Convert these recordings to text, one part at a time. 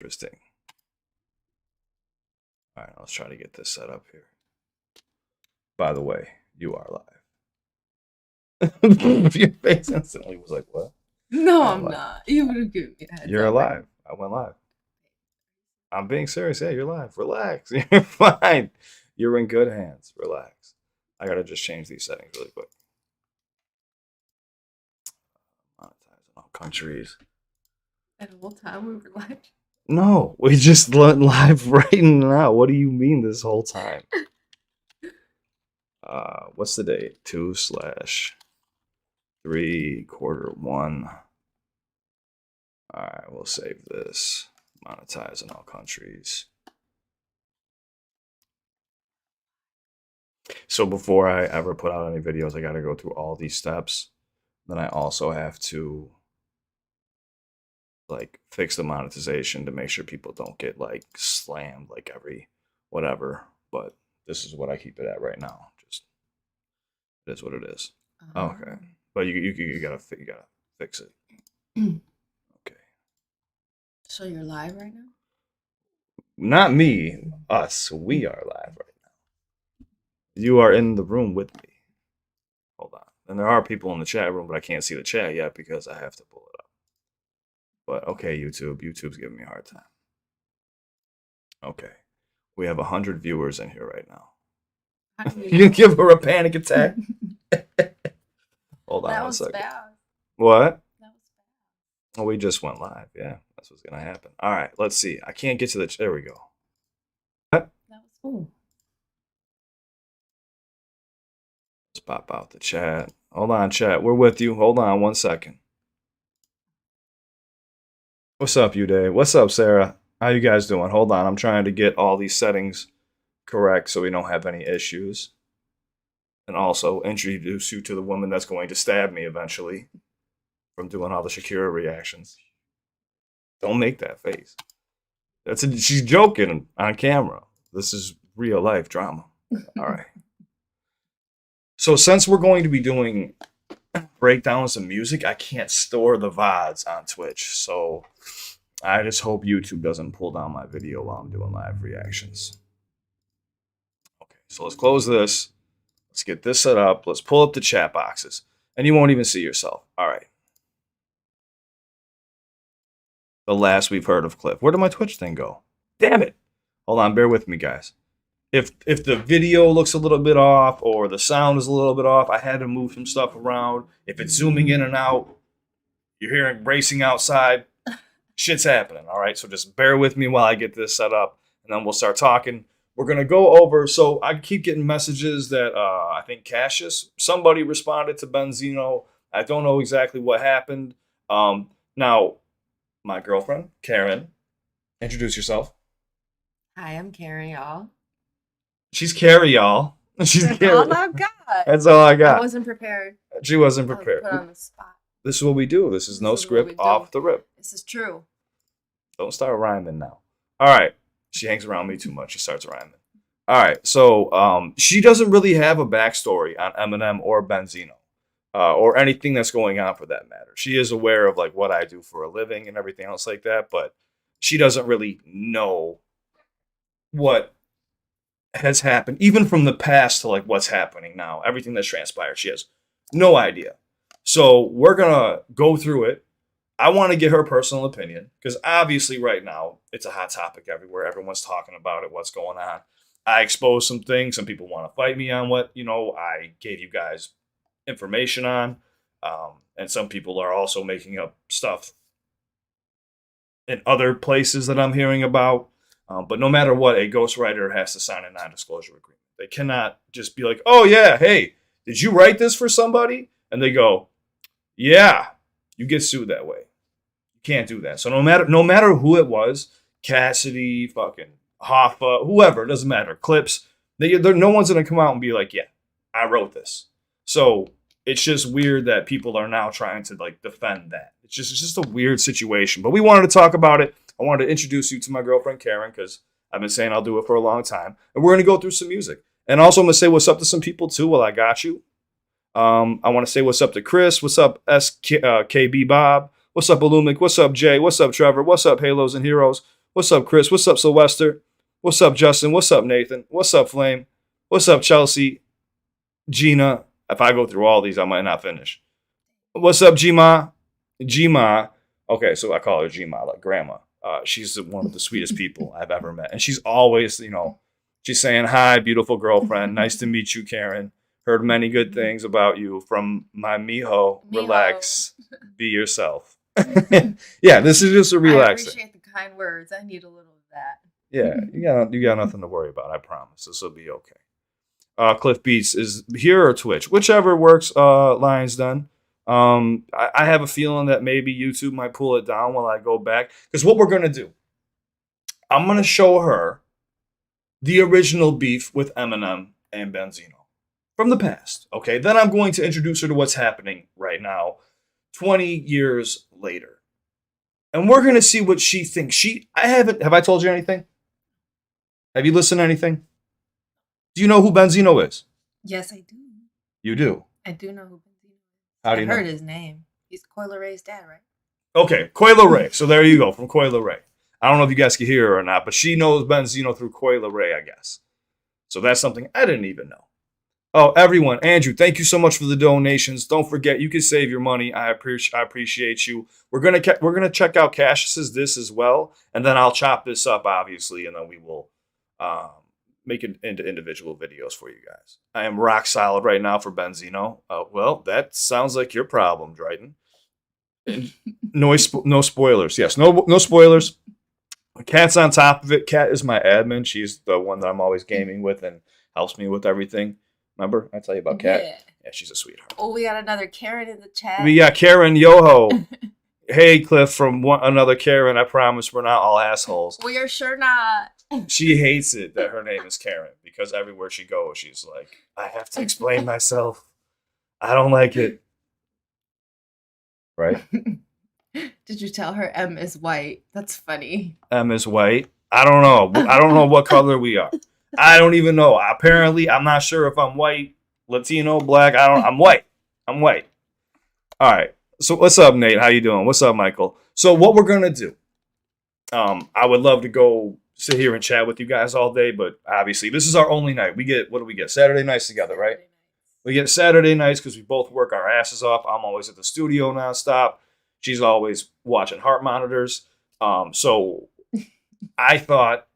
Interesting. All right, let's try to get this set up here. By the way, you are live. Your face instantly was like, what? No, I'm I'm live. not. You would have given me a heads You're up. alive. I went live. I'm being serious. Yeah, you're live. Relax. You're fine. You're in good hands. Relax. I gotta just change these settings really quick. Monetizing all countries. That whole time we were live. No, we just went live right now. What do you mean this whole time? What's the date? 2/3/1. All right, we'll save this. Monetize in all countries. So before I ever put out any videos, I got to go through all these steps. Then I also have to like fix the monetization to make sure people don't get like slammed like every whatever. But this is what I keep it at right now. Just it is what it is. Okay, but you gotta fix it. Okay. So you're live right now? Not me, us. We are live right now. You are in the room with me. Hold on. And there are people in the chat room, but I can't see the chat yet because I have to pull it up. But okay, YouTube. YouTube's giving me a hard time. Okay. We have 100 viewers in here right now. You give her a panic attack? Hold on That one was second. bad. What? That was bad. Oh, we just went live. Yeah, that's what's going to happen. All right, let's see. I can't get to the... There we go. What? That was cool. Let's pop out the chat. Hold on, chat. We're with you. Hold on one second. What's up, you Dave? What's up, Sarah? How you guys doing? Hold on. I'm trying to get all these settings correct so we don't have any issues. And also introduce you to the woman that's going to stab me eventually from doing all the Shakira reactions. Don't make that face. She's joking on camera. This is real life drama. All right. So since we're going to be doing breakdowns of music, I can't store the VODs on Twitch. So I just hope YouTube doesn't pull down my video while I'm doing live reactions. Okay, so let's close this. Let's get this set up. Let's pull up the chat boxes. And you won't even see yourself. All right. The last we've heard of Cliff. Where did my Twitch thing go? Damn it. Hold on, bear with me, guys. If the video looks a little bit off or the sound is a little bit off, I had to move some stuff around. If it's zooming in and out, you're hearing racing outside, shit's happening, all right? So just bear with me while I get this set up, and then we'll start talking. We're going to go over, so I keep getting messages that I think Cashapp, somebody responded to Benzino. I don't know exactly what happened. Now, my girlfriend, Karen, introduce yourself. Hi, I'm Karen, y'all. She's Carrie, y'all. She's Carrie. All I got. That's all I got. I wasn't prepared. She wasn't I was prepared. put on the spot. This is what we do. This is no This is what script we do. off the rip. This is true. Don't start rhyming now. All right. She hangs around me too much. She starts rhyming. All right. So she doesn't really have a backstory on Eminem or Benzino or anything that's going on for that matter. She is aware of like what I do for a living and everything else like that, but she doesn't really know what has happened, even from the past to like what's happening now. Everything that's transpired, she has no idea. So we're gonna go through it. I want to get her personal opinion because obviously right now it's a hot topic everywhere. Everyone's talking about it, what's going on. I exposed some things. Some people want to fight me on what, I gave you guys information on. And some people are also making up stuff in other places that I'm hearing about. But no matter what, a ghostwriter has to sign a non-disclosure agreement. They cannot just be like, oh yeah, hey, did you write this for somebody? And they go, yeah, you get sued that way. You can't do that. So no matter who it was, Cassidy, fucking Hoffa, whoever, it doesn't matter. Clips, no one's gonna come out and be like, yeah, I wrote this. So it's just weird that people are now trying to like defend that. It's just a weird situation. But we wanted to talk about it. I wanted to introduce you to my girlfriend Karen because I've been saying I'll do it for a long time, and we're gonna go through some music. And also I'm gonna say what's up to some people too. While I got you. I want to say what's up to Chris. What's up, KB Bob? What's up, Illumik? What's up, Jay? What's up, Trevor? What's up, Halos and Heroes? What's up, Chris? What's up, Sylvester? What's up, Justin? What's up, Nathan? What's up, Flame? What's up, Chelsea? Gina. If I go through all these, I might not finish. What's up, Gma? Gma. Okay, so I call her Gma, like grandma. She's one of the sweetest people I've ever met. And she's always, she's saying, hi, beautiful girlfriend. Nice to meet you, Karen. Heard many good things about you from my mijo. Relax. Be yourself. Yeah, this is just a relaxing. I appreciate the kind words. I need a little of that. Yeah, you got nothing to worry about. I promise. This will be okay. CliffBeats is here or Twitch, whichever works. Lions done. I have a feeling that maybe YouTube might pull it down while I go back. Because what we're gonna do, I'm gonna show her the original beef with Eminem and Benzino from the past. Okay, then I'm going to introduce her to what's happening right now, 20 years later, and we're gonna see what she thinks. Have I told you anything? Have you listened to anything? Do you know who Benzino is? Yes, I do. You do? I do know who Benzino is. How do you know? I heard his name. He's Coyle Ray's dad, right? Okay, Coyle Ray. So there you go, from Coyle Ray. I don't know if you guys can hear her or not, but she knows Benzino through Coyle Ray, I guess. So that's something I didn't even know. Oh, everyone, Andrew, thank you so much for the donations. Don't forget, you can save your money. I appreciate you. We're gonna check out Cassius's this as well, and then I'll chop this up, obviously, and then we will make it into individual videos for you guys. I am rock solid right now for Benzino. Well, that sounds like your problem, Dryden. No spoilers. Yes, no spoilers. Kat's on top of it. Kat is my admin. She's the one that I'm always gaming with and helps me with everything. Remember? I tell you about Kat? Yeah, she's a sweetheart. Oh, we got another Karen in the chat. We got Karen Yoho. Hey, Cliff, from another Karen. I promise we're not all assholes. We are sure not. She hates it that her name is Karen because everywhere she goes, she's like, I have to explain myself. I don't like it. Right? Did you tell her M is white? That's funny. M is white. I don't know. I don't know what color we are. I don't even know. Apparently, I'm not sure if I'm white, Latino, black. I'm white. I'm white. All right. So what's up, Nate? How you doing? What's up, Michael? So what we're gonna do? I would love to go sit here and chat with you guys all day, but obviously this is our only night. What do we get? Saturday nights together, right? We get Saturday nights because we both work our asses off. I'm always at the studio nonstop. She's always watching heart monitors. So I thought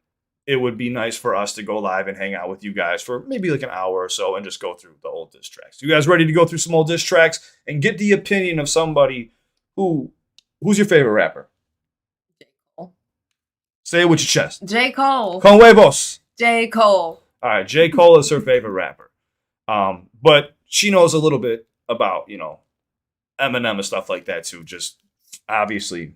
it would be nice for us to go live and hang out with you guys for maybe like an hour or so and just go through the old diss tracks. You guys ready to go through some old diss tracks and get the opinion of somebody who's your favorite rapper? J. Cole. Say it with your chest. J. Cole. Con huevos. J. Cole. All right, J. Cole is her favorite rapper. But she knows a little bit about, Eminem and stuff like that too, just obviously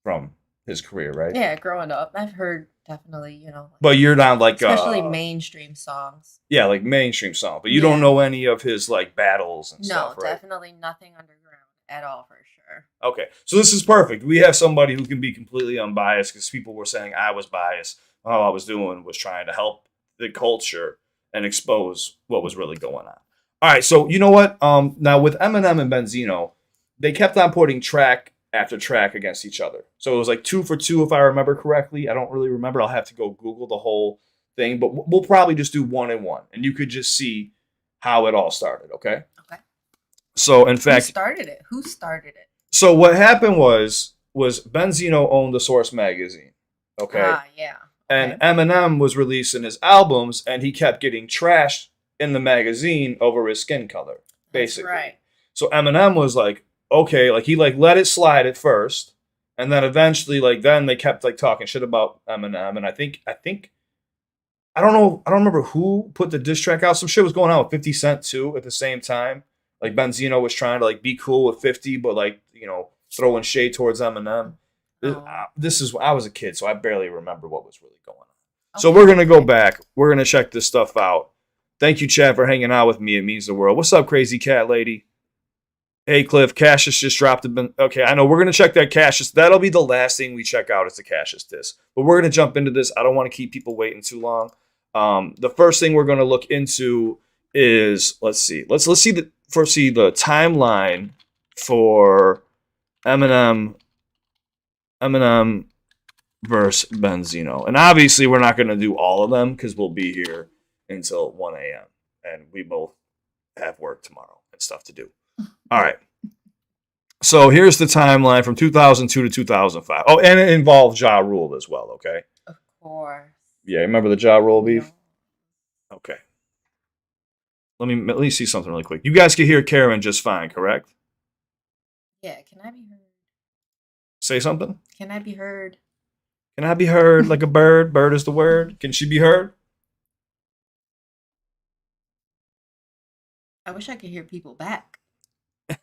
from his career, right? Yeah, growing up. I've heard definitely, But you're not like especially mainstream songs. Yeah, like mainstream song. But you don't know any of his like battles and stuff, right? No, definitely nothing underground at all for sure. Okay. So this is perfect. We have somebody who can be completely unbiased because people were saying I was biased. All I was doing was trying to help the culture and expose what was really going on. All right, so you know what? Now with Eminem and Benzino, they kept on putting track after track against each other. So it was like 2 for 2, if I remember correctly. I don't really remember. I'll have to go Google the whole thing, but we'll probably just do 1 and 1, and you could just see how it all started. Okay. Okay. So in fact, Who started it? So what happened was Benzino owned the Source magazine. Okay. Ah, yeah. And Eminem was releasing his albums, and he kept getting trashed in the magazine over his skin color, basically. That's right. So Eminem was like, okay, like he like let it slide at first, and then eventually then they kept like talking shit about Eminem, and I think I don't remember who put the diss track out. Some shit was going on with 50 Cent too at the same time. Like Benzino was trying to like be cool with 50, but like throwing shade towards Eminem. I was a kid, so I barely remember what was really going on. Okay. So we're gonna go back. We're gonna check this stuff out. Thank you, Chad, for hanging out with me. It means the world. What's up, crazy cat lady? Hey, Cliff, Cassius just dropped a... Okay, I know. We're going to check that Cassius. That'll be the last thing we check out is the Cassius diss. But we're going to jump into this. I don't want to keep people waiting too long. The first thing we're going to look into is... Let's see. Let's see the timeline for Eminem versus Benzino. And obviously, we're not going to do all of them because we'll be here until 1 a.m. And we both have work tomorrow and stuff to do. All right. So here's the timeline from 2002 to 2005. Oh, and it involves Ja Rule as well, okay? Of course. Yeah, remember the Ja Rule beef? No. Okay. Let me see something really quick. You guys can hear Karen just fine, correct? Yeah, can I be heard? Say something. Can I be heard? Can I be heard like a bird? Bird is the word. Can she be heard? I wish I could hear people back.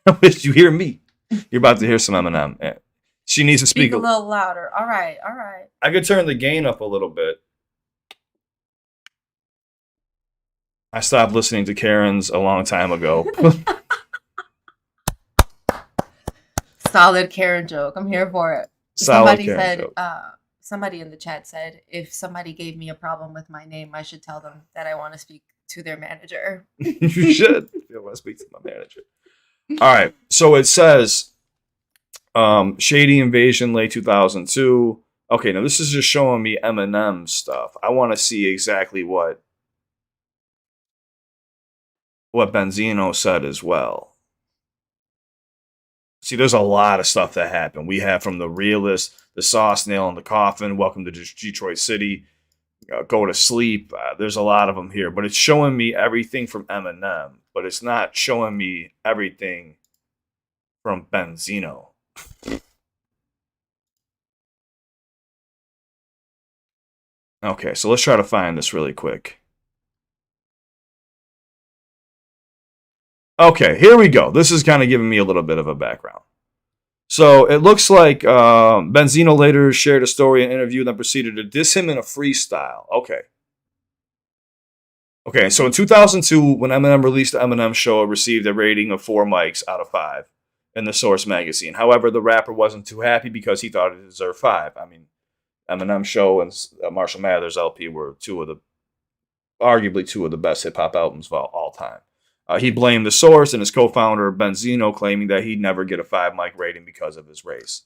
I wish you hear me. You're about to hear some Eminem. She needs to speak a little louder. All right, all right. I could turn the gain up a little bit. I stopped listening to Karen's a long time ago. Solid Karen joke. I'm here for it. Solid Karen joke. Somebody in the chat said, if somebody gave me a problem with my name, I should tell them that I want to speak to their manager. You should. I want to speak to my manager. All right. So it says Shady Invasion, late 2002. Okay, now this is just showing me Eminem stuff. I want to see exactly what Benzino said as well. See, there's a lot of stuff that happened. We have from The Realist, The Sauce Nail in the Coffin, Welcome to Detroit City, Go to Sleep. There's a lot of them here, but it's showing me everything from Eminem, but it's not showing me everything from Benzino. Okay, so let's try to find this really quick. Okay, here we go. This is kind of giving me a little bit of a background. So it looks like Benzino later shared a story in an interview and then proceeded to diss him in a freestyle. Okay. Okay, so in 2002, when Eminem released the Eminem Show, it received a rating of 4 mics out of 5 in the Source magazine. However, the rapper wasn't too happy because he thought it deserved 5. I mean, Eminem Show and Marshall Mathers LP were arguably two of the best hip-hop albums of all time. He blamed the Source and his co-founder Benzino, claiming that he'd never get a 5 mic rating because of his race.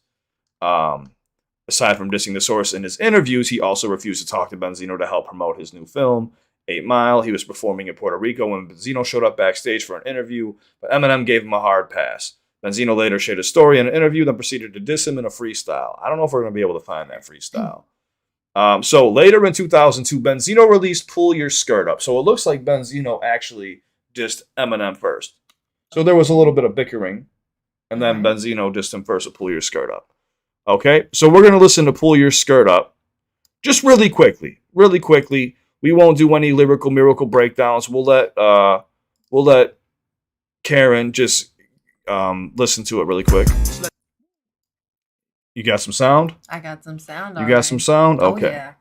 Aside from dissing the Source in his interviews, he also refused to talk to Benzino to help promote his new film, 8 Mile. He was performing in Puerto Rico when Benzino showed up backstage for an interview, but Eminem gave him a hard pass. Benzino later shared a story in an interview, then proceeded to diss him in a freestyle. I don't know if we're going to be able to find that freestyle. So later in 2002, Benzino released Pull Your Skirt Up. So it looks like Benzino actually dissed Eminem first. So there was a little bit of bickering, and then Benzino dissed him first with Pull Your Skirt Up. Okay, so we're going to listen to Pull Your Skirt Up just really quickly. Really quickly. We won't do any lyrical miracle breakdowns. We'll let Karen just listen to it really quick. You got some sound? I got some sound. You got some sound? Okay. Oh, yeah.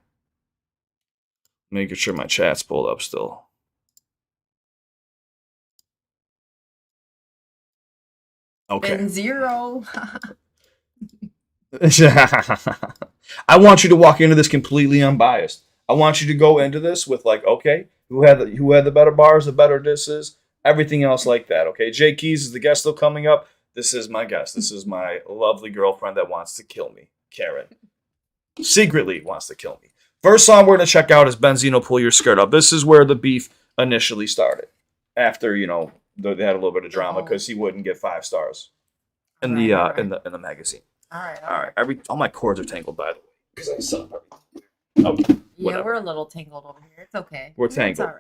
Making sure my chat's pulled up still. Okay. Benzino. I want you to walk into this completely unbiased. I want you to go into this with like, okay, who had the better bars, the better disses, everything else like that. Okay, Jay Keys is the guest still coming up. This is my guest. This is my lovely girlfriend that wants to kill me, Karen. Secretly wants to kill me. First song we're gonna check out is Benzino, Pull Your Skirt Up. This is where the beef initially started. After they had a little bit of drama because he wouldn't get 5 stars in the magazine. All right. All my cords are tangled, by the way, because I suck everything. Okay. Yeah, we're a little tangled over here. It's okay. We're tangled. It's all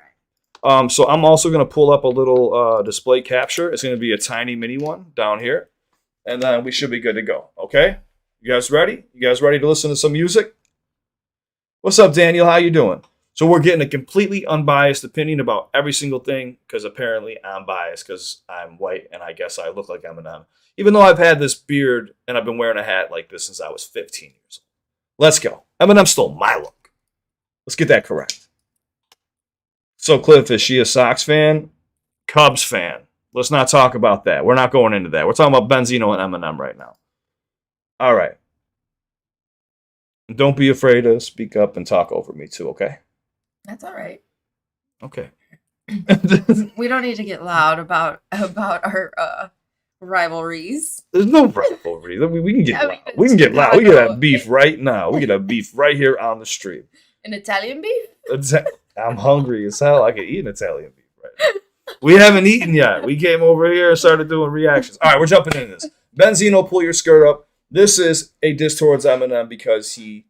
right. So I'm also going to pull up a little display capture. It's going to be a tiny mini one down here. And then we should be good to go. Okay? You guys ready? You guys ready to listen to some music? What's up, Daniel? How you doing? So we're getting a completely unbiased opinion about every single thing because apparently I'm biased because I'm white and I guess I look like Eminem. Even though I've had this beard and I've been wearing a hat like this since I was 15 years old. Let's go. Eminem stole my look. Let's get that correct. So, Cliff, is she a Sox fan? Cubs fan. Let's not talk about that. We're not going into that. We're talking about Benzino and Eminem right now. All right. Don't be afraid to speak up and talk over me too, okay? That's all right. Okay. We don't need to get loud about our rivalries. There's no rivalry. We can get I loud. mean, We can get loud. We can Chicago. have beef right now. We can have beef right here on the stream. An Italian beef? I'm hungry as hell. I could eat an Italian beef right now. We haven't eaten yet. We came over here and started doing reactions. All right, we're jumping into this. Benzino, pull your skirt up. This is a diss towards Eminem because he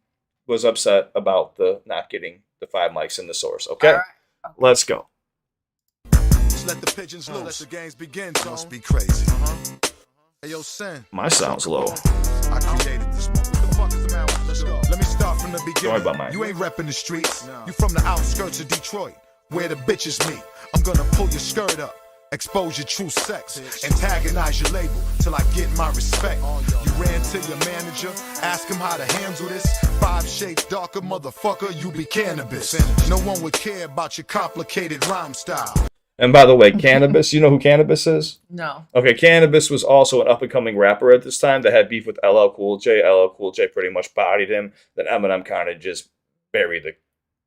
was upset about the not getting the 5 mics in the source. Okay? All right. Okay. Let's go. Just let the pigeons loose. Let the games begin. Must be crazy. Hey, yo, Sin. My sound's low. I created this moment. What the fuck is the matter? Let's go. Let me start from the beginning. Don't worry about mine. You ain't repping the streets. No. You from the outskirts of Detroit, where the bitches meet. I'm gonna pull your skirt up, expose your true sex, antagonize your label till I get my respect. You ran to your manager, ask him how to handle this. 5 shades darker, motherfucker, you be cannabis. No one would care about your complicated rhyme style. And by the way, Cannabis, you know who Cannabis is? No. Okay, Cannabis was also an up-and-coming rapper at this time that had beef with LL Cool J. LL Cool J pretty much bodied him. Then Eminem kind of just buried the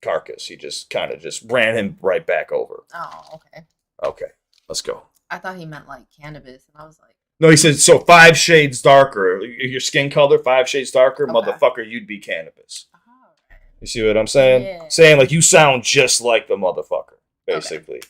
carcass. He just kind of just ran him right back over. Oh, okay. Okay, let's go. I thought he meant like cannabis, and I was like, No, he said, so 5 shades darker. Your skin color, 5 shades darker, Okay. motherfucker, you'd be Cannabis. oh, right. You see what I'm saying? Yeah. Saying, like, you sound just like the motherfucker, basically.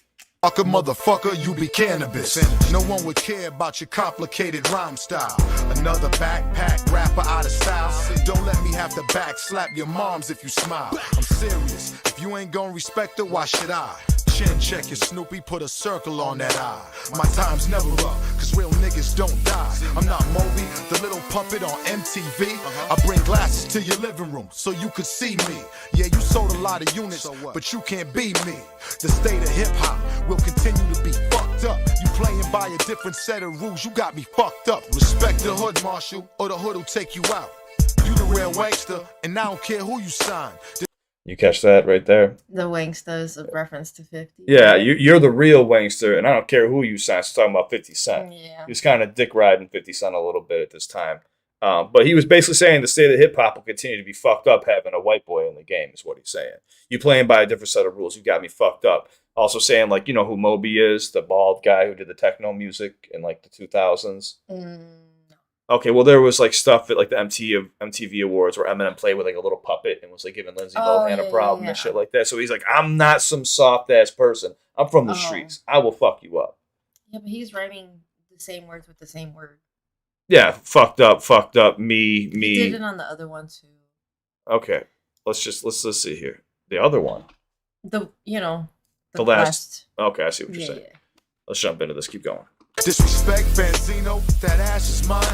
Motherfucker, you be cannabis. No one would care about your complicated rhyme style. Another backpack rapper out of style. Don't let me have to back slap your moms if you smile. I'm serious. If you ain't gonna respect her, why should I? Chin check your Snoopy, put a circle on that eye. My time's never up, cause real niggas don't die. I'm not Moby, the little puppet on MTV. I bring glasses to your living room so you could see me. Yeah, you sold a lot of units, but you can't be me. The state of hip hop will continue to be fucked up. You playing by a different set of rules, you got me fucked up. Respect the hood, Marshall, or the hood will take you out. You the real wankster, and I don't care who you sign. You catch that right there? The Wangsta is a reference to 50. Yeah, you're the real Wangster, and I don't care who you sign. She's talking about 50 Cent. Yeah. He was kind of dick riding 50 Cent a little bit at this time. But he was basically saying the state of hip hop will continue to be fucked up having a white boy in the game, is what he's saying. You playing by a different set of rules. You got me fucked up. Also saying, like, you know who Moby is? The bald guy who did the techno music in, like, the 2000s. Okay, well, there was, like, stuff at, like, the MTV Awards where Eminem played with, like, a little puppet and was, like, giving Lindsay Lohan a problem and shit like that. So he's like, I'm not some soft-ass person. I'm from the streets. I will fuck you up. Yeah, but he's rhyming the same words with the same word. Yeah, fucked up, me. He did it on the other one, too. Okay, let's see here. The other one. The last. Okay, I see what you're saying. Yeah. Let's jump into this. Keep going. Disrespect, Benzino, that ass is mine.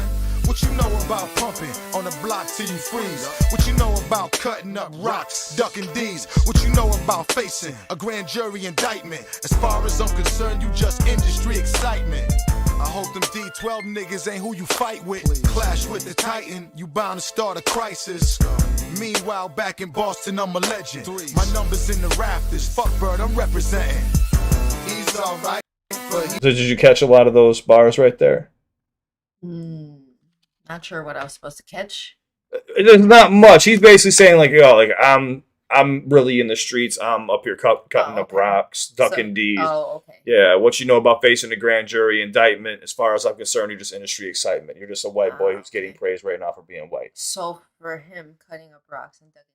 What you know about pumping on the block till you freeze? What you know about cutting up rocks, ducking D's? What you know about facing a grand jury indictment? As far as I'm concerned, you just industry excitement. I hope them D12 niggas ain't who you fight with. Clash with the Titan, you bound to start a crisis. Meanwhile, back in Boston, I'm a legend. My numbers in the rafters, fuck Bird, I'm representing. He's alright, but So did you catch a lot of those bars right there? Not sure what I was supposed to catch. There's not much. He's basically saying, like, yo, like, I'm really in the streets. I'm up here cutting up rocks, ducking D's. Oh, okay. Yeah, what you know about facing a grand jury indictment, as far as I'm concerned, you're just industry excitement. You're just a white boy who's getting praised right now for being white. So for him, cutting up rocks and ducking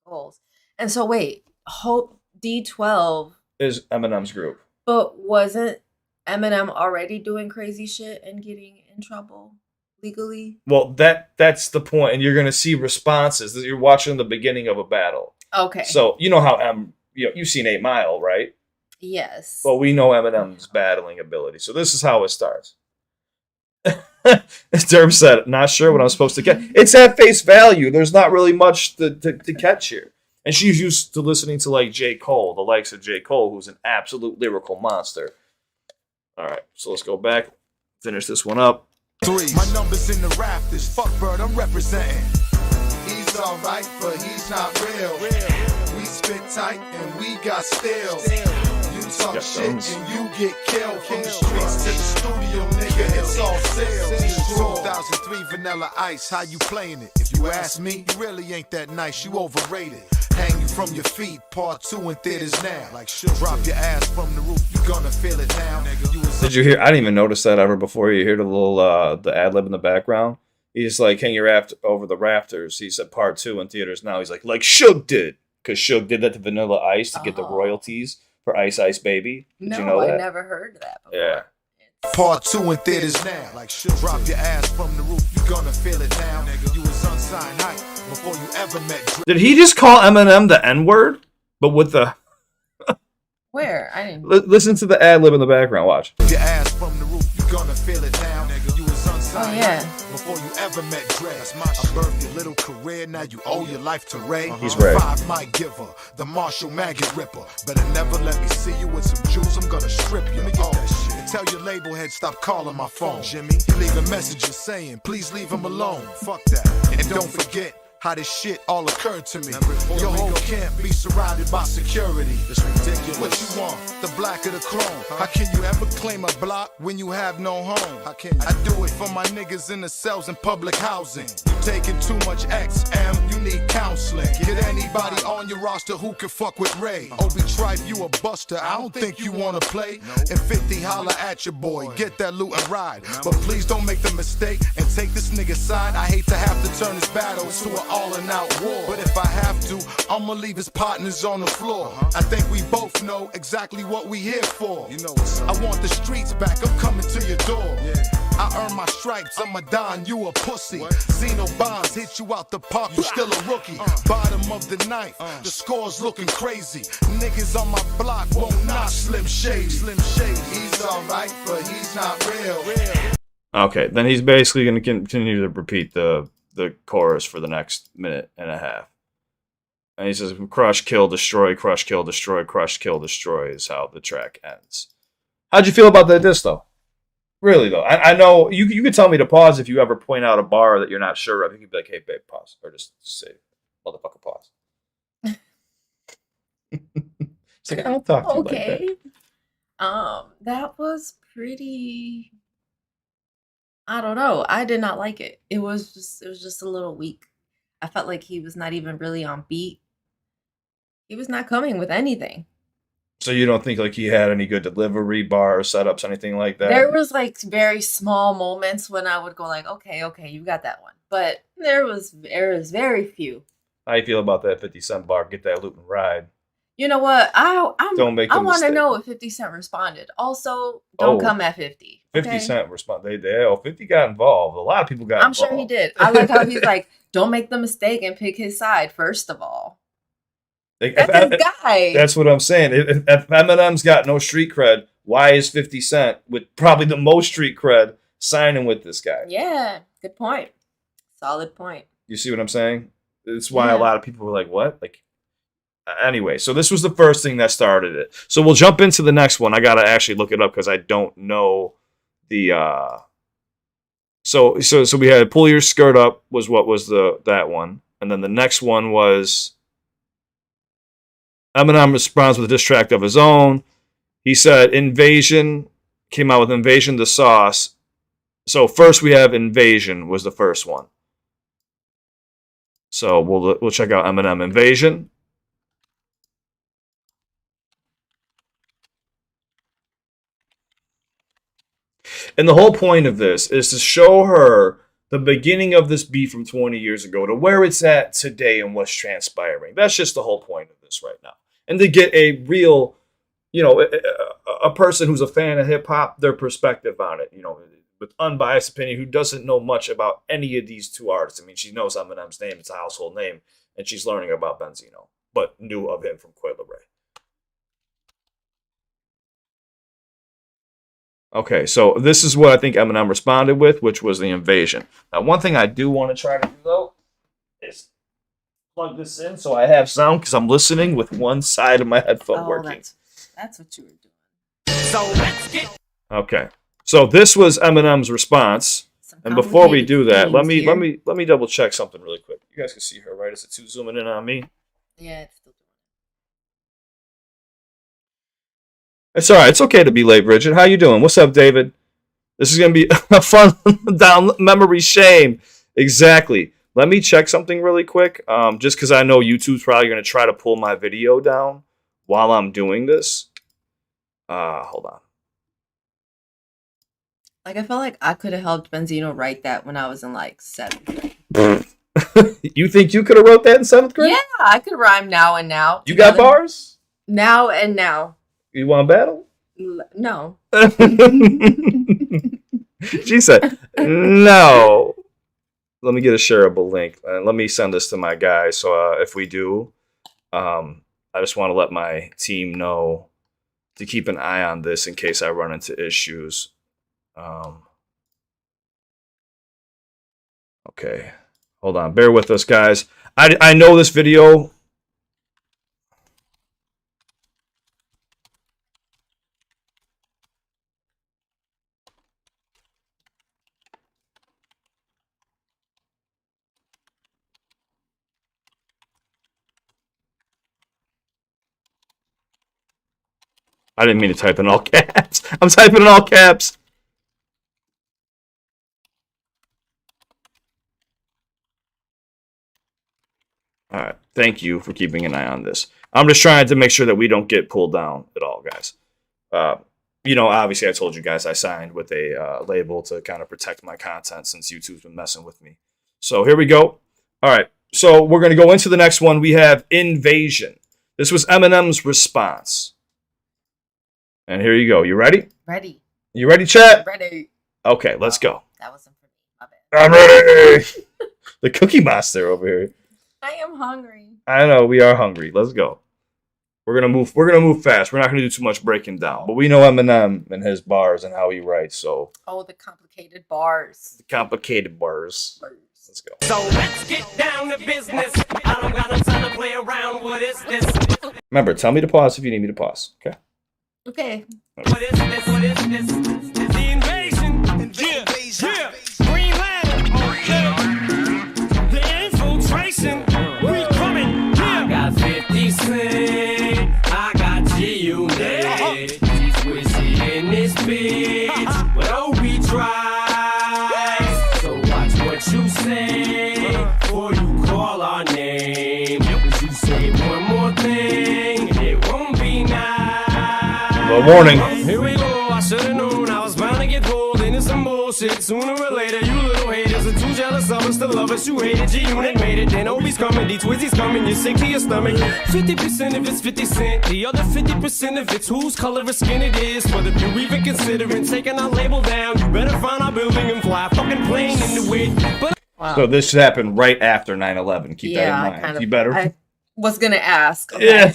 goals. And so wait, Hope D12 Is Eminem's group. But wasn't Eminem already doing crazy shit and getting in trouble legally? Well, that's the point, and you're gonna see responses. You're watching the beginning of a battle. Okay. So you know how you've seen 8 Mile, right? Yes. Well, we know Eminem's battling ability. So this is how it starts. Derm said, not sure what I'm supposed to get. It's at face value. There's not really much to catch here. And she's used to listening to, like, J. Cole, the likes of J. Cole, who's an absolute lyrical monster. All right, so let's go back, finish this one up. My numbers in the rafters, fuck Bird, I'm representing. He's alright, but he's not real. We spit tight and we got steel. You talk shit and you get killed. From the streets to the studio, nigga, it's all sales. 2003 Vanilla Ice, how you playing it? If you ask me, you really ain't that nice, you overrated. hang you from your feet. Part 2 in theaters now. Like drop your ass from the roof, you gonna feel it now. Did you hear? I didn't even notice that ever before. You hear the little the ad lib in the background. He's like, hang your over the rafters. He said part 2 in theaters now. He's like Suge did, because Suge did that to Vanilla Ice to get the royalties for Ice Ice Baby. Did you know that? I never heard that before. Yeah. Part 2 in theaters now. Like drop your ass from the roof, you gonna feel it now. You was unsigned hype before you ever met. Did he just call Eminem the N-word? But with the Where? I didn't. listen to the ad lib in the background. Watch. Your ass from the roof, you gonna feel it now. You was unsigned yeah. before you ever met Dre. I birthed your little career, now you owe your life to Ray. He's Ray. 5 might give her, the Marshall Maggot Ripper. Better never let me see you with some jewels, I'm gonna strip you. And tell your label head stop calling my phone. Jimmy, he leaving messages saying, please leave him alone. Fuck that. And don't forget how this shit all occurred to me. Your whole camp be surrounded by security. It's ridiculous. What you want? The black of the chrome. How can you ever claim a block when you have no home? How can you? I do it for my niggas in the cells in public housing. You taking too much XM, you need counseling. Get anybody on your roster who can fuck with Ray. Obi Tripe, you a buster, I don't think you wanna play. And 50 holler at your boy, get that loot and ride. But please don't make the mistake and take this nigga's side. I hate to have to turn this battle to an all-in-out war. But if I have to, I'ma leave his partners on the floor. I think we both know exactly what we here for. You know what's up. I want the streets back, I'm coming to your door. I earn my stripes, I'm a don, you a pussy. Zeno Bonds hit you out the park, you still a rookie. Bottom of the ninth, the score's looking crazy. Niggas on my block won't knock Slim Shady. He's alright, but he's not real. Okay, then he's basically going to continue to repeat the chorus for the next minute and a half. And he says, crush, kill, destroy, crush, kill, destroy, crush, kill, destroy is how the track ends. How'd you feel about that disc, though? Really, though. I know you could tell me to pause if you ever point out a bar that you're not sure of. You could be like, hey, babe, pause. Or just say, motherfucker, pause. It's like, I don't talk to you like that. That was pretty... I don't know. I did not like it. It was just a little weak. I felt like he was not even really on beat. He was not coming with anything. So you don't think like he had any good delivery, bar setups, anything like that? There was like very small moments when I would go like, okay, you got that one. But there was very few. How you feel about that 50 Cent bar? Get that loot and ride. You know what? I want to know if 50 Cent responded. Also, don't come at 50. Okay? 50 Cent responded. 50 got involved. A lot of people got involved. I'm sure he did. I like how he's like, don't make the mistake and pick his side, first of all. That's his guy. That's what I'm saying. If Eminem's got no street cred, why is 50 Cent, with probably the most street cred, signing with this guy? Yeah, good point. Solid point. You see what I'm saying? It's why a lot of people were like, what? Like, anyway, so this was the first thing that started it. So we'll jump into the next one. I got to actually look it up because I don't know the... So we had Pull Your Skirt Up was what was that one. And then the next one was... Eminem responds with a diss track of his own. He said Invasion, came out with Invasion the Sauce. So first we have Invasion was the first one. So we'll check out Eminem Invasion. And the whole point of this is to show her the beginning of this beef from 20 years ago to where it's at today and what's transpiring. That's just the whole point of this right now. And to get a real, a person who's a fan of hip hop, their perspective on it, with unbiased opinion, who doesn't know much about any of these two artists. I mean, she knows Eminem's name, it's a household name, and she's learning about Benzino, but knew of him from Coi Leray. Okay, so this is what I think Eminem responded with, which was the Invasion. Now, one thing I do want to try to do, though, is plug this in so I have sound, because I'm listening with one side of my headphone working. That's what you were doing. So let's get... Okay, so this was Eminem's response. And before we do that, let me double check something really quick. You guys can see her, right? Is it too zooming in on me? Yeah, it's still doing it. It's all right. It's okay to be late, Bridget. How you doing? What's up, David? This is going to be a fun down memory shame. Exactly. Let me check something really quick. Just because I know YouTube's probably going to try to pull my video down while I'm doing this. Hold on. Like, I feel like I could have helped Benzino write that when I was in like 7th grade. You think you could have wrote that in 7th grade? Yeah, I could rhyme now and now. You got bars? Now and now. You want to battle? No. She said, no. Let me get a shareable link. Let me send this to my guys. So if we do, I just want to let my team know to keep an eye on this in case I run into issues. Okay. Hold on. Bear with us, guys. I know this video. I didn't mean to type in all caps. I'm typing in all caps. All right. Thank you for keeping an eye on this. I'm just trying to make sure that we don't get pulled down at all, guys. You know, obviously I told you guys I signed with a label to kind of protect my content since YouTube's been messing with me. So here we go. All right. So we're going to go into the next one. We have Invasion. This was Eminem's response. And here you go. You ready? Ready. You ready, chat? Ready. Okay, let's go. That wasn't for me. My bad. I'm ready. The Cookie Monster over here. I am hungry. I know we are hungry. Let's go. We're gonna move. We're gonna move fast. We're not gonna do too much breaking down. But we know Eminem and his bars and how he writes. So. Oh, the complicated bars. The complicated bars. Let's go. So let's get down to business. I don't got no time to play around. What is this? Remember, tell me to pause if you need me to pause. Okay. Okay. What is this? What is this? The invasion. Yeah. Yeah. Green Lantern. The infiltration. We coming. Yeah. I got 50 Cent. I got G-Unit. Squishy in this bitch. Well, we try. So watch what you say. Before you call our name. Cause you say one more thing. It won't be nice. Well, warning. Here we go, I should've known I was bound to get pulled into some bullshit. Sooner or later, you little haters are too jealous of us to love us. You hated G-Unit, made it, then Obi's coming, D Twizzy's coming, you're sick to your stomach. 50% of it's 50 Cent, the other 50% of it's whose color of skin it is. But if you're even considering taking our label down, you better find our building and fly a fucking plane into it. But Wow. So this happened right after 9/11. Keep that in mind. You better. I was gonna ask. Okay. Yeah,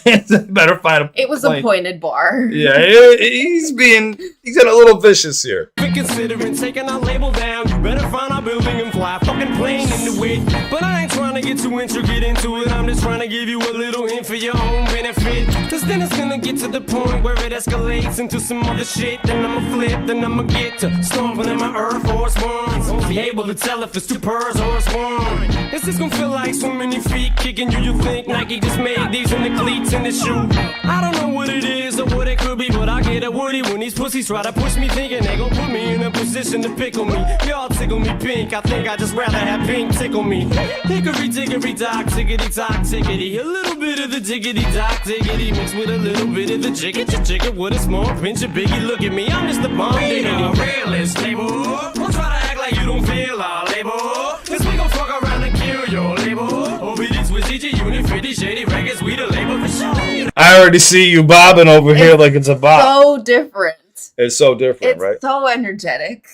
better find a. It was a pointed bar. Yeah, he's getting a little vicious here. if you're considering taking our label down, you better find our building and fly a fucking plane into it. But I ain't trying to get too intricate into it. I'm just trying to give you a little hint for your own benefit. Cause then it's gonna get to the point where it escalates into some other shit. Then I'ma flip, then I'ma get to stomping in my Air Force Ones. Won't be able to tell if it's two purrs or it's one. It's just gonna feel like so many feet kicking you. You think Nike just made these in the cleats in the shoe. I don't know what it is or what it could be, but I get a woody when these pussies try to push me, thinking they gon' put me in a position to pickle me. Y'all tickle me pink, I think I just rather have pink tickle me. Hickory dickory dock, tickety tock, tickety. A little bit of the jiggity dock, tickety mixed with a little bit of the jigget with a small pinch of Biggie. Look at me, I'm just the bomb. We ain't a realist label. Don't try to act like you don't feel our label. Cause we gon' fuck around and kill your label. OBD's with G-Unit, 50 Shady Records, we the label for sure. I already see you bobbing over here like it's a bob. So different. It's so different, It's right? so energetic.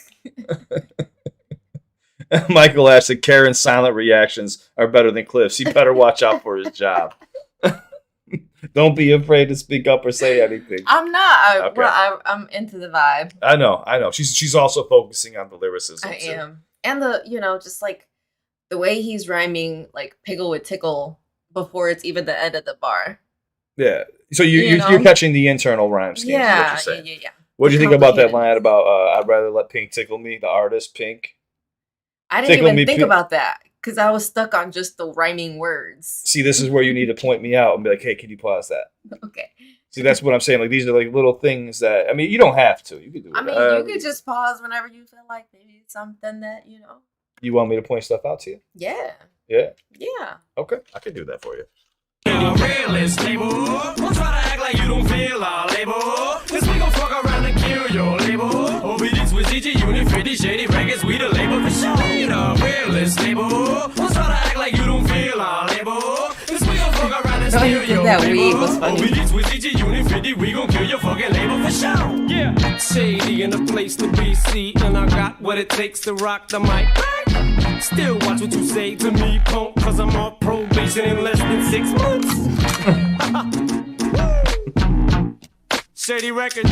Michael asked that Karen's silent reactions are better than Cliff's. He better watch out for his job. Don't be afraid to speak up or say anything. I'm not. Okay. I'm into the vibe. I know. She's also focusing on the lyricism. I too. am. And the, just like the way he's rhyming like pickle with tickle before it's even the end of the bar. Yeah. So You you're know? catching the internal rhyme scheme. Yeah, Is what you're saying. yeah. What do you think about that Complicated. line about I'd rather let Pink tickle me, the artist Pink? I didn't Tickle even me think pink. about that because I was stuck on just the rhyming words. See, this is where you need to point me out and be like, hey, can you pause that? Okay. See, that's what I'm saying. Like, these are like little things that, I mean, you don't have to. You could do it. I mean, you could just pause whenever you feel like maybe it's something that, You want me to point stuff out to you? Yeah. Yeah. Yeah. Okay, I can do that for you. A realist label. Don't try to act like you don't feel our label. Cause we gon' fuck around and kill your label. Obedience with CG Unit 50 Shady Records, we the label for sure. A realist label. Don't try to act like you don't feel our label. Cause we gon' fuck around and No, steal you your did that label. weed was funny. Obedience with CG Unit 50, we gon' kill your fucking label for sure. Yeah. Shady in the place to be, see, and I got what it takes to rock the mic. Still watch what you say to me, punk, cause I'm on probation in less than 6 months. Shady Records,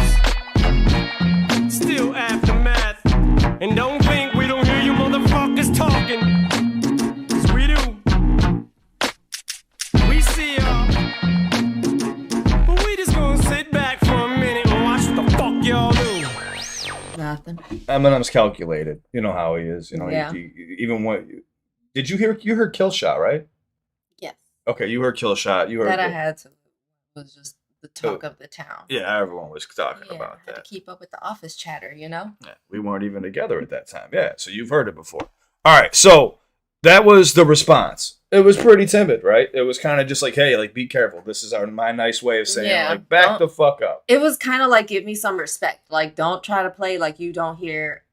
still aftermath. And don't think we don't hear you motherfuckers talking. Cause we do. We see y'all. But we just gonna sit back for a minute and watch what the fuck y'all do. Nothing. Eminem's calculated. You know how he is. You know, Yeah. even when did you heard Kill Shot, right? Yes. Okay, you heard Kill Shot. You heard That I had to was just the talk of the town. Yeah, everyone was talking Yeah, about had that. to keep up with the office chatter, you know? Yeah, we weren't even together at that time. Yeah, so you've heard it before. All right, so that was the response. It was pretty timid, right? It was kind of just like, hey, like, be careful. This is my nice way of saying, Yeah, like, back don't- the fuck up. It was kind of like, give me some respect. Like, don't try to play like you don't hear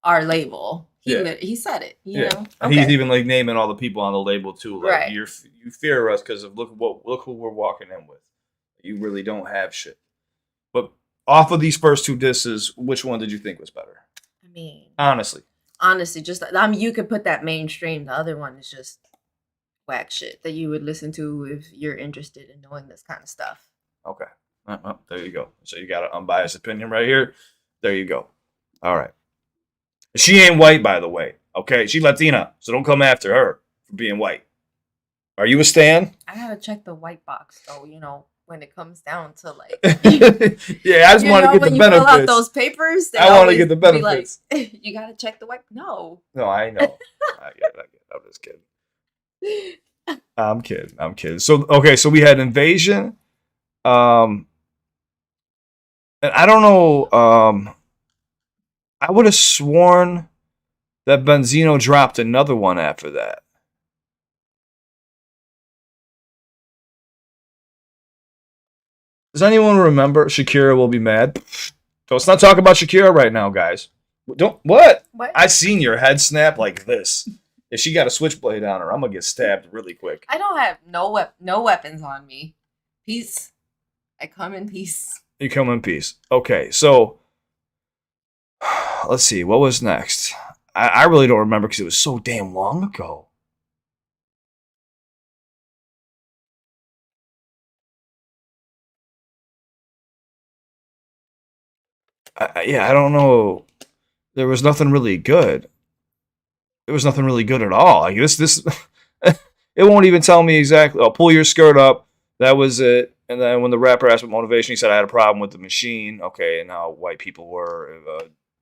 our label. He said it, you know? And he's even like naming all the people on the label too. Like, Right. you fear us because of look who we're walking in with. You really don't have shit. But off of these first two disses, which one did you think was better? I mean, Honestly, just you could put that mainstream. The other one is just whack shit that you would listen to if you're interested in knowing this kind of stuff. okay. There you go. So you got an unbiased opinion right here. There you go. All right. She ain't white, by the way. Okay, she Latina, so don't come after her for being white. Are you a stan? I gotta check the white box though. You know, when it comes down to like, Yeah, I just want to get the when you fill out benefits. those papers, they I wanna always get the be benefits. Like, you gotta check the white. No. No, I know. I get it. I'm just kidding. I'm kidding. So okay, so we had Invasion. And I don't know. I would have sworn that Benzino dropped another one after that. Does anyone remember Shakira Will Be Mad? So let's not talk about Shakira right now, guys. Don't what? What? I seen your head snap like this. If she got a switchblade on her, I'm gonna get stabbed really quick. I don't have no weapons on me. Peace. I come in peace. You come in peace. Okay, so let's see. What was next? I really don't remember because it was so damn long ago. I don't know. There was nothing really good. There was nothing really good at all. Like this, it won't even tell me exactly. I'll pull your skirt up. That was it. And then when the rapper asked what motivation, he said I had a problem with the machine. Okay, and how white people were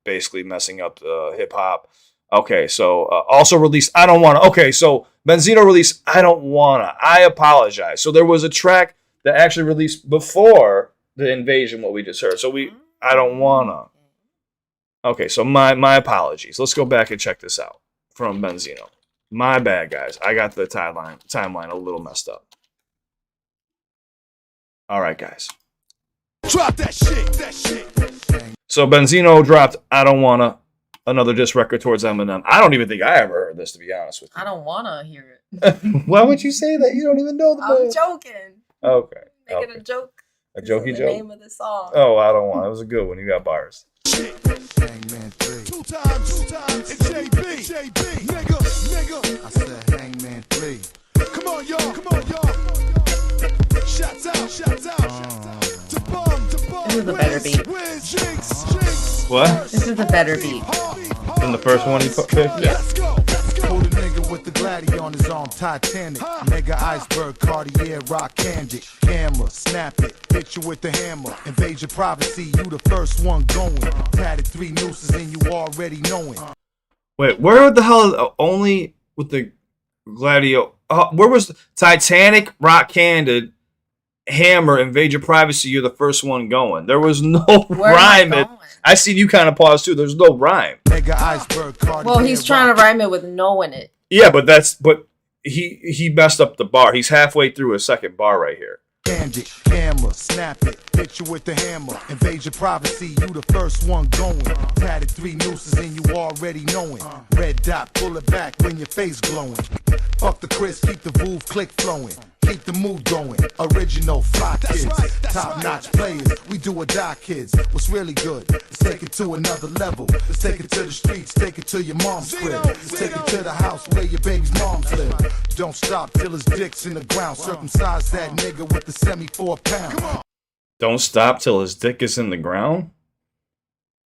basically messing up hip hop. Okay, so also released I Don't Wanna. Okay, so Benzino released I Don't Wanna. I Apologize. So there was a track that actually released before the Invasion, what we just heard. So I Don't Wanna. Okay, so my apologies. Let's go back and check this out from Benzino. My bad, guys. I got the timeline a little messed up. All right, guys. Drop that shit. So Benzino dropped I Don't Wanna, another diss record towards Eminem. I don't even think I ever heard this, to be honest with I don't wanna hear it. you. Why would you say that? You don't even know the I'm man. joking. Okay. Making Okay. a joke. A This is jokey the joke? name of the song. Oh, I don't want. It was a good one. You got bars. Hangman 3. Two times. It's JB. Nigga. I said Hangman 3. Come on, y'all. Shouts out. To bomb. This is a better beat. Jinx. What? This is a better beat. From the first one he picked? Let's go. Hold a nigga with the gladdy on his arm, Titanic. Mega iceberg, Cartier, rock candy. Camera, snap it, hit you with the hammer. Invade your privacy, you the first one going. Tatted 3 nooses and you already knowing. Wait, where the hell only with the Gladio? Where was Titanic, Rock Candid, Hammer, Invade Your Privacy? You're the first one going. There was no Where am I rhyme. going? I seen you kind of pause too. There's no rhyme. Mega iceberg, Cartier. Well, he's trying to rhyme it with knowing it. Yeah, but he messed up the bar. He's halfway through his second bar right here. Hand it, camera, snap it, hit you with the hammer. Invade your privacy, you the first one going. Tatted 3 nooses and you already knowing. Red dot, pull it back when your face glowing. Fuck the Chris, keep the Voove click flowing. Keep the mood going. Original fly kids, top notch players. We do or die kids. What's really good? Let's take it to another level. Let's take it to the streets. Take it to your mom's crib. Let's take it to the house where your baby's moms live. Don't stop till his dick's in the ground. Circumcise that nigga with the semi 4 pound. Don't stop till his dick is in the ground.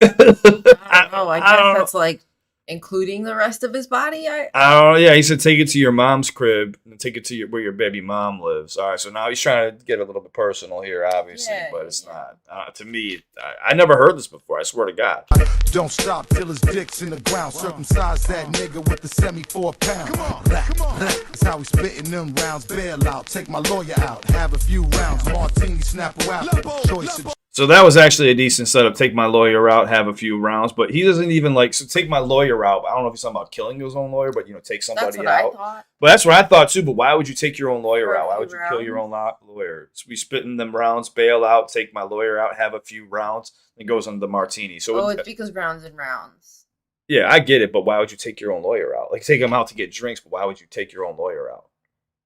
I don't know. I guess that's like including the rest of his body. I don't know. Yeah, he said take it to your mom's crib and take it to where your baby mom lives. All right, so now he's trying to get a little bit personal here, obviously, but it's not. To me, I never heard this before. I swear to God. Don't stop till his dick's in the ground. Circumcise that nigga with the semi 4 pound. That's how we spitting them rounds. Bail out, take my lawyer out. Have a few rounds. Martini, snap out. Choice of So that was actually a decent setup. Take my lawyer out, have a few rounds, but he doesn't even like. So take my lawyer out. I don't know if he's talking about killing his own lawyer, but take somebody that's what out. I thought. But that's what I thought too. But why would you take your own lawyer For a out? Why few would you kill your own rounds? lawyer? So we spitting them rounds, bail out, take my lawyer out, have a few rounds, and goes on the martini. So It's because rounds and rounds. yeah, I get it. But why would you take your own lawyer out? Like take him out to get drinks, but why would you take your own lawyer out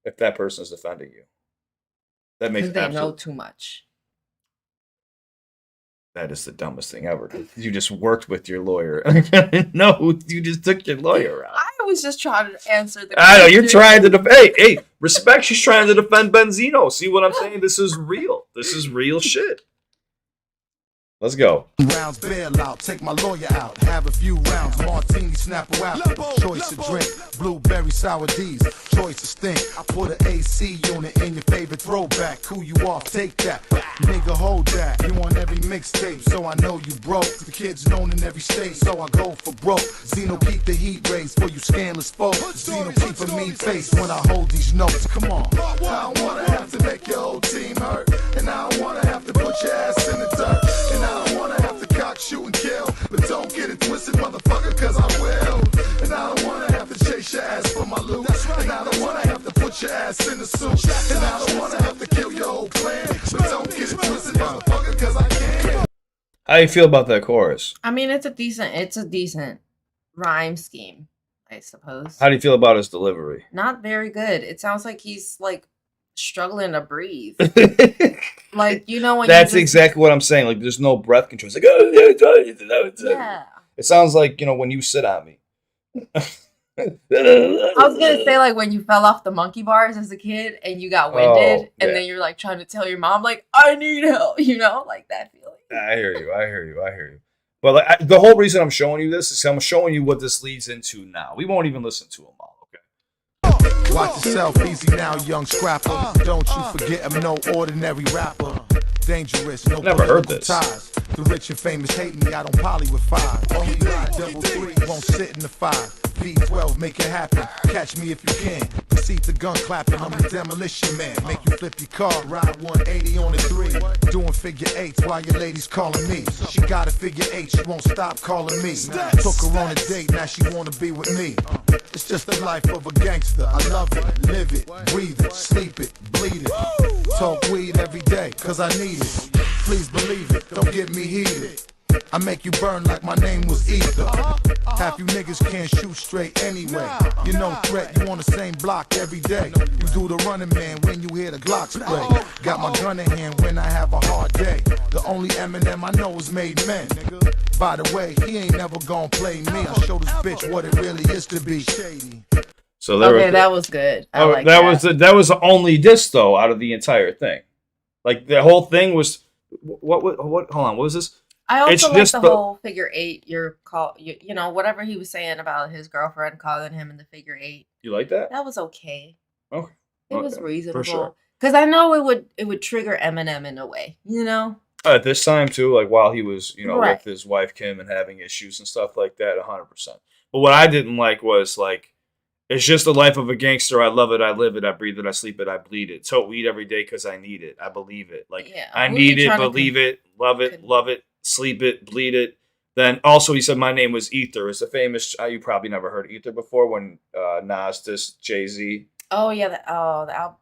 if that person is defending you? That makes Because they know absolute. too much. That is the dumbest thing ever. You just worked with your lawyer. No, you just took your lawyer out. I was just trying to answer the I know you're question. trying to defend. Hey, respect. She's trying to defend Benzino. See what I'm saying? This is real. This is real shit. Let's go. rounds. Bail out, take my lawyer out. Have a few rounds. Martini, snap out. Choice of drink. Blueberry sour D's. Choice of stink. I put an AC unit in your favorite throwback. Cool you off, take that. Nigga, hold that. You on every mixtape, so I know you broke. The kids known in every state, so I go for broke. Zeno, keep the heat raised for you scandalous folks. Zeno, keep a mean face when I hold these notes. Come on. I don't wanna have to make your whole team hurt. And I don't wanna have to put your ass in the dirt. And I don't wanna have to cock, shoot, and kill. But don't get it twisted, motherfucker, cause I will. And I don't wanna have to chase your ass for my loot. And I don't wanna have to put your ass in the suit. And I don't wanna have to kill your whole plan. But don't get it twisted, motherfucker, cause I can. How do you feel about that chorus? I mean, it's a decent rhyme scheme, I suppose. How do you feel about his delivery? Not very good. It sounds like he's like struggling to breathe. Like, when That's you just, exactly what I'm saying. Like, there's no breath control. It's like, oh, Yeah. It sounds like, when you sit on me. I was gonna say like when you fell off the monkey bars as a kid and you got winded yeah. and then you're like trying to tell your mom like I need help, like that feeling. I hear you. But like, the whole reason I'm showing you this is I'm showing you what this leads into now. We won't even listen to them all, okay? Watch yourself easy now, young scrapper. Don't you forget I'm no ordinary rapper. Dangerous, no Never heard political this. ties. The rich and famous hate me, I don't poly with 5. Only ride double 3, won't sit in the 5. B12, make it happen. Catch me if you can. Proceed to gun clapping, I'm the demolition man. Make you flip your car, ride 180 on the 3. Doing figure 8s while your lady's calling me. She got a figure 8, she won't stop calling me. Took her on a date, now she wanna be with me. It's just the life of a gangster. I love it, live it, breathe it, sleep it, bleed it. Talk weed every day, cause I need it. Please believe it, don't get me heated. I make you burn like my name was Ether. Half you niggas can't shoot straight anyway. You know threat, you on the same block every day. You do the running man when you hear the Glock spray. Got my gun in hand when I have a hard day. The only Eminem I know is made men. By the way, he ain't never gonna play me. I show this bitch what it really is to be shady. So there Okay, that was good. I like that was the only diss though out of the entire thing. Like the whole thing was what hold on, what was this? I also It's like just the the- whole figure 8. Whatever he was saying about his girlfriend calling him in the figure 8. You like that? That was okay. Okay. It was Okay, reasonable. for sure. Because I know it would trigger Eminem in a way. At this time too, like while he was, Right. with his wife Kim and having issues and stuff like that, 100%. But what I didn't like was like, it's just the life of a gangster. I love it. I live it. I breathe it. I sleep it. I bleed it. Tote weed every day because I need it. I believe it. Like Yeah, I who you need it, trying to believe it, love it, sleep it, bleed it. Then also he said my name was Ether. It's a famous. You probably never heard Ether before when Nas dissed Jay-Z. Oh yeah, the album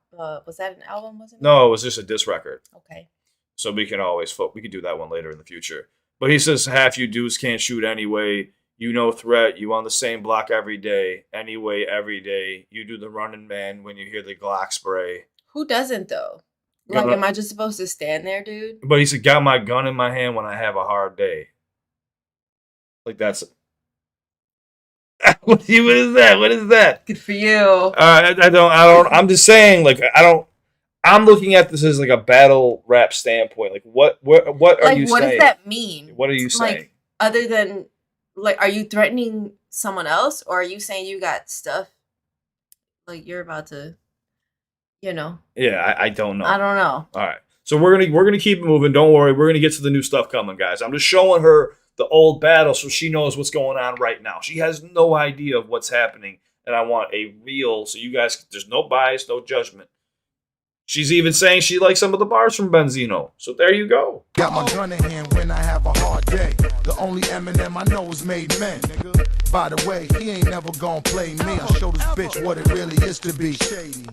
was that an album? Wasn't it? No, it was just a diss record. Okay. So we can always we could do that one later in the future. But he says half you dudes can't shoot anyway. You know threat. You on the same block every day. Anyway, every day. You do the running man when you hear the Glock spray. Who doesn't though? Like, am I just supposed to stand there, dude? But he said, got my gun in my hand when I have a hard day. Like that's. What is that? What is that? Good for you. I don't. I'm just saying, like, I don't. I'm looking at this as like a battle rap standpoint. Like, what are like, you saying? What does that mean? What are you saying? Like, other than, like, are you threatening someone else, or are you saying you got stuff, like you're about to, you know? Yeah, I don't know. I don't know. All right, so we're gonna keep it moving. Don't worry, we're gonna get to the new stuff coming, guys. I'm just showing her the old battle so she knows what's going on right now. She has no idea of what's happening, and I want a real. So you guys, there's no bias, no judgment. She's even saying she likes some of the bars from Benzino. So there you go. Got my gun in hand when I have a hard day. The only Eminem I know is made men. By the way, he ain't never gonna play me. I'll show this bitch what it really is to be shady.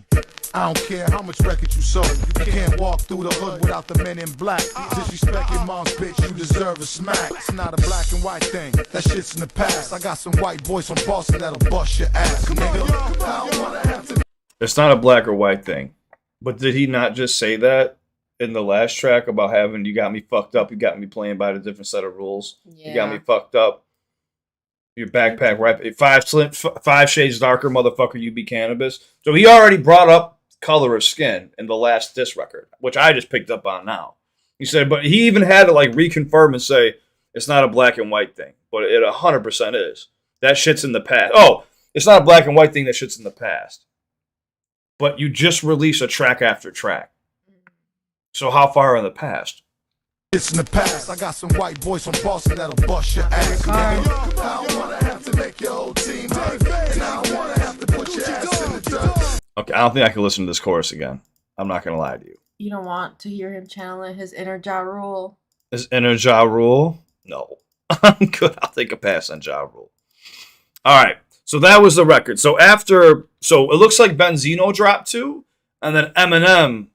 I don't care how much record you sold. You can't walk through the hood without the men in black. Disrespect your mom's bitch, you deserve a smack. It's not a black and white thing, that shit's in the past. I got some white boys from Boston that'll bust your ass, nigga. I don't wanna have to. It's not a black or white thing. But did he not just say that in the last track about having, you got me fucked up, you got me playing by the different set of rules, you got me fucked up, your backpack right, five shades darker, motherfucker, you be cannabis. So he already brought up color of skin in the last diss record, which I just picked up on now. He said, but he even had to like reconfirm and say, it's not a black and white thing, but it 100% is. That shit's in the past. Oh, it's not a black and white thing, that shit's in the past. But you just release a track after track. So how far in the past? It's in the past. I got some white boys from Boston that'll bust your ass. I don't wanna have to make your whole team hurt. And I don't wanna have to put your ass in the dirt. Okay, I don't think I can listen to this chorus again. I'm not gonna lie to you. You don't want to hear him channeling his inner Ja Rule? His inner Ja Rule? No. I'm good. I'll take a pass on Ja Rule. All right. So that was the record. So it looks like Benzino dropped 2, and then Eminem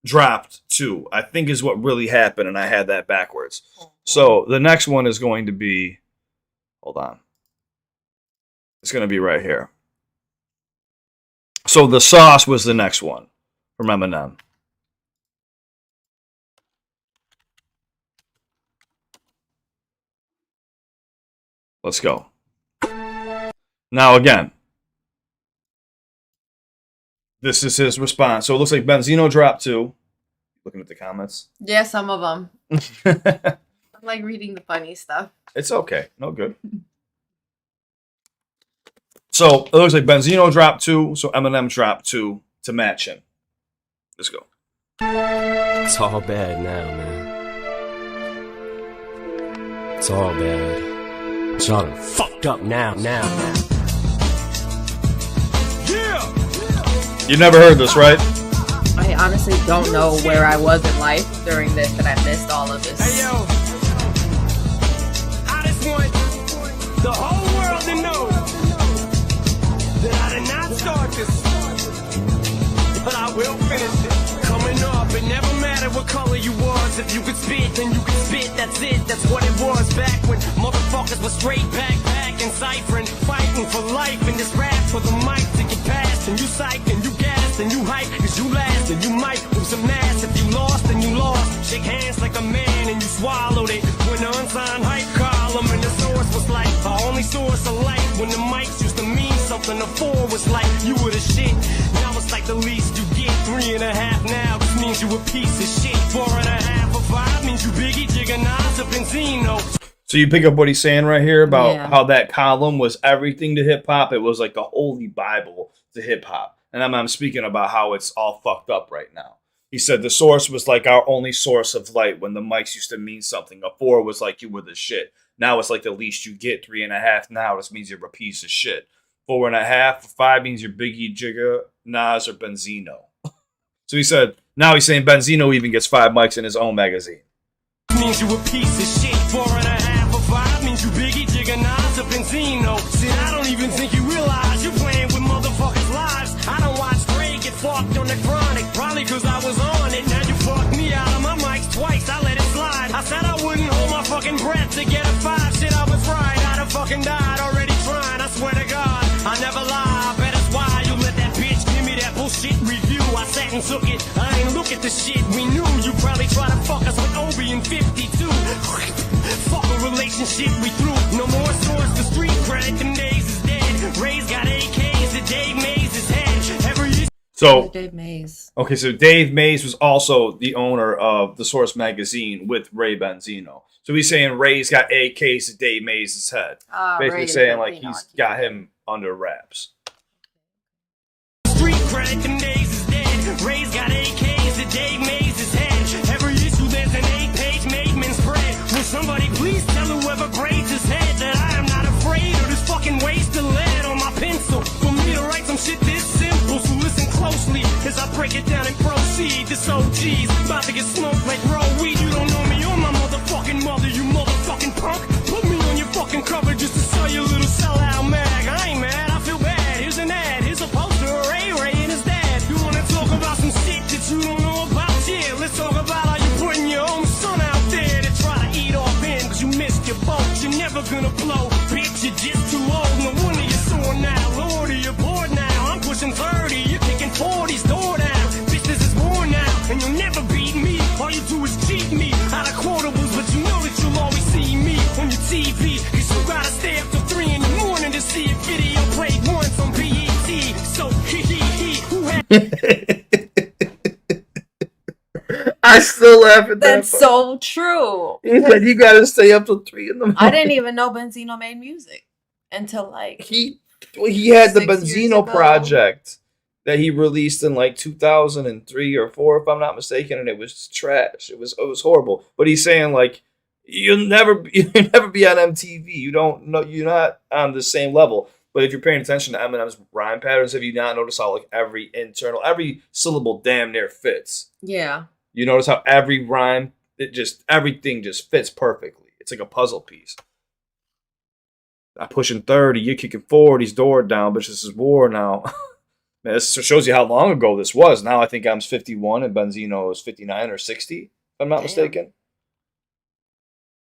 dropped 2. I think is what really happened, and I had that backwards. So the next one is going to be, hold on. It's going to be right here. So The Sauce was the next one from Eminem. Let's go. Now, again, this is his response. So it looks like Benzino dropped 2. Looking at the comments. Yeah, some of them. I like reading the funny stuff. It's okay. No good. So it looks like Benzino dropped 2. So Eminem dropped 2 to match him. Let's go. It's all bad now, man. It's all bad. It's all fucked up now. You never heard this, right? I honestly don't know where I was in life during this, and I missed all of this. Hey, yo. I just want the whole world to know that I did not start this, but I will finish it. Coming up, it never mattered what color you was. If you could spit, then you could spit. That's it, that's what it was. Back when motherfuckers were straight backpacking, ciphering, fighting for life. And this rap for the mic to get past. And you psych, and you gas, and you hype, cause you last. And you might lose some ass. If you lost, then you lost. Shake hands like a man, and you swallowed it. When the unsigned hype column, and the source was like our only source of light. When the mics used to mean something, the 4 was like you were the shit. Now it's like the least you get. 3.5 now, this means you a piece of shit. 4.5 or 5 means you Biggie, Jigga, Nas, or Benzino. So you pick up what he's saying right here about how that column was everything to hip hop. It was like the holy Bible to hip hop. And I'm speaking about how it's all fucked up right now. He said the source was like our only source of light when the mics used to mean something. A 4 was like you were the shit. Now it's like the least you get. 3.5 now, this means you're a piece of shit. 4.5 or 5 means you're Biggie, Jigga, Nas, or Benzino. So he said, now he's saying Benzino even gets 5 mics in his own magazine. Means you a piece of shit. 4.5 or 5 Benzino. Shit, I don't even think you realize you're playing with motherfuckers' lives. I don't watch Dre get fucked on the chronic, probably cause I was on it. Now you fucked me out of my mics twice, I let it slide. I said I wouldn't hold my fucking breath to get a 5. Shit, I was right, I'd have fucking died already trying. I swear to God, I never lie. I bet it's why you let that bitch give me that bullshit review. I sat and took it, I ain't look at the shit we knew. You probably try to fuck us with Obi in 52. Fuck a relationship we threw. No more swords for street credit, them days is dead. Ray's got AKs that Dave Mays his head. Every So Dave Mays. okay, so Dave Mays was also the owner of the Source magazine with Ray Benzino. So he's saying Ray's got AKs to Dave Mays' head. Basically Ray saying like Benzino, he's got him under wraps. street credit, them days is dead. Ray's got AKs that Dave Mays his head. Every issue there's an 8-page Maidman spread. Will somebody please tell whoever braids his head that I am not afraid of this fucking waste of lead on my pencil. For me to write some shit this simple, so listen closely as I break it down and proceed. This OG's about to get smoked like raw weed. You don't know me or my motherfucking mother, you motherfucking punk. Put me on your fucking cover just to sell your little sellout mag. I ain't mad, I feel bad. Here's an ad, here's a poster of Ray and his dad. You wanna talk about some shit that you don't know about? Yeah, let's talk about how you putting your own son out there to try to eat off in, cause you missed your boat. You're never gonna blow, bitch, you're just too old. No wonder you're sore now, Lord, you're bored now. I'm pushing 30, you're kicking 40's door down. Bitch, this is war now, and you'll never beat me. All you do is cheat me out of quotables, but you know that you'll always see me on your TV, cause you gotta stay up till 3 in the morning to see a video played once on BET. So, who had I still laugh at that. That's part. so true. He said you gotta stay up till 3 in the morning. I didn't even know Benzino made music until like He had the 6 years Benzino ago. project that he released in like 2003 or 4, if I'm not mistaken, and it was trash. It was horrible. But he's saying like you'll never be on MTV. You don't know, you're not on the same level. But if you're paying attention to Eminem's rhyme patterns, have you not noticed how like every syllable damn near fits? yeah. You notice how every rhyme, everything just fits perfectly. It's like a puzzle piece. I'm pushing 30, you're kicking 40's door down, but this is war now. Man, this shows you how long ago this was. Now I think I'm 51 and Benzino is 59 or 60, if I'm not mistaken.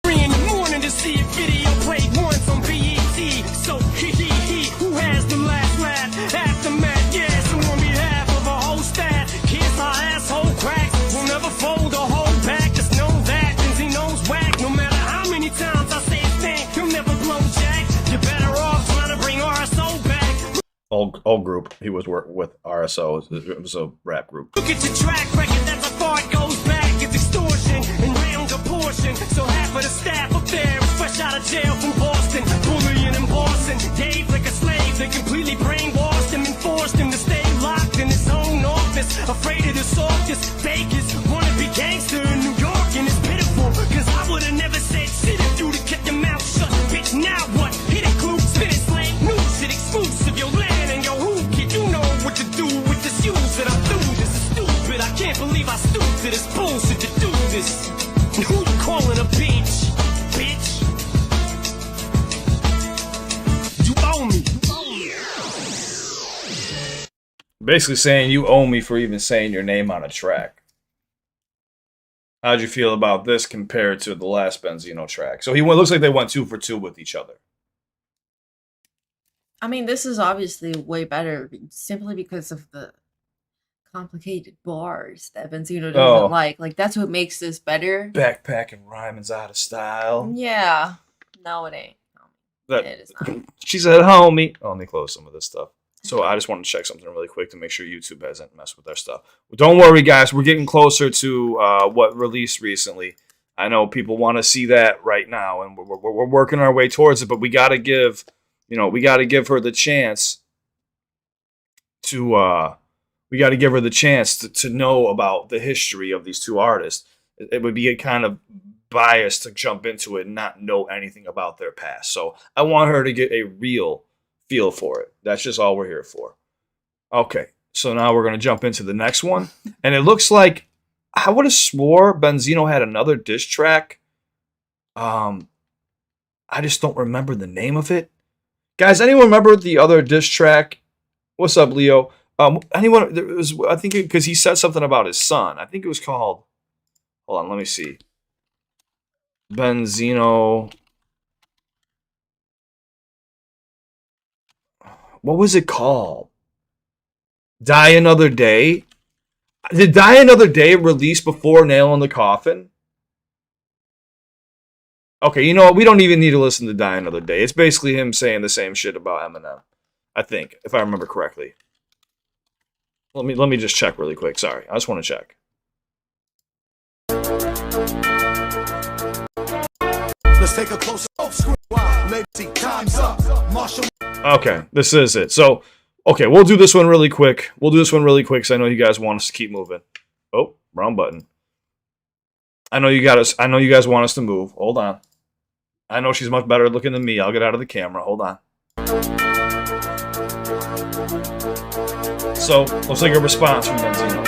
3 in the morning to see a video played once on BET. So, who has the last laugh? Aftermath, yeah, so on behalf of a whole staff, kiss our asshole cracks. We'll never fold or hold back, just know that Benzino's whack. No matter how many times I say his name, he'll never blow jack. You're better off trying to bring RSO back. Old group. He was working with RSO. It was a rap group. Look at your track record, that's how far it goes back. It's extortion and round proportion. So half of the staff up there is fresh out of jail from Boston. Bullying and bossing. Dave like a slave, they completely brainwashed him and forced him to stay locked in his own office. Afraid of the softest fakest. Wanna be gangster in New York and it's pitiful. Cause I would've never said shit if you'd have kept your mouth shut. Bitch, now what? Hit it, clue, spit it, slang, new shit exclusive. Your land and your who, kid, you know what to do with the shoes that I'm through. This is stupid, I can't believe I stooped to this bullshit to do this. And who you calling a bitch? Bitch. You owe me. Basically saying you owe me for even saying your name on a track. How'd you feel about this compared to the last Benzino track? So looks like they went 2 for 2 with each other. I mean, this is obviously way better simply because of the complicated bars that Benzino doesn't like. Like, that's what makes this better. Backpack and rhyming's out of style. Yeah. No, it ain't. It is not. She said, homie. Oh, let me close some of this stuff. So I just want to check something really quick to make sure YouTube hasn't messed with their stuff. But don't worry, guys. We're getting closer to what released recently. I know people want to see that right now, and we're working our way towards it. But we got to give her the chance to to know about the history of these two artists. It would be a kind of bias to jump into it and not know anything about their past. So I want her to get a real feel for it. That's just all we're here for. Okay, so now we're going to jump into the next one. And it looks like I would have swore Benzino had another diss track. I just don't remember the name of it. Guys, anyone remember the other diss track? What's up, Leo? Anyone? There was, I think, because he said something about his son. I think it was called. Hold on, let me see. Benzino. What was it called? Die Another Day? Did Die Another Day release before Nail in the Coffin? Okay, you know what? We don't even need to listen to Die Another Day. It's basically him saying the same shit about Eminem. I think, if I remember correctly. Let me just check really quick. Sorry, I just want to check. Let's take a closer look. Time's up. Marshall. Okay, this is it. So, okay, we'll do this one really quick. We'll do this one really quick because I know you guys want us to keep moving. Oh, wrong button. I know you guys want us to move. Hold on. I know she's much better looking than me. I'll get out of the camera. Hold on. So, looks like a response from Benzino.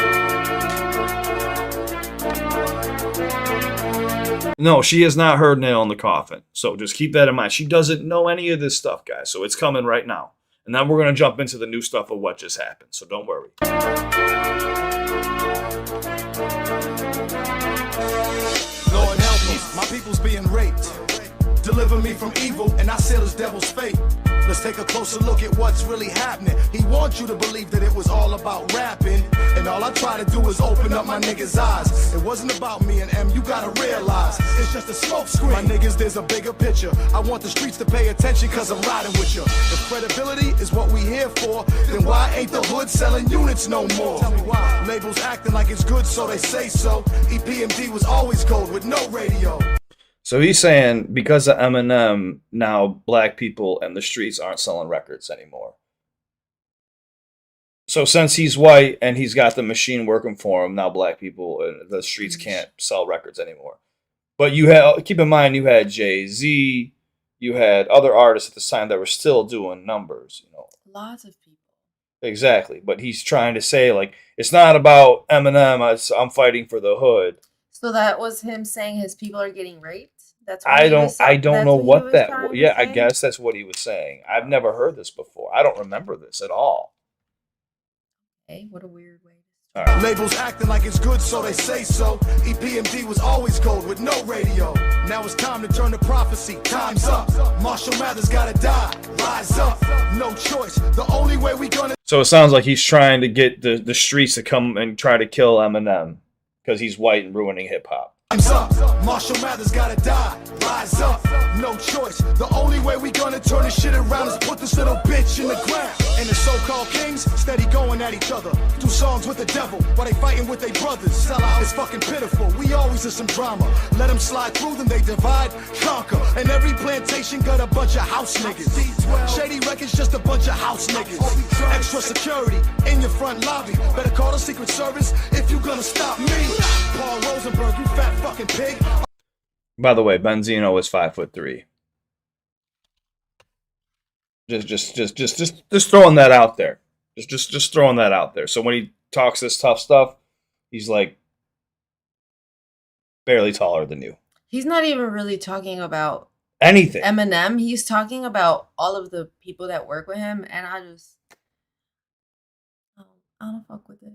No, she has not heard Nail in the Coffin. So just keep that in mind. She doesn't know any of this stuff, guys. So it's coming right now. And then we're going to jump into the new stuff of what just happened. So don't worry. Lord help me, my people's being raped. Deliver me from evil, and I seal this devil's fate. Let's take a closer look at what's really happening. He wants you to believe that it was all about rapping, and all I try to do is open up my niggas' eyes. It wasn't about me and M, you gotta realize it's just a smoke screen. My niggas, there's a bigger picture. I want the streets to pay attention cause I'm riding with you. If credibility is what we here for, then why ain't the hood selling units no more? Tell me why. Labels acting like it's good so they say so. EPMD was always cold with no radio. So he's saying because of Eminem, now black people and the streets aren't selling records anymore. So since he's white and he's got the machine working for him, now black people and the streets can't sell records anymore. But you had, keep in mind, you had Jay-Z, you had other artists at the time that were still doing numbers, you know. Lots of people. Exactly. But he's trying to say, like, it's not about Eminem, I'm fighting for the hood. So that was him saying his people are getting raped? That's what I don't know what that. Yeah, I say? guess that's what he was saying. I've never heard this before. I don't remember this at all. Hey, what a weird way. All right. Labels acting like it's good so they say so. EPMD was always gold with no radio. Now it's time to turn to prophecy. Time's up. Marshall Mathers gotta die. Rise up. No choice. The only way we gonna. So it sounds like he's trying to get the streets to come and try to kill Eminem because he's white and ruining hip hop. Time's up. Marshall Mathers gotta die. Rise up. No choice. The only way we gonna turn this shit around is put this little bitch in the ground. And the so-called kings steady going at each other. Do songs with the devil while they fighting with their brothers. Sell out. It's fucking pitiful. We always in some drama. Let them slide through them. They divide, conquer. And every plantation got a bunch of house niggas. Shady Records just a bunch of house niggas. Extra security in your front lobby. Better call the Secret Service if you gonna stop me. Paul Rosenberg, you fat fucking pig. By the way, Benzino is 5'3". Just throwing that out there. Just throwing that out there. So when he talks this tough stuff, he's like barely taller than you. He's not even really talking about Anything. Eminem. He's talking about all of the people that work with him, and I don't fuck with it.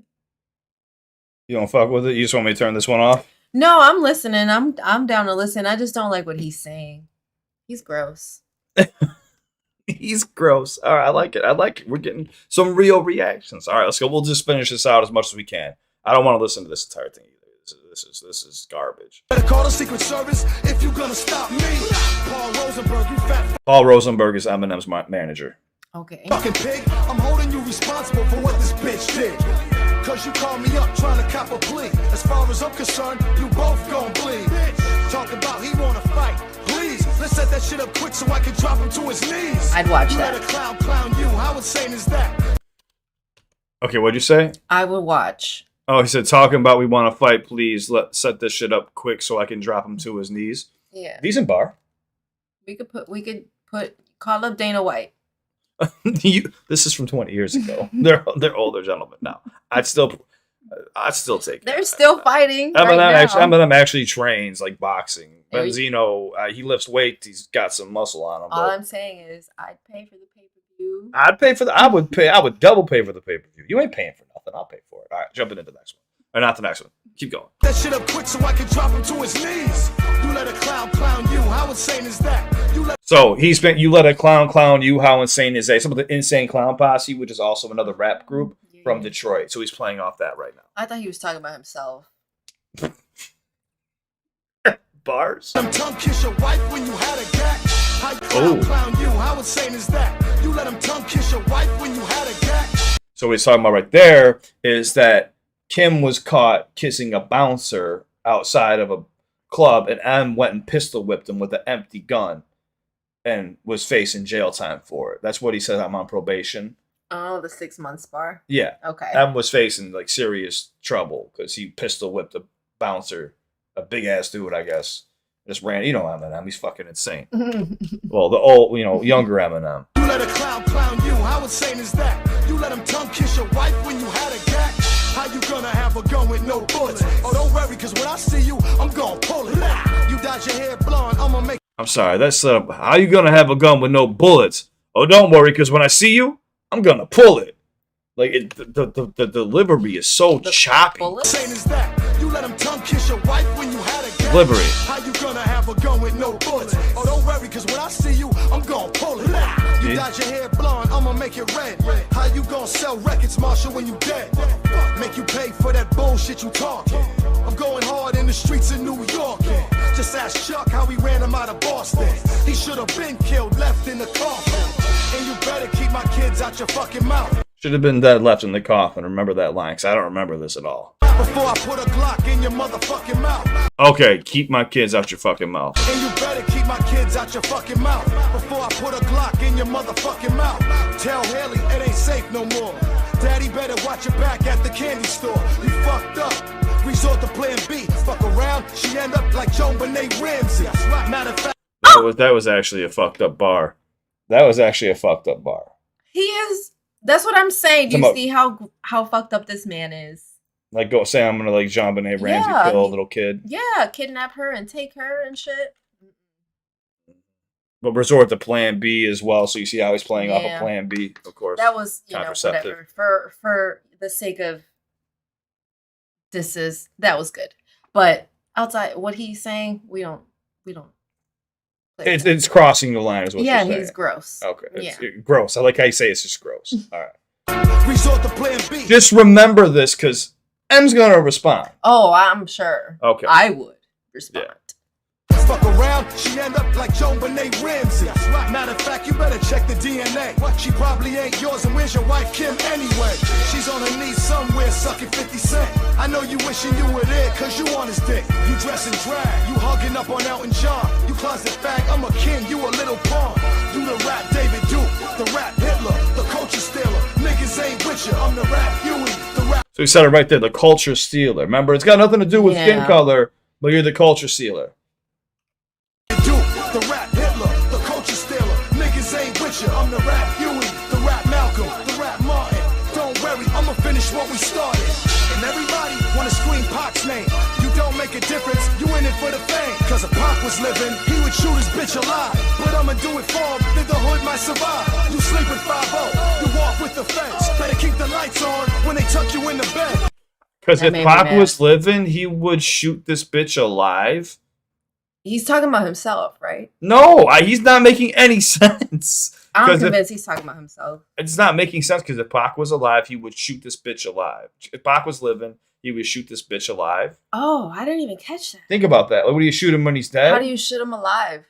You don't fuck with it? You just want me to turn this one off? No, I'm listening. I'm down to listen. I just don't like what he's saying. He's gross. He's gross. All right, I like it. We're getting some real reactions. All right, let's go. We'll just finish this out as much as we can. I don't want to listen to this entire thing either. This is garbage. Better call the Secret Service if you gonna stop me. Paul Rosenberg, you fat Paul Rosenberg is Eminem's manager. Okay. fucking pig. I'm holding you responsible for what this bitch did. Cause you called me up trying to cop a plea. As far as I'm concerned, you both gon' bleed. Talk about he wanna fight. Please, let's set that shit up quick so I can drop him to his knees. I'd watch you that. Let a clown you. How insane is that? Okay, what'd you say? I would watch. Oh, he said, talking about we want to fight, please let's set this shit up quick so I can drop him to his knees. Yeah. Decent bar. We could put call up Dana White. This is from 20 years ago. They're older gentlemen now. I'd still take. They're still fighting. Eminem actually trains like boxing. There you- Benzino, he lifts weights. He's got some muscle on him. All but I'm saying is, I'd pay for the pay-per-view. I'd pay for the. I would double pay for the pay per view. You ain't paying for nothing. I'll pay for it. All right, jumping into the next one. Or not the next one. Keep going. That shit up quick so I can drop him to his knees. You let a clown you. How insane is that? So you let a clown you. How insane is that? Some of the Insane Clown Posse, which is also another rap group from Detroit. So he's playing off that right now. I thought he was talking about himself. Bars. Them tongue kiss your wife when you had a gat. How you clown you? How insane is that? You let him tongue kiss your wife when you had a gat. So what he's talking about right there is that Kim was caught kissing a bouncer outside of a club, and M went and pistol whipped him with an empty gun and was facing jail time for it. That's what he said. I'm on probation. Oh, the 6 months bar? Yeah. Okay. M was facing like serious trouble because he pistol whipped a bouncer, a big ass dude, I guess. Just ran, Eminem. He's fucking insane. Well, the old, younger Eminem. You let a clown you. How insane is that? You let him tongue kiss your wife when you had a gat. How you gonna have a gun with no bullets? Oh, don't worry, cause when I see you, I'm gonna pull it. You dyed your hair blonde, I'ma make. I'm sorry, that's how you gonna have a gun with no bullets? Oh, don't worry, cause when I see you, I'm gonna pull it. Like the delivery is so choppy. Insane is that? You let him tongue kiss your wife when you had a gat. Delivery. How you gonna have a gun with no bullets? Oh, don't worry, cause when I see you, I'm gonna pull it. You dyed your hair blonde, I'ma make it red. How you gonna sell records, Marshall, when you dead? Make you pay for that bullshit you talking. I'm going hard in the streets of New York. Just ask Chuck how he ran him out of Boston. He should have been killed, left in the coffin. And you better keep my kids out your fucking mouth. Should have been dead, left in the coffin. Remember that line, because I don't remember this at all. Before I put a Glock in your motherfucking mouth. Okay, keep my kids out your fucking mouth. And you better keep my kids out your fucking mouth. Before I put a Glock in your motherfucking mouth. Tell Haley it ain't safe no more. Daddy better watch your back at the candy store. You fucked up. Resort to plan B. Fuck around, she end up like Joan Benet Ramsey. Matter of fact, That was actually a fucked up bar. That was actually a fucked up bar. He is. That's what I'm saying. Do you see how fucked up this man is? Like, go say I'm gonna like Jean Benet Ramsey kill a little kid. Yeah, kidnap her and take her and shit. But resort to Plan B as well. So you see how he's playing off of Plan B, of course. That was whatever for the sake of that was good. But outside what he's saying, we don't. It's crossing the line, is what you're saying. He's gross. Okay, it's gross. I like how you say it's just gross. All right. Resort to Plan B. Just remember this, because M's gonna respond. Oh, I'm sure. Okay. I would respond. Yeah. Fuck around, she end up like Joan Benet Ramsey. Matter of fact, you better check the DNA. She probably ain't yours, and where's your wife Kim anyway? She's on her knees somewhere sucking 50 Cent. I know you wishing you were there, cause you on his dick. You dressing drag, you hugging up on Elton John. You closet fag, I'm a king, you a little pawn. You the rap David Duke, the rap Hitler, the culture stealer. Niggas ain't with you, I'm the rap Huey, the rap. So he said it right there, the culture stealer. Remember, it's got nothing to do with skin color, but you're the culture stealer. The rap Hitler, the culture stealer. Niggas ain't with you. I'm the rap Huey, the rap Malcolm, the rap Martin. Don't worry, I'ma finish what we started. And everybody wanna scream Pac's name. You don't make a difference, you in it for the fame. Cause if Pac was living, he would shoot his bitch alive. But I'ma do it for him, then the hood might survive. You sleep with 5-0, you walk with the feds. Better keep the lights on when they tuck you in the bed. Because if Pac was living, he would shoot this bitch alive. He's talking about himself, right? No, he's not making any sense. I'm convinced he's talking about himself. It's not making sense, because if Pac was alive, he would shoot this bitch alive. If Pac was living, he would shoot this bitch alive. Oh, I didn't even catch that. Think about that. Like, what do you shoot him when he's dead? How do you shoot him alive?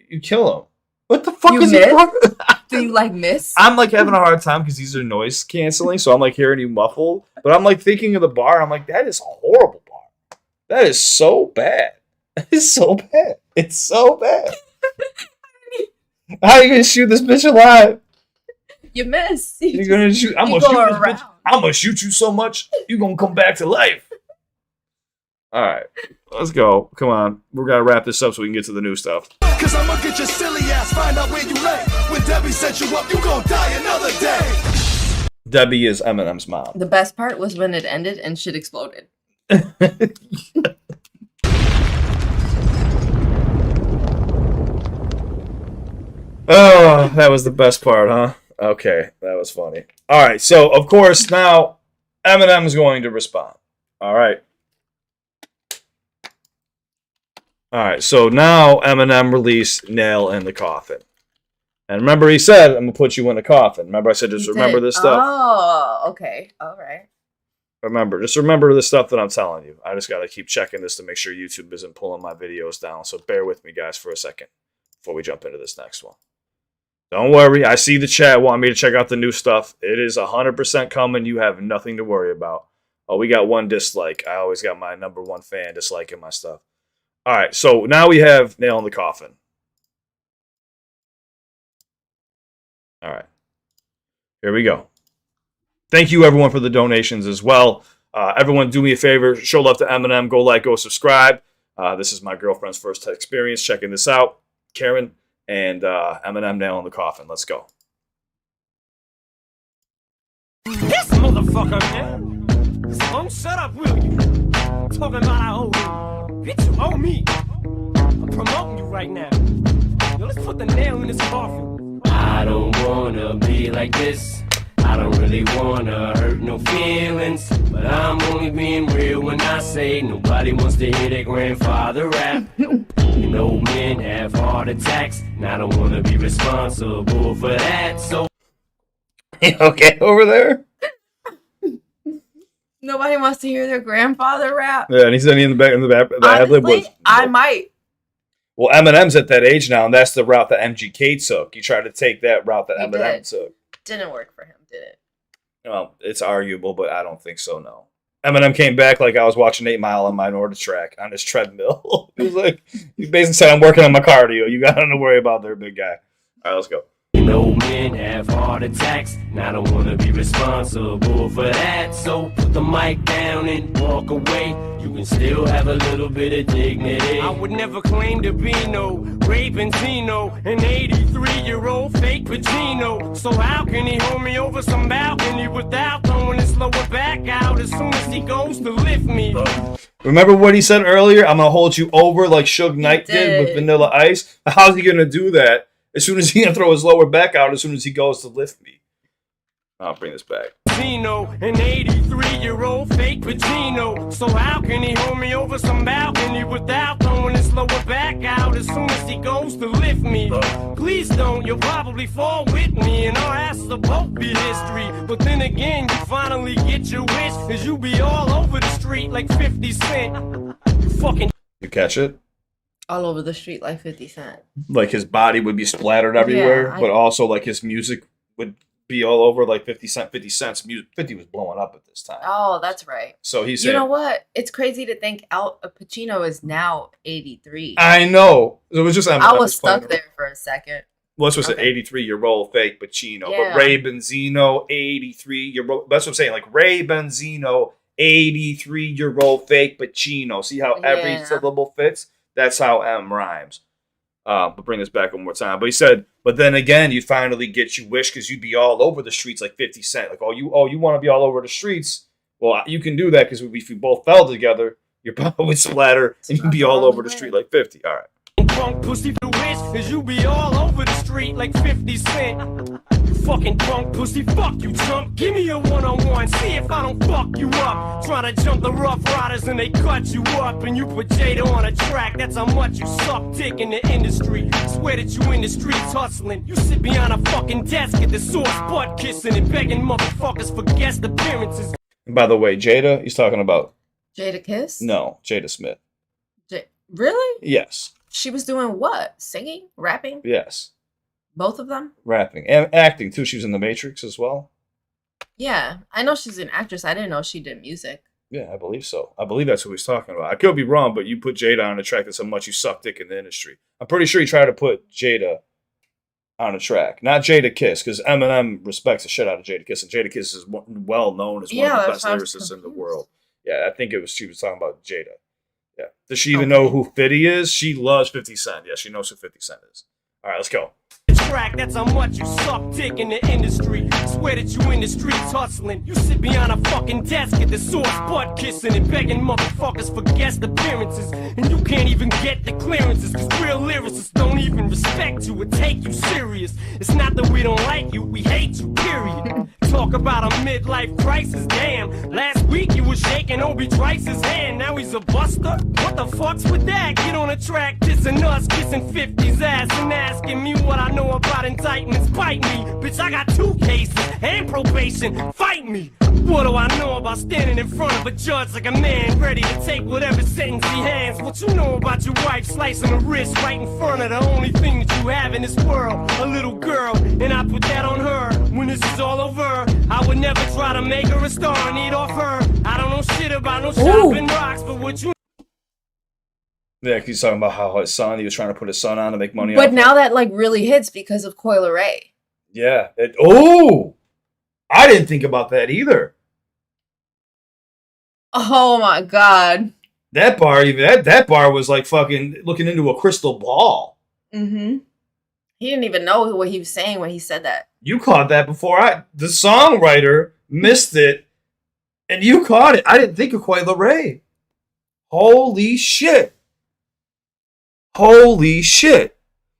You kill him. What the fuck is it? Do you like miss? I'm like having a hard time because these are noise canceling, so I'm like hearing you muffled. But I'm like thinking of the bar. I'm like, that is a horrible bar. That is so bad. It's so bad. It's so bad. How are you gonna shoot this bitch alive? You miss. You're gonna shoot. I'm gonna shoot this bitch. I'm gonna shoot you so much you're gonna come back to life. All right, let's go. Come on, we're gonna wrap this up so we can get to the new stuff. Cause I'm gonna get your silly ass, find out where you lay. When Debbie set you up, you gonna die another day. Debbie is Eminem's mom. The best part was when it ended and shit exploded. Oh, that was the best part, huh? Okay, that was funny. All right, so of course now Eminem is going to respond. All right. All right, so now Eminem released Nail in the Coffin. And remember he said, I'm going to put you in a coffin. Remember I said, just remember this stuff? Oh, okay. All right. Just remember the stuff that I'm telling you. I just got to keep checking this to make sure YouTube isn't pulling my videos down. So bear with me, guys, for a second before we jump into this next one. Don't worry. I see the chat want me to check out the new stuff. It is 100% coming. You have nothing to worry about. Oh, we got one dislike. I always got my number one fan disliking my stuff. All right, so now we have Nail in the Coffin. All right. Here we go. Thank you, everyone, for the donations as well. Everyone, do me a favor. Show love to Eminem. Go like, go subscribe. This is my girlfriend's first experience checking this out. Karen and Eminem, Nail in the Coffin. Let's go. This motherfucker, man. Don't shut up, will you? Talking about I owe you. Bitch, you owe me. I'm promoting you right now. Yo, let's put the nail in this coffin. I don't wanna be like this. I don't really wanna hurt no feelings. But I'm only being real when I say nobody wants to hear their grandfather rap. You know men have heart attacks, and I don't wanna be responsible for that. So Okay, over there? Nobody wants to hear their grandfather rap. Yeah, and he's in the back. The ad-lib was. I might. Well, Eminem's at that age now, and that's the route that MGK took. He tried to take that route that Eminem took. Didn't work for him, did it? Well, it's arguable, but I don't think so, no. Eminem came back like I was watching 8 Mile on my Nordic track on his treadmill. He was like, he basically said, I'm working on my cardio. You got nothing to worry about there, big guy. All right, let's go. You know men have heart attacks, and I don't wanna be responsible for that. So put the mic down and walk away. You can still have a little bit of dignity. I would never claim to be no Ray Benzino, an 83-year-old fake Benzino. So how can he hold me over some balcony without throwing his lower back out as soon as he goes to lift me? Remember what he said earlier? I'm going to hold you over like Suge Knight did with Vanilla Ice. How's he going to do that? As soon as he can throw his lower back out, as soon as he goes to lift me. I'll bring this back. Benzino, an 83-year-old fake Benzino. So how can he hold me over some balcony without throwing his lower back out as soon as he goes to lift me? Please don't, you'll probably fall with me and our ass will both be history. But then again, you finally get your wish, cause you be all over the street like 50 Cent. You fucking... You catch it? All over the street like 50 Cent. Like his body would be splattered everywhere, but also like his music would be all over like 50 Cent. 50 Cent's music. 50 was blowing up at this time. Oh, that's right. So he said, you know what? It's crazy to think Al Pacino is now 83. I know. It was just I was stuck there for a second. Well, this was an 83-year-old fake Pacino, but Ray Benzino, 83-year-old. That's what I'm saying. Like Ray Benzino, 83-year-old fake Pacino. See how every syllable fits? That's how M rhymes. But bring this back one more time. But he said, but then again, you'd finally get your wish because you'd be all over the streets like 50 Cent. Like, you want to be all over the streets? Well, you can do that because if we both fell together, your papa would splatter and you'd be all over the street like 50. All right. Punk pussy for wish, cause you be all over the street like 50 Cent. You fucking punk pussy, fuck you, chump. Give me a one-on-one, see if I don't fuck you up. Try to jump the Rough Riders and they cut you up. And you put Jada on a track, that's how much you suck dick in the industry. Swear that you in the streets hustling. You sit behind a fucking desk at the source, butt kissing and begging motherfuckers for guest appearances. And by the way, Jada, he's talking about... Jada Kiss? No, Jada Smith. Really? Yes. She was doing what? Singing? Rapping? Yes. Both of them? Rapping. And acting, too. She was in The Matrix as well. Yeah. I know she's an actress. I didn't know she did music. Yeah, I believe so. I believe that's what he's talking about. I could be wrong, but you put Jada on a track that's how much you suck dick in the industry. I'm pretty sure he tried to put Jada on a track. Not Jada Kiss, because Eminem respects the shit out of Jada Kiss, and Jada Kiss is well known as one of the best lyricists in the world. Yeah, I think she was talking about Jada. Yeah. Does she even know who 50 is? She loves 50 Cent. Yeah, she knows who 50 Cent is. All right, let's go. Track, that's how much you suck dick in the industry. swear that you in the streets hustling. You sit behind a fucking desk at the source, butt kissing and begging motherfuckers for guest appearances. And you can't even get the clearances, cause real lyricists don't even respect you or take you serious. It's not that we don't like you, we hate you, period. Talk about a midlife crisis, damn. Last week you was shaking Obi Trice's hand, now he's a buster? What the fuck's with that? Get on a track, dissing us, kissing 50's ass and asking me what I know about indictments. Bite me, bitch, I got 2 cases and probation, fight me. What do I know about standing in front of a judge like a man ready to take whatever sentence he hands? What you know about your wife slicing her wrist right in front of the only thing that you have in this world, a little girl, and I put that on her. When this is all over, I would never try to make her a star and eat off her. I don't know shit about no shopping rocks, but what you... Yeah, he's talking about how his son, he was trying to put his son on to make money. But now that like really hits because of Coi Leray. Yeah. I didn't think about that either. Oh my god. That bar, even that bar was like fucking looking into a crystal ball. Mm-hmm. He didn't even know what he was saying when he said that. You caught that before the songwriter missed it, and you caught it. I didn't think of Coi Leray. Holy shit. Holy shit.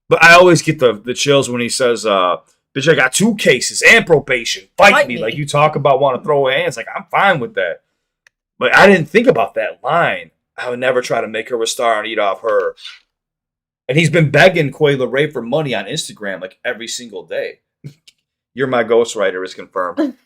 But I always get the chills when he says, bitch, I got 2 cases and probation. Fight me. Like you talk about want to throw hands. Like, I'm fine with that. But I didn't think about that line. I would never try to make her a star and eat off her. And he's been begging Coi Leray for money on Instagram like every single day. You're my ghostwriter is confirmed.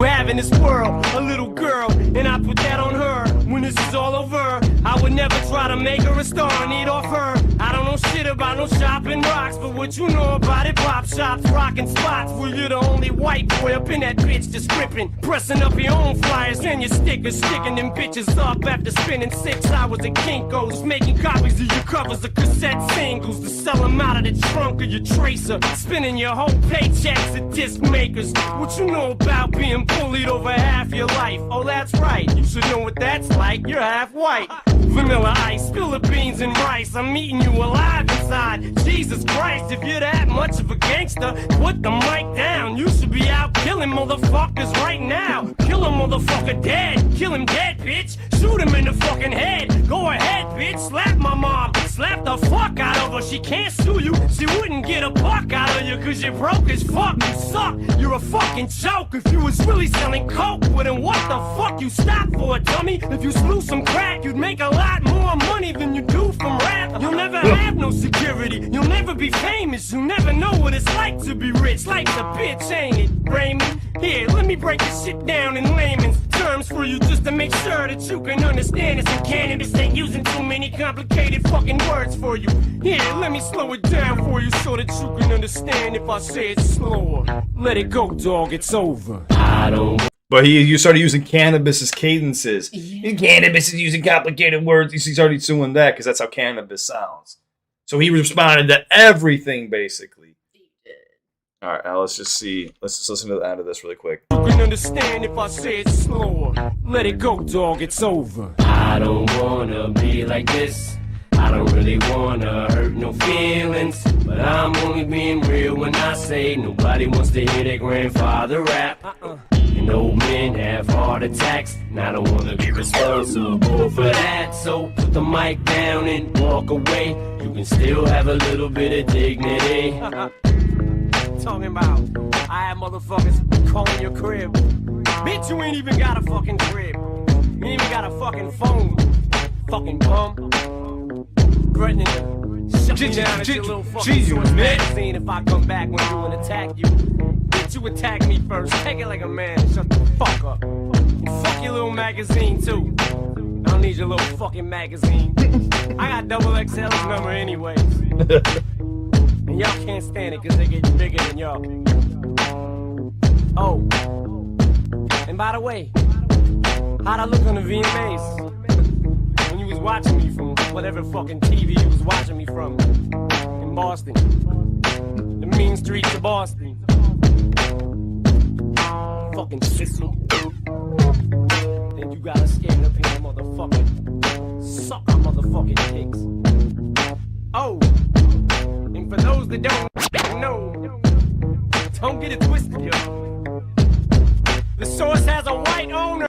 Have in this world, a little girl, and I put that on her. When this is all over, I would never try to make her a star and eat off her. I don't know shit about no shopping rocks, but what you know about it, pop shops, rockin' spots, where you're the only white boy up in that bitch just ripping, pressing up your own flyers and your stickers, sticking them bitches up after spending 6 hours at Kinko's, making copies of your covers of cassette singles to sell them out of the trunk of your tracer, spending your whole paychecks at disc makers. What you know about being bullied over half your life? Oh, that's right, you should know what that's like. You're half white. Vanilla ice, spill the beans and rice. I'm eating you alive inside. Jesus Christ, if you're that much of a gangster, put the mic down. You should be out killing motherfuckers right now. Kill a motherfucker dead. Kill him dead, bitch. Shoot him in the fucking head. Go ahead, bitch. Slap my mom. Slap the fuck out of her. She can't sue you. She wouldn't get a buck out of you because you're broke as fuck. You suck. You're a fucking joke. If you was really selling coke, well then what the fuck you stop for, dummy? If you slew some crack, you'd make a lot more money than you do from rap. You'll never have no security. You'll never be famous. You'll never know what it's like to be rich. Life's a bitch, ain't it, Raymond? Here, let me break this shit down in layman's terms for you just to make sure that you can understand it. Some cannabis ain't using too many complicated fucking words for you. Here, let me slow it down for you so that you can understand if I say it slower. Let it go, dog, it's over. I don't... But you started using cannabis as cadences. Yeah. Cannabis is using complicated words. He's already doing that because that's how cannabis sounds. So he responded to everything, basically. All right, now let's just see. Let's just listen to the end of this really quick. You can understand if I say it slower. Let it go, dog, it's over. I don't wanna be like this. I don't really wanna hurt no feelings, but I'm only being real when I say nobody wants to hear their grandfather rap. And old men have heart attacks, and I don't wanna be responsible for that. So put the mic down and walk away. You can still have a little bit of dignity. Talking about I have motherfuckers calling your crib. Bitch, you ain't even got a fucking crib. You ain't even got a fucking phone. Fucking bum. Threatening to shut me down at your little fucking source magazine if I come back when you and attack you. Bitch, you attack me first. Take it like a man and shut the fuck up. And fuck your little magazine too. I don't need your little fucking magazine. I got double XL's number anyways. And y'all can't stand it because they get bigger than y'all. Oh. And by the way, how'd I look on the VMAs? When you was watching me from whatever fucking TV you was watching me from. In Boston. The mean streets of Boston. Fucking sissy. Then you gotta skate up here, motherfucker. Suck our motherfucking dicks. Oh. And for those that don't know, Don't get it twisted, yo. The source has a white owner.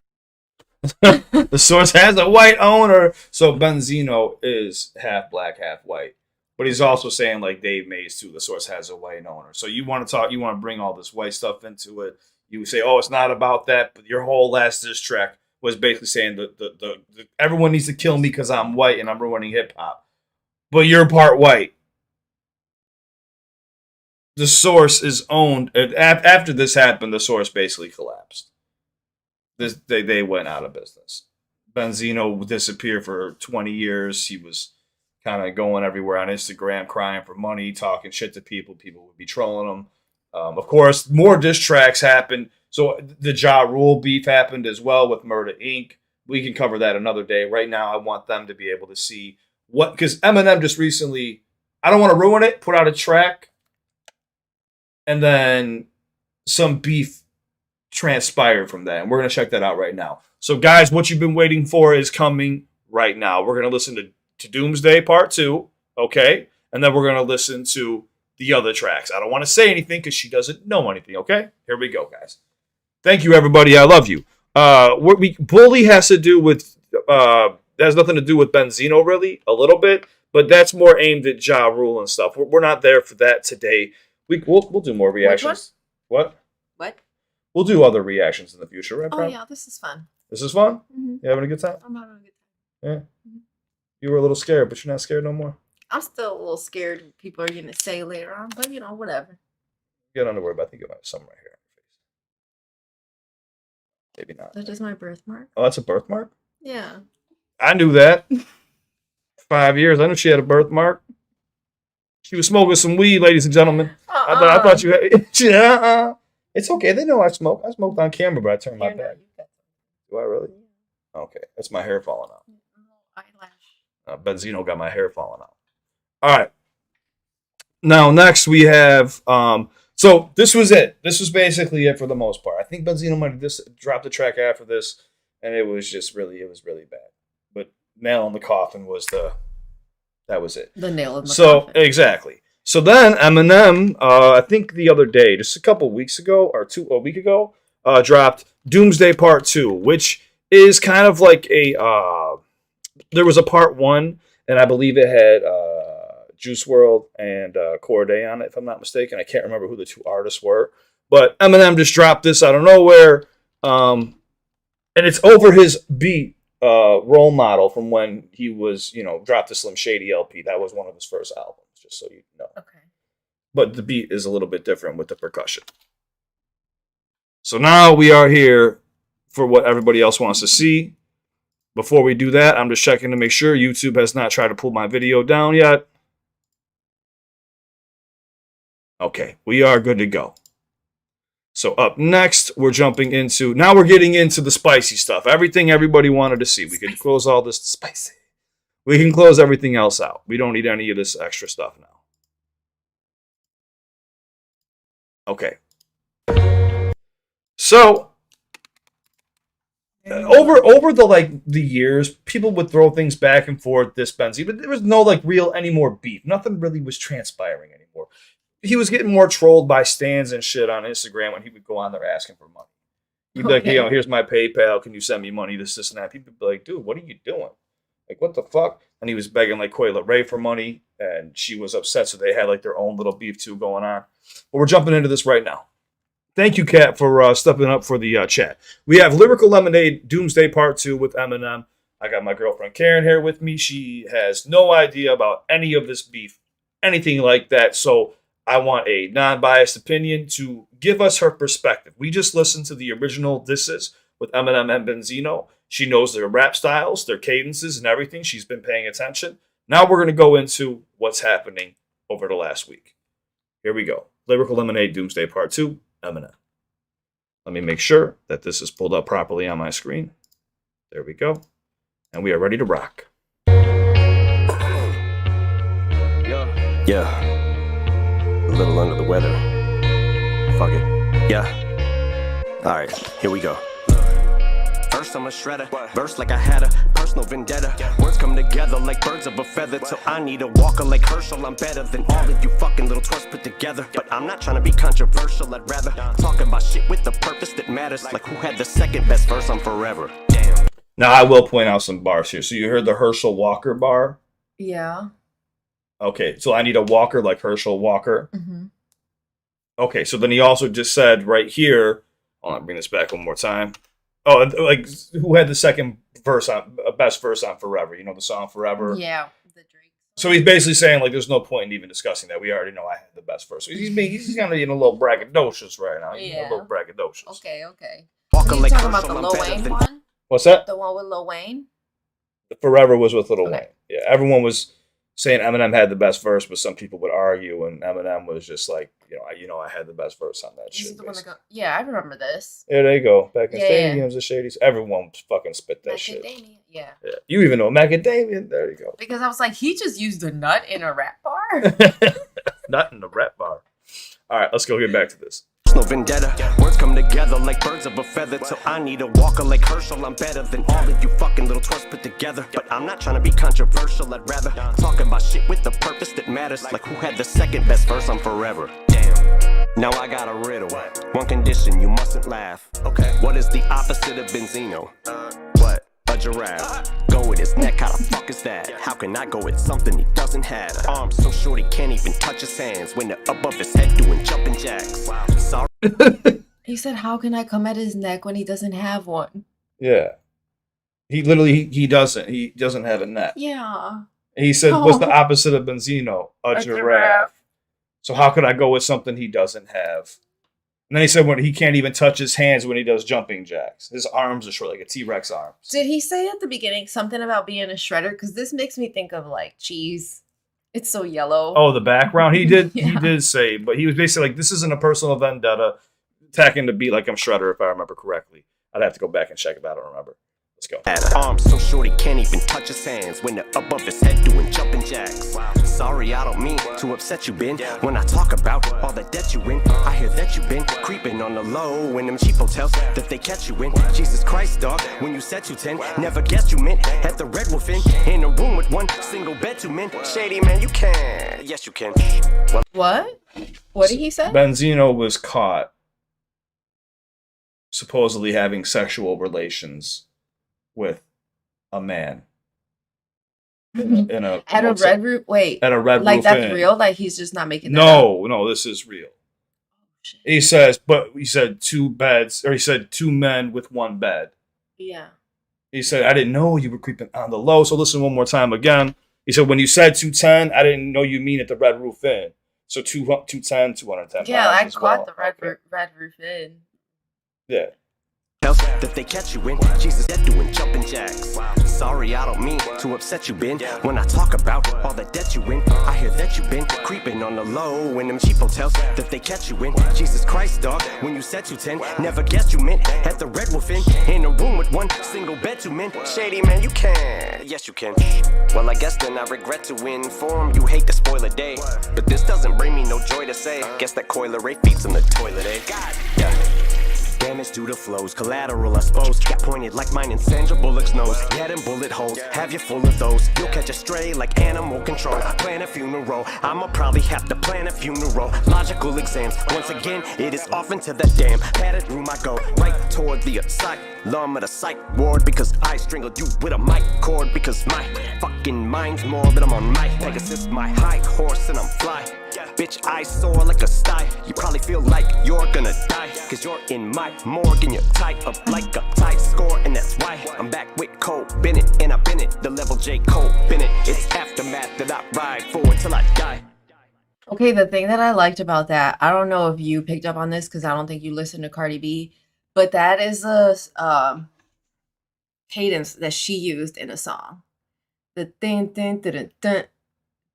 The source has a white owner, so Benzino is half black, half white. But he's also saying like Dave Mays too. The source has a white owner. So you want to bring all this white stuff into it. You say, oh, it's not about that. But your whole last diss track was basically saying the everyone needs to kill me because I'm white and I'm ruining hip hop. But you're part white. The source is owned. After this happened, the source basically collapsed. They went out of business. Benzino disappeared for 20 years. He was kind of going everywhere on Instagram, crying for money, talking shit to people. People would be trolling him. Of course, more diss tracks happened. So the Ja Rule beef happened as well with Murder Inc. We can cover that another day. Right now, I want them to be able to see what, because Eminem just recently, I don't want to ruin it, put out a track, and then some beef transpired from that. And we're going to check that out right now. So, guys, what you've been waiting for is coming right now. We're going to listen to Doomsday Part 2, okay? And then we're going to listen to the other tracks. I don't want to say anything because she doesn't know anything, okay? Here we go, guys. Thank you, everybody. I love you. Bully has to do with, has nothing to do with Benzino, really, a little bit, but that's more aimed at Ja Rule and stuff. We're not there for that today. We'll do more reactions. What? We'll do other reactions in the future, right, bro? Oh, yeah, this is fun. This is fun? Mm-hmm. You having a good time? I'm having a good time. Yeah. Mm-hmm. You were a little scared, but you're not scared no more? I'm still a little scared what people are going to say later on, but, whatever. You don't have to worry about it. I think you might have some right here on your face. Maybe not. That's just my birthmark. Oh, that's a birthmark? Yeah. I knew that. 5 years. I knew she had a birthmark. She was smoking some weed, ladies and gentlemen. I thought you had... It's okay. They know I smoke. I smoked on camera, but I turned my back. Do I really? Okay. That's my hair falling out. Eyelash. Benzino got my hair falling out. All right. Now, next we have... so, this was it. This was basically it for the most part. I think Benzino might have just dropped the track after this, and it was really bad. But nail in the coffin was that was it. The nail in the So, coffin. exactly. So then Eminem, I think the other day, just a couple weeks ago, or a week ago, dropped Doomsday Part 2, which is kind of like a... there was a Part 1, and I believe it had Juice WRLD and Corday on it, if I'm not mistaken. I can't remember who the two artists were. But Eminem just dropped this out of nowhere, and it's over his beat Role Model from when he was, dropped the Slim Shady LP. That was one of his first albums, just so you know. Okay. But the beat is a little bit different with the percussion. So now we are here for what everybody else wants to see. Before we do that, I'm just checking to make sure YouTube has not tried to pull my video down yet. Okay, we are good to go. So up next, we're jumping into... Now we're getting into the spicy stuff. Everything everybody wanted to see. We can close all this... Spicy. We can close everything else out. We don't need any of this extra stuff now. Okay. So... Over the years, people would throw things back and forth, this Benzie, but there was no real any more beef. Nothing really was transpiring anymore. He was getting more trolled by stans and shit on Instagram when he would go on there asking for money. He'd be like, here's my PayPal, can you send me money, this and that. People would be like, dude, what are you doing? What the fuck? And he was begging Coyle Ray for money, and she was upset, so they had their own little beef too going on. But we're jumping into this right now. Thank you, Kat, for stepping up for the chat. We have Lyrical Lemonade Doomsday Part 2 with Eminem. I got my girlfriend Karen here with me. She has no idea about any of this beef, anything like that. So I want a non-biased opinion to give us her perspective. We just listened to the original disses with Eminem and Benzino. She knows their rap styles, their cadences, and everything. She's been paying attention. Now we're going to go into what's happening over the last week. Here we go. Lyrical Lemonade Doomsday Part 2. Eminem. Let me make sure that this is pulled up properly on my screen. There we go. And we are ready to rock. Yeah. A little under the weather. Fuck it. Yeah. Alright, here we go. First I'm a shredder, verse like I had a personal vendetta. Words come together like birds of a feather. Till I need a walker like Herschel. I'm better than all of you fucking little twerps put together. But I'm not trying to be controversial. I'd rather talk about shit with the purpose that matters. Like who had the second best verse on Forever. Damn. Now I will point out some bars here. So you heard the Herschel Walker bar? Yeah. Okay, so I need a walker like Herschel Walker. Mm-hmm. Okay, so then he also just said right here, hold on, bring this back one more time. Oh, like who had the second verse on, best verse on Forever? You know the song Forever? Yeah, the Drake. So he's basically saying like there's no point in even discussing that. We already know I had the best verse. So he's kind of getting a little braggadocious right now. He's a little braggadocious. Okay. Walker You like talking about Herschel, the I'm Lil better Wayne than- one? What's that? The one with Lil Wayne? Forever was with Lil Okay. Wayne. Yeah, everyone was saying Eminem had the best verse, but some people would argue, and Eminem was just like, I had the best verse on that This shit. is the one that go, yeah, I remember this. Yeah, there you go. Back in Yeah, Stadiums and Shadies, everyone fucking spit that shit. Macadamia. Yeah. Yeah, you even know Macadamia. There you go. Because I was like, he just used a nut in a rap bar? Not in the rap bar. All right, let's go get back to this. No vendetta. Words come together like birds of a feather. Till I need a walker like Herschel. I'm better than all of you fucking little twerps put together. But I'm not trying to be controversial. I'd rather talk about shit with the purpose that matters. Like who had the second best verse on Forever. Damn. Now I got a riddle. One condition, you mustn't laugh. Okay. What is the opposite of Benzino? What? A giraffe. Go with his neck, how the fuck is that? How can I go with something he doesn't have? Arms so short he can't even touch his hands when they're above his head doing jumping jacks. Sorry. He said, how can I come at his neck when he doesn't have one? Yeah, he literally he doesn't have a neck. Yeah. He said, "What's the Oh. opposite of Benzino? A giraffe." So how could I go with something he doesn't have? And then he said when he can't even touch his hands when he does jumping jacks. His arms are short, like a T-Rex arms. Did he say at the beginning something about being a shredder? Because this makes me think of like cheese. It's so yellow. Oh, the background. He did. He Yeah. did say, but he was basically like, "This isn't a personal vendetta." Attacking the beat like I'm Shredder, if I remember correctly. I'd have to go back and check if I don't remember. Let's go. Arms so short he can't even touch his hands when they're above his head doing jumping jacks. Sorry, I don't mean to upset you, Ben. When I talk about all the debt you in, I hear that you've been creeping on the low in them cheap hotels that they catch you in. Jesus Christ, dog, when you said 210, never guessed you meant at the Red Wolf Inn in a room with one single bed, two men. Shady man, you can. Yes, you can. Well, What? What did he say? Benzino was caught supposedly having sexual relations with a man in a At a red roof? Wait. at a Red Like Roof that's Inn. real? Like he's just not making that up? No, this is real. Shit. He says, but he said two beds, or he said two men with one bed. Yeah. He said, I didn't know you were creeping on the low. So listen one more time again. He said, when you said 210, I didn't know you mean at the Red Roof Inn. So 210, 210. Yeah, I as caught well. the red, Okay. red roof in. Yeah. that they catch you in. Jesus, they're doing jumping jacks. Sorry, I don't mean to upset you, Ben. When I talk about all the debt you in, I hear that you've been creeping on the low in them cheap hotels that they catch you in. Jesus Christ, dog, when you said 210, never guessed you meant at the Red Wolf Inn in a room with one single bed, two men. Shady man, you can. Yes, you can. Well, I guess then I regret to inform you hate to spoil a day, but this doesn't bring me no joy to say. Guess that coiler rate feeds in the toilet, eh? Yeah. Damage due to flows, collateral I suppose. Got pointed like mine in Sandra Bullock's nose. Head and bullet holes, have you full of those. You'll catch a stray like animal control. Plan a funeral, I'ma probably have to plan a funeral. Logical exams, once again, it is off into the damn padded room I go. Right toward the asylum of the psych ward. Because I strangled you with a mic cord. Because my fucking mind's morbid, I'm on my Pegasus, my high horse and I'm fly. Bitch, I soar like a sty. You probably feel like you're gonna die, cause you're in my morgue and you're tied up like a tight score. And that's why I'm back with Cole Bennett. And I've been it, the level J. Cole Bennett. It's aftermath that I ride forward till I die. Okay, the thing that I liked about that, I don't know if you picked up on this because I don't think you listened to Cardi B, but that is a cadence that she used in a song. The dun, dun, dun, dun, dun,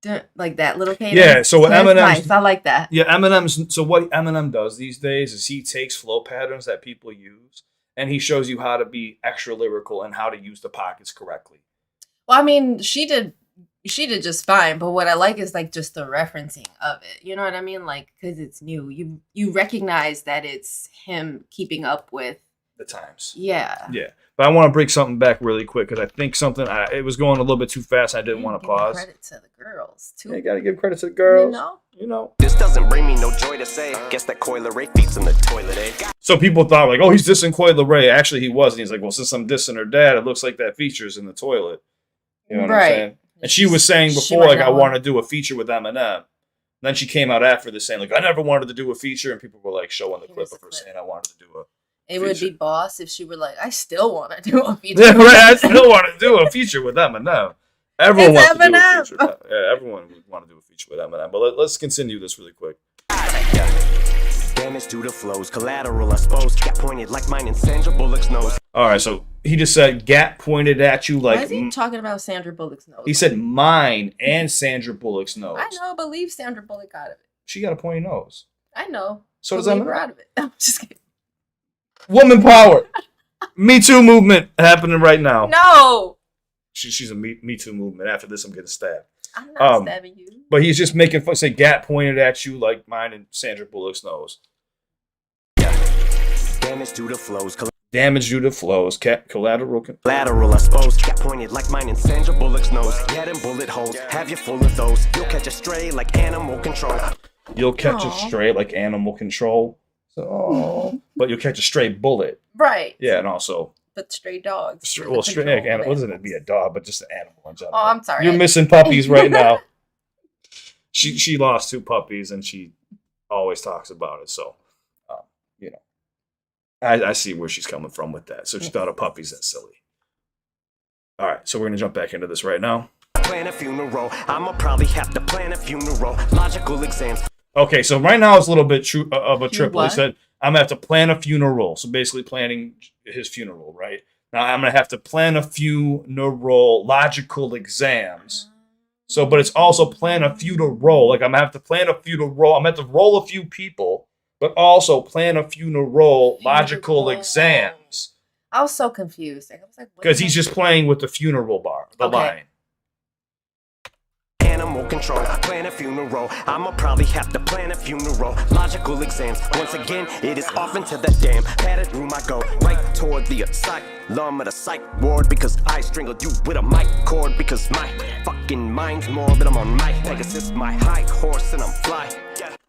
dun, like that little cadence. Yeah, so what That's Eminem's- nice. I like that. Yeah, so what Eminem does these days is he takes flow patterns that people use and he shows you how to be extra lyrical and how to use the pockets correctly. Well, I mean, she did just fine, but what I like is like just the referencing of it. You know what I mean? Like, because it's new. You recognize that it's him keeping up with the times. Yeah. Yeah. But I want to bring something back really quick because I think it was going a little bit too fast. I didn't want to pause. Credit to the girls too. Yeah, you got to give credit to the girls. You know. This doesn't bring me no joy to say. Guess that Coil Ray feet's in the toilet, eh? So people thought like, oh, he's dissing Coi Leray. Actually, he wasn't. He's like, well, since I'm dissing her dad, it looks like that feature's in the toilet. You know what I'm saying? And she was saying before, like, I want to do a feature with Eminem. And then she came out after this saying, like, I never wanted to do a feature. And people were like showing the clip of her saying, I wanted to do a It feature. would be boss if she were like, I still want to do a feature. Yeah, right. I still want to do a feature with Eminem. Everyone wants to do a Eminem. feature. Yeah, everyone would want to do a feature with Eminem. But let's continue this really quick. Damage due to flows, collateral, I suppose. Got pointed like mine in Sandra Bullock's nose. All right, so he just said Gap pointed at you like. Why is he talking about Sandra Bullock's nose? He said mine and Sandra Bullock's nose. I know, but leave Sandra Bullock out of it. She got a pointy nose. I know. So does leave Eminem. her out of it. I'm just kidding. Woman power. Me Too movement happening right now. No. She's a Me Too movement. After this, I'm getting stabbed. I'm not stabbing you. But he's just making fun. Say Gap pointed at you like mine and Sandra Bullock's nose. Damage due to flows, Damage due to flows. Collateral. collateral, I suppose. Got pointed like mine in Sandra Bullock's nose. Head and bullet holes, have you full of those? You'll catch a stray like animal control. You'll catch a stray like animal control. So, but you'll catch a stray bullet. Right. Yeah, and also. But stray dogs. Stray animal. What doesn't it be a dog, but just an animal in general. Oh, I'm sorry. You're missing puppies right now. She lost 2 puppies, and she always talks about it. So, you know, I see where she's coming from with that. So she thought a puppy's that silly. All right, so we're gonna jump back into this right now. Plan a funeral, I'ma probably have to plan a funeral. Logical exams. Okay, so right now it's a little bit of a triple. He what? said I'm gonna have to plan a funeral. So basically, planning his funeral, right? Now I'm gonna have to plan a funeral logical exams. So, but it's also plan a funeral. Like I'm gonna have to plan a funeral. I'm gonna have to roll a few people, but also plan a funeral logical exams. I was so confused. I was like, Because he's just playing with the funeral bar, the line. Animal control, plan a funeral. I'ma probably have to plan a funeral. Logical exams. Once again, it is off into the damn padded room I go. Right toward the asylum of the psych ward. Because I strangled you with a mic cord. Because my fucking mind's more than I'm on my Pegasus, my high horse, and I'm fly.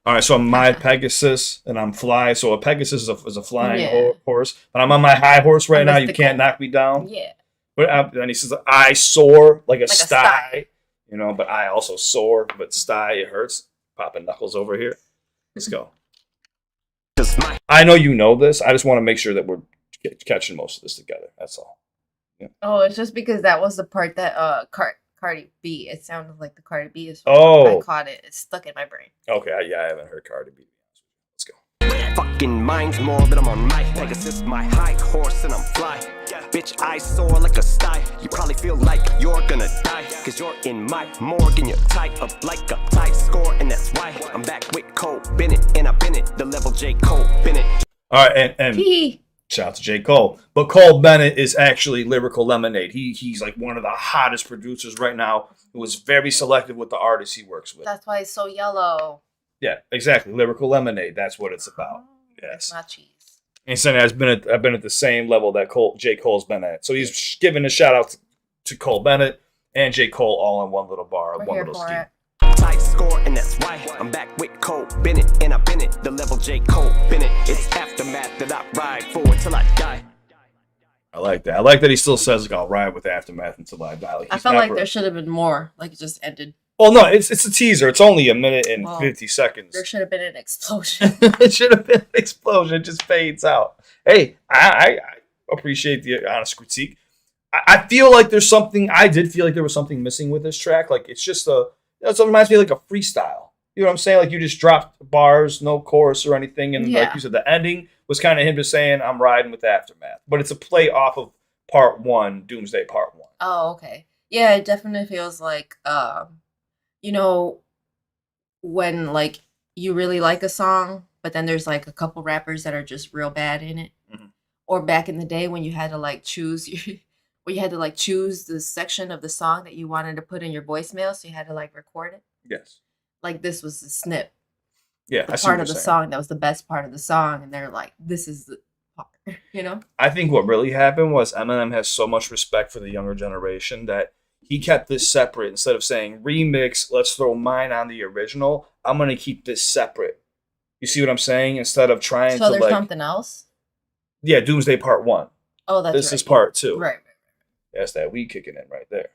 All right, so I'm my Pegasus and I'm fly. So a Pegasus is a flying Yeah. horse, but I'm on my high horse right I'm now. You mystical. can't knock me down. Yeah. But then he says, I soar like a sty. sty. You know, but I also soar, but sty, it hurts. Popping knuckles over here. Let's go. I know you know this. I just want to make sure that we're catching most of this together. That's all. Yeah. Oh, it's just because that was the part that Cardi B. It sounded like the Cardi B is. Oh. I caught it. It's stuck in my brain. Okay, I haven't heard Cardi B. Let's go. Fucking mind's more than I'm on my Pegasus, my high horse, and I'm fly. Bitch, I soar like a sty. You probably feel like you're gonna die. Cause you're in my morgue and you're tied up like a tight score. And that's why I'm back with Cole Bennett. And I've been it, the level J. Cole Bennett. All right, and shout out to J. Cole. But Cole Bennett is actually Lyrical Lemonade. He's like one of the hottest producers right now who is very selective with the artists he works with. That's why it's so yellow. Yeah, exactly. Lyrical Lemonade. That's what it's about. Yes. It's not cheese. And saying I've been at the same level that J. Cole's been at. So he's giving a shout out to Cole Bennett and J. Cole all in one little bar, We're one here little for scheme. it. Tight score, and that's why I'm back with Cole Bennett. And I've been it, the level J. Cole Bennett. It's aftermath that I ride for till I die. I like that. I like that he still says, like, I'll ride with Aftermath until I die. Like, I he's felt like never- there should have been more. Like it just ended. Well, no, it's a teaser. It's only a minute and Well, 50 seconds. There should have been an explosion. It should have been an explosion. It just fades out. Hey, I appreciate the honest critique. I feel like there's something. I did feel like there was something missing with this track. Like it's just it reminds me of like a freestyle. You know what I'm saying? Like you just dropped bars, no chorus or anything, and like you said, the ending was kind of him just saying, "I'm riding with Aftermath," but it's a play off of Part 1, Doomsday Part 1. Oh, okay. Yeah, it definitely feels like, you know, when like you really like a song, but then there's like a couple rappers that are just real bad in it. Mhm. Or back in the day when you had to like choose, where you had to like choose the section of the song that you wanted to put in your voicemail, so you had to like record it. Yes. Like this was the snip, Yeah. the I see part what of you're the saying. song that was the best part of the song, and they're like, this is the part. You know? I think what really happened was Eminem has so much respect for the younger generation that he kept this separate. Instead of saying remix, let's throw mine on the original, I'm going to keep this separate. You see what I'm saying? Instead of trying So to there's something else? yeah, Doomsday Part 1. Oh, that's This right. is Part 2. Right. That's that weed kicking in right there.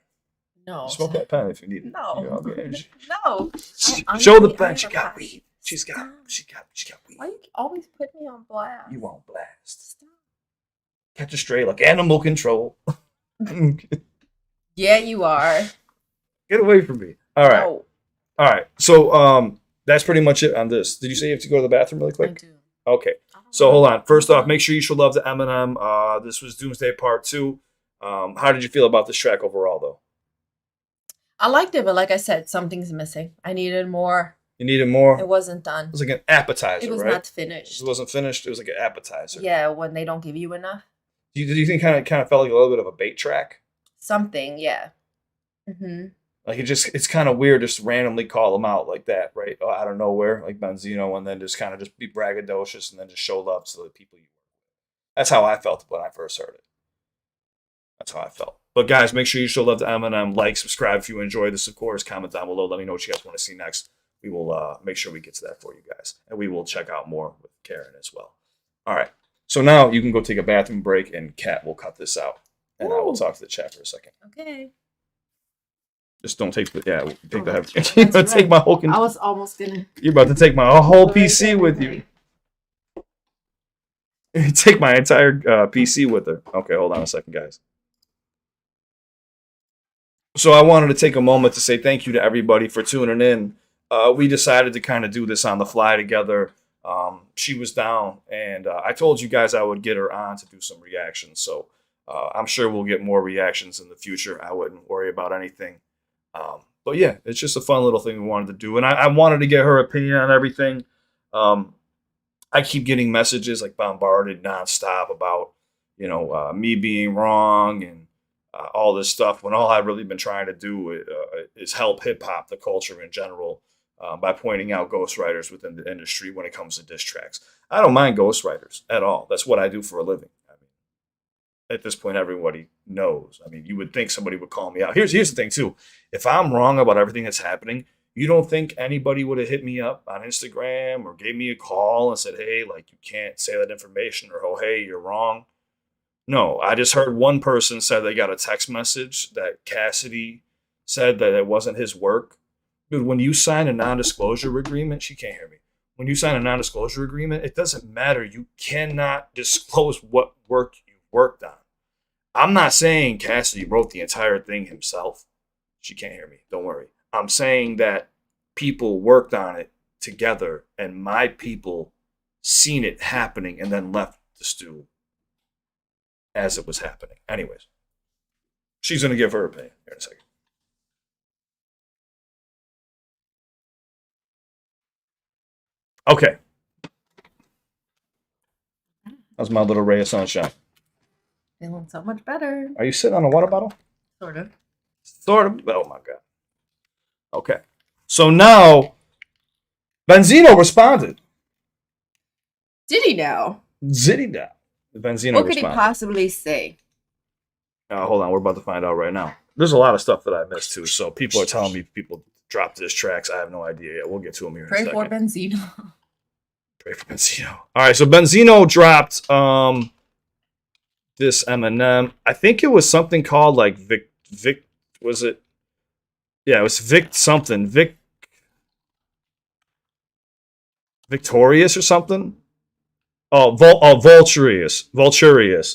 No. Smoke that pen if you need it. No. You know, okay. No. Show the pen. She got weed. She got weed. Why you always put me on blast? You won't blast. Stop. Catch a stray like animal control. Yeah, you are. Get away from me. All right. No, All right. So that's pretty much it on this. Did you say you have to go to the bathroom really I quick? do. Okay. So hold on. First off, make sure you show love to Eminem. This was Doomsday Part 2. How did you feel about this track overall, though? I liked it, but like I said, something's missing. I needed more. You needed more? It wasn't done. It was like an appetizer, It was right? not finished. It wasn't finished. It was like an appetizer. Yeah, when they don't give you enough. Did you think kind of felt like a little bit of a bait track? Something, yeah. Mm-hmm. Like it's kind of weird just to randomly call them out like that, right? Out of nowhere, like Benzino, and then just kind of just be braggadocious and then just show love to the people you. That's how I felt when I first heard it. That's how I felt. But guys, make sure you show love to Eminem. Like, subscribe if you enjoy this, of course. Comment down below. Let me know what you guys want to see next. We will make sure we get to that for you guys. And we will check out more with Karen as well. All right. So now you can go take a bathroom break, and Kat will cut this out. And I will talk to the chat for a second. Okay. Just don't take the, yeah, take the That's heavy. You're going to take my whole, I was almost gonna. you're about to take my whole PC with you. Take my entire PC with her. Okay, hold on a second, guys. So I wanted to take a moment to say thank you to everybody for tuning in. We decided to kind of do this on the fly together. She was down, and I told you guys I would get her on to do some reactions. So I'm sure we'll get more reactions in the future. I wouldn't worry about anything. But yeah, it's just a fun little thing we wanted to do. And I wanted to get her opinion on everything. I keep getting messages like bombarded nonstop about, me being wrong and all this stuff, when all I've really been trying to do is help hip hop, the culture in general, by pointing out ghostwriters within the industry when it comes to diss tracks. I don't mind ghostwriters at all. That's what I do for a living. I mean, at this point, everybody knows. I mean, you would think somebody would call me out. Here's the thing, too. If I'm wrong about everything that's happening, you don't think anybody would have hit me up on Instagram or gave me a call and said, hey, like, you can't say that information, or, oh, hey, you're wrong. No, I just heard one person said they got a text message that Cassidy said that it wasn't his work. Dude, when you sign a non-disclosure agreement, she can't hear me. When you sign a non-disclosure agreement, it doesn't matter. You cannot disclose what work you worked on. I'm not saying Cassidy wrote the entire thing himself. She can't hear me. Don't worry. I'm saying that people worked on it together, and my people seen it happening and then left the stew as it was happening. Anyways, she's going to give her opinion here in a second. Okay. That's my little ray of sunshine. Feeling so much better. Are you sitting on a water bottle? Sort of. Sort of. Oh, my God. Okay. So now, Benzino responded. Did he now? Did he now? Benzino What could he responded. possibly say? Hold on. We're about to find out right now. There's a lot of stuff that I missed, too. So people are telling me people dropped diss tracks. I have no idea yet. We'll get to them here in a Pray second. for Benzino. Pray for Benzino. All right, so Benzino dropped this Eminem. I think it was something called like Vic was it? Yeah, it was Vic something. Victorious or something? Vulturious.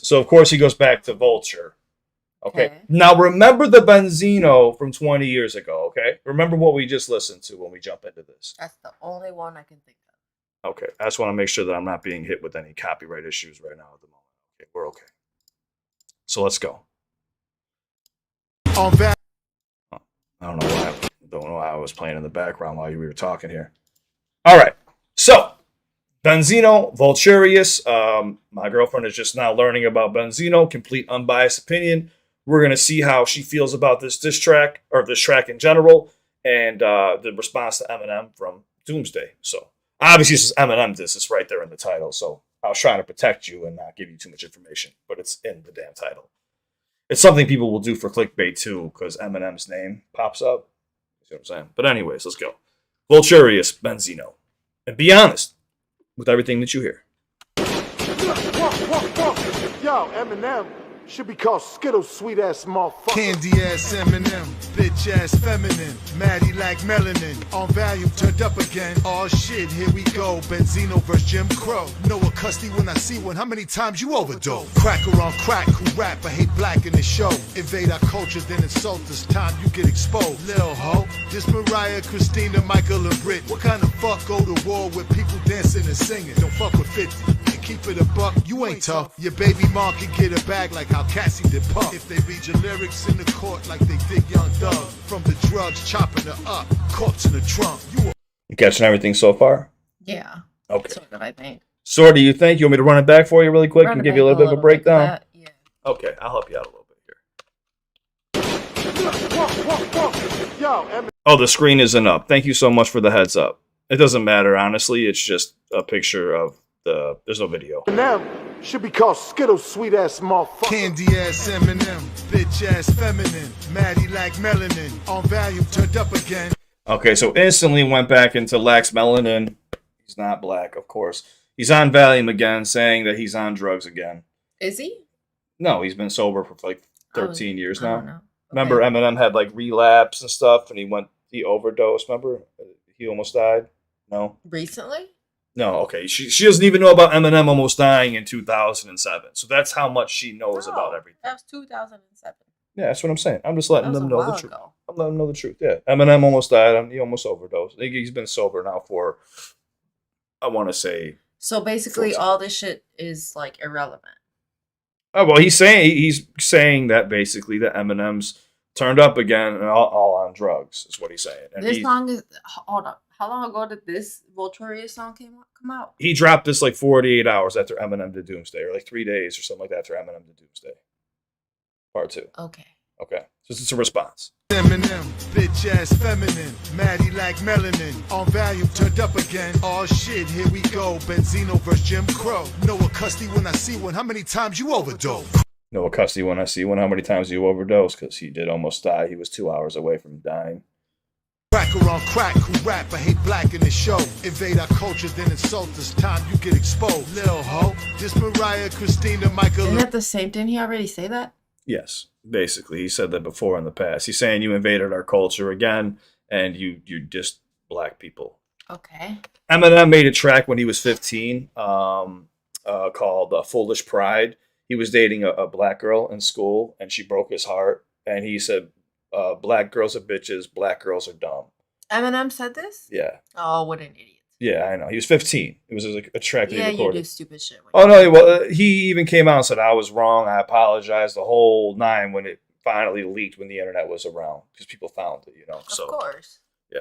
So of course he goes back to Vulture. Okay. Now remember the Benzino from 20 years ago, okay? Remember what we just listened to when we jump into this. That's the only one I can think of. Okay, I just want to make sure that I'm not being hit with any copyright issues right now at the moment. Okay, we're okay. So let's go. On that. I don't know why I was playing in the background while we were talking here. All right, so Benzino, Vulturious. My girlfriend is just now learning about Benzino. Complete unbiased opinion. We're gonna see how she feels about this diss track, or this track in general, and the response to Eminem from Doomsday. So. Obviously, this is Eminem diss. It's right there in the title. So I was trying to protect you and not give you too much information, but it's in the damn title. It's something people will do for clickbait too, because Eminem's name pops up. You see what I'm saying? But anyways, let's go. Vulturious Benzino. And be honest with everything that you hear. Yo, Eminem should be called Skittles, sweet ass motherfucker. Candy ass Eminem, bitch ass feminine, Maddie like melanin, on volume turned up again. Oh shit, here we go, Benzino versus Jim Crow. Know a custody when I see one, how many times you overdose? Cracker on crack, who rap, I hate black in the show. Invade our culture, then insult us, time you get exposed. Lil ho, this Mariah, Christina, Michael and Brit. What kind of fuck go to war with people dancing and singing? Don't fuck with 50. Keep it a buck, you ain't tough. Your baby mom can get a bag like how Cassie did Puff. If they read your lyrics in the court like they did Young Thug. From the drugs, chopping her up, corpse in the trunk. You catching everything so far? Yeah. Okay. Sort of, I think. So do you think? You want me to run it back for you really quick and give you a little bit of a breakdown? Yeah. Okay, I'll help you out a little bit here. Oh, the screen isn't up. Thank you so much for the heads up. It doesn't matter, honestly. It's just a picture of there's no video. Eminem should be called Skittles, sweet ass motherfucker. Candy ass Eminem, bitch ass feminine, Maddie like melanin, on volume turned up again. Okay, so instantly went back into lacks melanin. He's not black, of course. He's on Valium again, saying that he's on drugs again. Is he? No, he's been sober for like 13 years now. Okay. Remember, Eminem had like relapse and stuff, and he overdosed. Remember, he almost died. No. Recently? No, okay. She doesn't even know about Eminem almost dying in 2007. So that's how much she knows about everything. That was 2007. Yeah, that's what I'm saying. I'm just letting them know the truth. Ago. I'm letting them know the truth. Yeah, Eminem almost died. He almost overdosed. I think he's been sober now for, I want to say. So basically, all this shit is like irrelevant. Oh well, he's saying that basically that Eminem's turned up again and all on drugs is what he's saying. And this song is hold up. How long ago did this Vulturious song come out? He dropped this like 48 hours after Eminem did Doomsday, or like 3 days or something like that after Eminem did Doomsday. Part 2. Okay. So it's a response. Eminem, bitch ass feminine, Maddie like melanin, on volume turned up again. Oh shit, here we go, Benzino versus Jim Crow. Know a custody when I see one, how many times you overdose? Know a custody when I see one, how many times you overdose? Because he did almost die. He was 2 hours away from dying. Cracker on crack, who rap, I hate black in the show. Invade our culture, then insult us, time you get exposed. Lil ho, this Mariah, Christina, Michael. Isn't that the same? Didn't he already say that? Yes, basically. He said that before in the past. He's saying you invaded our culture again, and you dissed black people. Okay. Eminem made a track when he was 15 called Foolish Pride. He was dating a black girl in school, and she broke his heart. And he said, black girls are bitches, black girls are dumb. Eminem said this? Yeah. Oh, what an idiot. Yeah, I know. He was 15. It was like a track that he recorded. Yeah, you do stupid shit. Oh, no. Well, he even came out and said, I was wrong. I apologize. The whole nine when it finally leaked when the internet was around. Because people found it, you know. Of course. Yeah.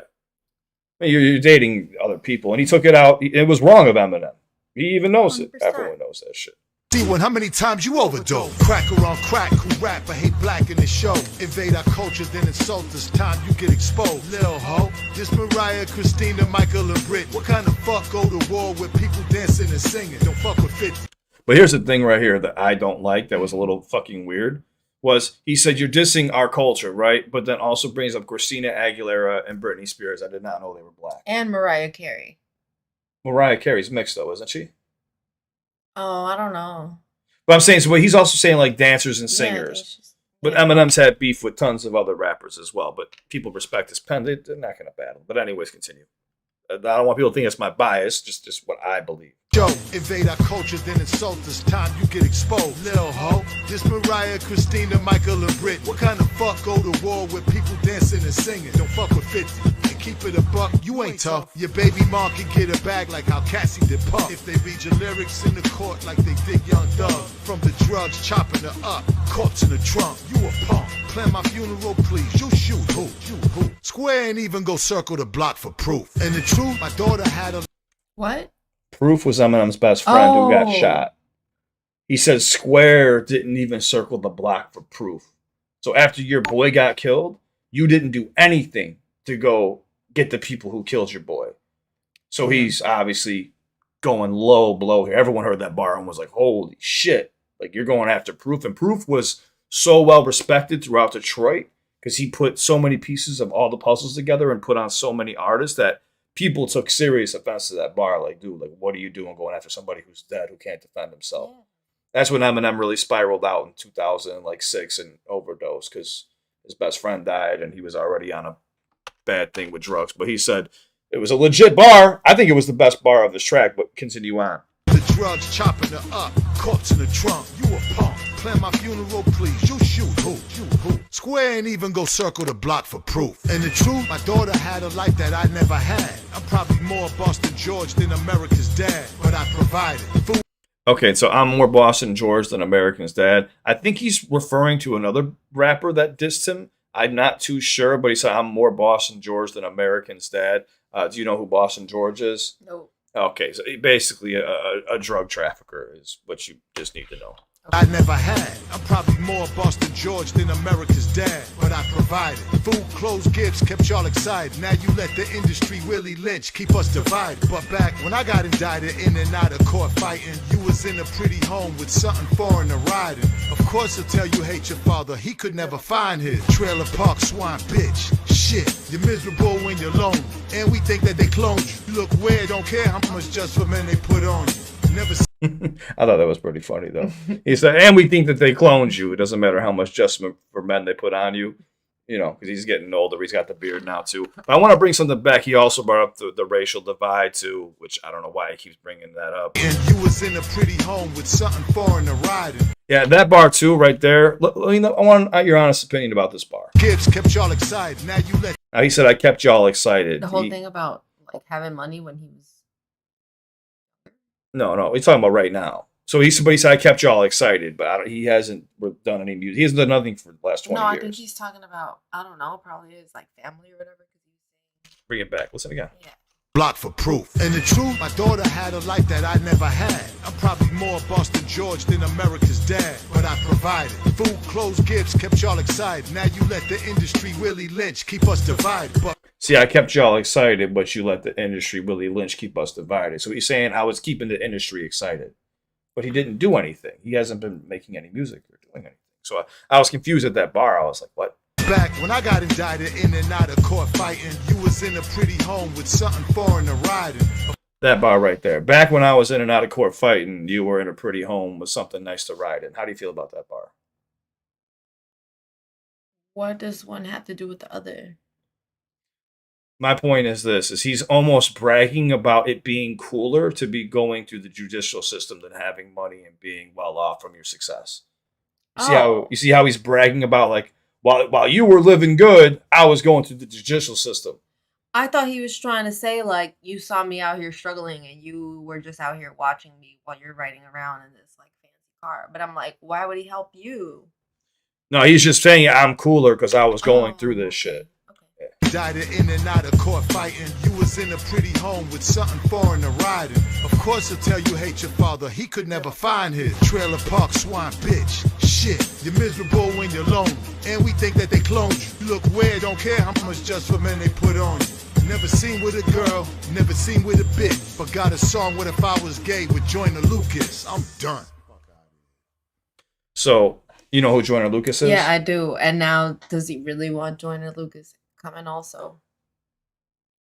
I mean, you're dating other people. And he took it out. It was wrong of Eminem. He even knows 100%. It. Everyone knows that shit. See one, how many times you overdose? Cracker on crack, who rap, I hate black in the show. Invade our culture, then insult us, time you get exposed. Lil ho, this Mariah, Christina, Michael and Brit. What kind of fuck go to war with people dancing and singing? Don't fuck with 50. But here's the thing right here that I don't like, that was a little fucking weird, was he said you're dissing our culture, right? But then also brings up Christina Aguilera and Britney Spears. I did not know they were black. And Mariah Carey. Mariah Carey's mixed though, isn't she? Oh, I don't know. But I'm saying, so he's also saying like dancers and singers. But Eminem's had beef with tons of other rappers as well. But people respect his pen. They're not going to battle. But anyways, continue. I don't want people to think it's my bias, just what I believe. Yo, invade our culture, then insult us, time you get exposed. Lil ho, this Mariah, Christina, Michael and Brit. What kind of fuck go to war with people dancing and singing? Don't fuck with 50. Keep it a buck, you ain't tough. Your baby mom can get a bag like how Cassie did Puff. If they read your lyrics in the court like they did Young Thug. From the drugs, chopping her up, corpse in the trunk. You a punk. Plan my funeral, please. You shoot who? Square ain't even go circle the block for proof. And the truth, my daughter had a... What? Proof was Eminem's best friend who got shot. He said Square didn't even circle the block for proof. So after your boy got killed, you didn't do anything to go get the people who killed your boy. So he's obviously going low blow here. Everyone heard that bar and was like, holy shit. Like, you're going after Proof. And Proof was so well respected throughout Detroit because he put so many pieces of all the puzzles together and put on so many artists that people took serious offense to that bar. Like, dude, like, what are you doing going after somebody who's dead, who can't defend himself? Yeah. That's when Eminem really spiraled out in 2006 and overdosed because his best friend died and he was already on a bad thing with drugs. But he said it was a legit bar. I think it was the best bar of this track, but continue on. The drugs chopping her up, corpse in the trunk. You a punk. Plan my funeral, please. You shoot who? You who? Square ain't even go circle the block for proof. And the truth, my daughter had a life that I never had. I'm probably more Boston George than America's dad, but I provided food. Okay, so I'm more Boston George than American's Dad. I think he's referring to another rapper that dissed him. I'm not too sure, but he said, I'm more Boston George than American's Dad. Do you know who Boston George is? No. Okay, so basically a drug trafficker is what you just need to know. I never had. I'm probably more Boston George than America's dad, but I provided food, clothes, gifts, kept y'all excited. Now you let the industry Willie Lynch keep us divided. But back when I got indicted in and out of court fighting, you was in a pretty home with something foreign to riding. Of course he'll tell you hate your father, he could never find his trailer park swine bitch. Shit, you're miserable when you're lonely, and we think that they cloned you. You look weird, don't care how much just for men they put on you. Never. I thought that was pretty funny, though. He said, and we think that they cloned you. It doesn't matter how much adjustment for men they put on you, you know, because he's getting older. He's got the beard now, too. But I want to bring something back. He also brought up the racial divide, too, which I don't know why he keeps bringing that up. And you was in a pretty home with something foreign to riding. Yeah, that bar, too, right there. I want your honest opinion about this bar. Gifts kept y'all excited. Now you let. Now, he said, I kept y'all excited. The whole thing about like having money when he was. No, he's talking about right now. So he said, I kept y'all excited, but he hasn't done any music. He hasn't done nothing for the last 20 No, years. I think he's talking about, I don't know, probably his like family or whatever. Bring it back. Listen again. Yeah. Block for proof. And the truth, my daughter had a life that I never had. I'm probably more Boston George than America's dad, but I provided food, clothes, gifts, kept y'all excited. Now you let the industry Willie Lynch keep us divided. But see, I kept y'all excited, but you let the industry Willie Lynch keep us divided. So he's saying I was keeping the industry excited, but he didn't do anything. He hasn't been making any music or doing anything. So I was confused at that bar. I was like, what? back when I got indicted in and out of court fighting, you was in a pretty home with something foreign to riding. That bar right there. Back when I was in and out of court fighting, you were in a pretty home with something nice to ride in. How do you feel about that bar? What does one have to do with the other? My point is this, is he's almost bragging about it being cooler to be going through the judicial system than having money and being well off from your success. You see how he's bragging about, like, while you were living good, I was going through the judicial system. I thought he was trying to say, like, you saw me out here struggling and you were just out here watching me while you're riding around in this, like, fancy car. But I'm like, why would he help you? No, he's just saying I'm cooler because I was going through this shit. Indicted in and out of court fighting, you was in a pretty home with something foreign to riding. Of course he'll tell you hate your father, he could never find his trailer park swine bitch. Shit, you're miserable when you're lonely, and we think that they cloned you. You look weird, don't care how much just for men they put on you. Never seen with a girl, never seen with a bitch, but got a song What If I Was Gay with Joyner Lucas. I'm done. So, you know who Joyner Lucas is? Yeah, I do. And now, does he really want Joyner Lucas coming also?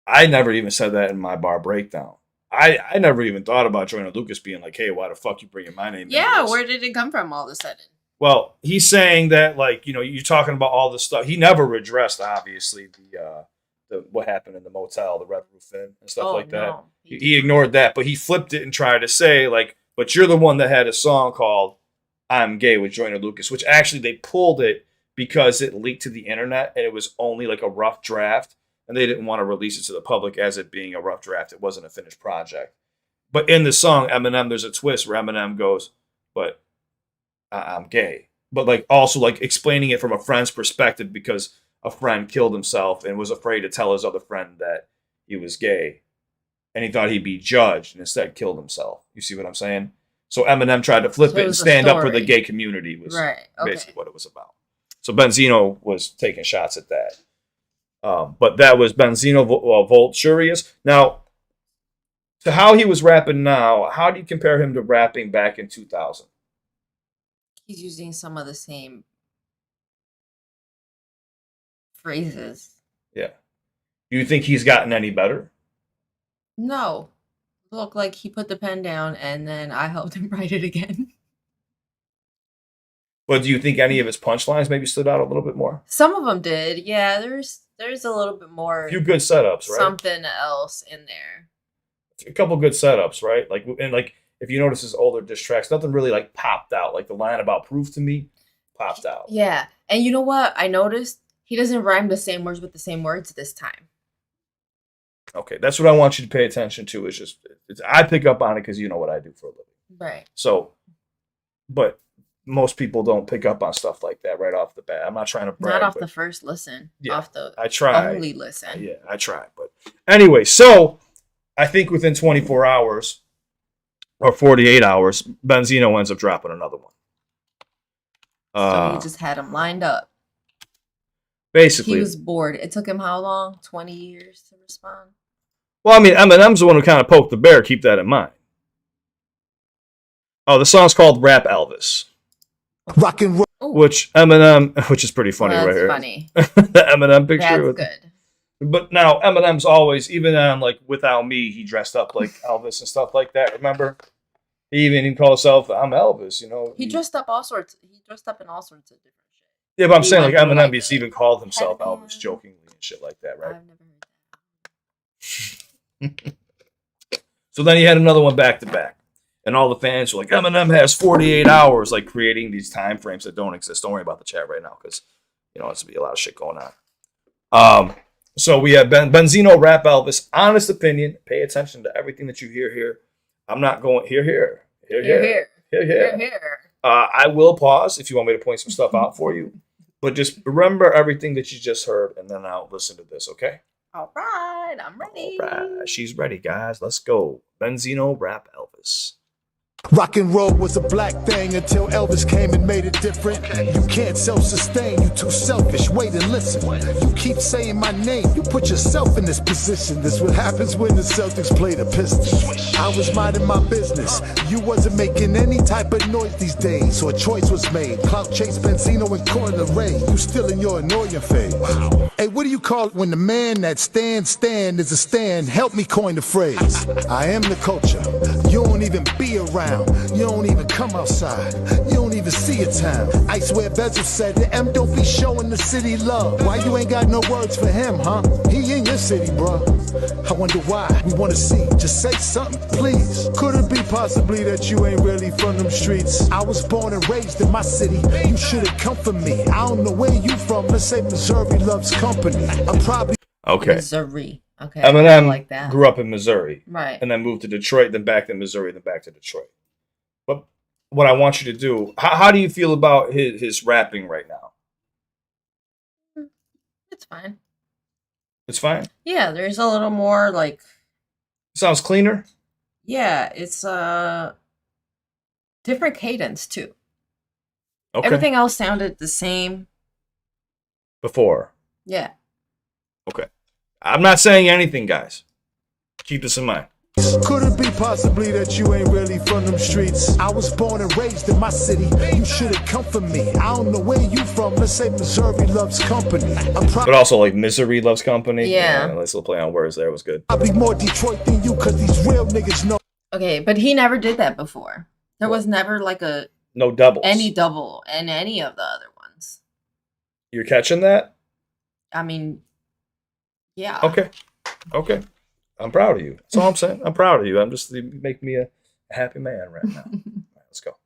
I never even said that in my bar breakdown. I never even thought about Joyner Lucas being like, hey, why the fuck you bringing my name in? Yeah, where did it come from all of a sudden? Well, he's saying that, like, you know, you're talking about all this stuff. He never addressed, obviously, the what happened in the motel, the Red Roof Inn and stuff like that. No, he ignored that, but he flipped it and tried to say, like, but you're the one that had a song called I'm Gay with Joyner Lucas, which actually they pulled it because it leaked to the internet and it was only like a rough draft and they didn't want to release it to the public as it being a rough draft. It wasn't a finished project. But in the song Eminem, there's a twist where Eminem goes, but I'm gay. But like also like explaining it from a friend's perspective because a friend killed himself and was afraid to tell his other friend that he was gay. And he thought he'd be judged and instead killed himself. You see what I'm saying? So Eminem tried to flip it and stand up for the gay community was basically what it was about. So Benzino was taking shots at that. But that was Benzino Volturious. Now, to how he was rapping now, how do you compare him to rapping back in 2000? He's using some of the same phrases. Yeah. Do you think he's gotten any better? No. Look like he put the pen down and then I helped him write it again. But do you think any of his punchlines maybe stood out a little bit more? Some of them did. Yeah, there's a little bit more. A few good setups, right? Something else in there. A couple good setups, right? Like, and like if you notice his older diss tracks, nothing really like popped out. Like the line about "Proof to Me" popped out. Yeah, and you know what? I noticed he doesn't rhyme the same words with the same words this time. Okay, that's what I want you to pay attention to. Is just I pick up on it because you know what I do for a living. Right. So, but most people don't pick up on stuff like that right off the bat. I'm not trying to brag. Not off the first listen. Yeah, off the I try. only listen. Yeah, I try. But anyway, so I think within 24 hours or 48 hours, Benzino ends up dropping another one. So he just had him lined up. Basically, He was bored. It took him how long? 20 years to respond? well, I mean, Eminem's the one who kind of poked the bear. Keep that in mind. Oh, the song's called "Rap Elvis," Rock and roll. which is pretty funny That's right here. funny. The Eminem picture. That's good. But now Eminem's always, even on like "Without Me," he dressed up like Elvis and stuff like that. Remember? He even called himself "I'm Elvis." You know. He dressed up all sorts. He dressed up in all sorts of different shit. Yeah, but I'm saying like went through, Eminem, like, he's even called himself headband. Elvis jokingly and shit like that, right? I've never heard So then he had another one back to back. And all the fans were like, Eminem has 48 hours, like creating these time frames that don't exist. Don't worry about the chat right now because, you know, it's going to be a lot of shit going on. So we have Benzino, Rap Elvis. Honest opinion. Pay attention to everything that you hear here. I'm not going here. I will pause if you want me to point some stuff out for you. But just remember everything that you just heard, and then I'll listen to this, okay? All right, I'm ready. All right, she's ready, guys. Let's go. Benzino, Rap Elvis. Rock and roll was a black thing until Elvis came and made it different. You can't self-sustain, you too selfish. Wait and listen. You keep saying my name, you put yourself in this position. This what happens when the Celtics play the Pistons. I was minding my business. You wasn't making any type of noise these days, so a choice was made. Clout chase Benzino and Corner Ray. You still in your annoying phase. Hey, what do you call it when the man that stands is a stand? Help me coin the phrase. I am the culture. You don't even be around. You don't even come outside. You don't even see a town. I swear Bezel said the M don't be showing the city love. Why you ain't got no words for him, huh? He in your city, bro. I wonder why. We wanna see. Just say something, please. Could it be possibly that you ain't really from them streets? I was born and raised in my city. You should've come for me. I don't know where you from. Let's say Missouri loves company. I'm probably Okay. Missouri. Okay. Eminem I like that. grew up in Missouri. Right. And then moved to Detroit, then back to Missouri, then back to Detroit. But what I want you to do, how do you feel about his rapping right now? It's fine. It's fine? Yeah, there's a little more like, Sounds cleaner? yeah, it's different cadence too. Okay. Everything else sounded the same. Before. Yeah. Okay. I'm not saying anything, guys. Keep this in mind. Could it be possibly that you ain't really from them streets? I was born and raised in my city. You should've come for me. I don't know where you from. Let's say Missouri loves company. But also like Misery Loves Company. Yeah. Nice little play on words there. It was good. Probably more Detroit than you, cause these real niggas know. Okay, but he never did that before. There was never like No doubles. any double in any of the other ones. You're catching that? I mean, yeah. Okay. I'm proud of you. That's all I'm saying. I'm proud of you. You make me a happy man right now. All right, let's go.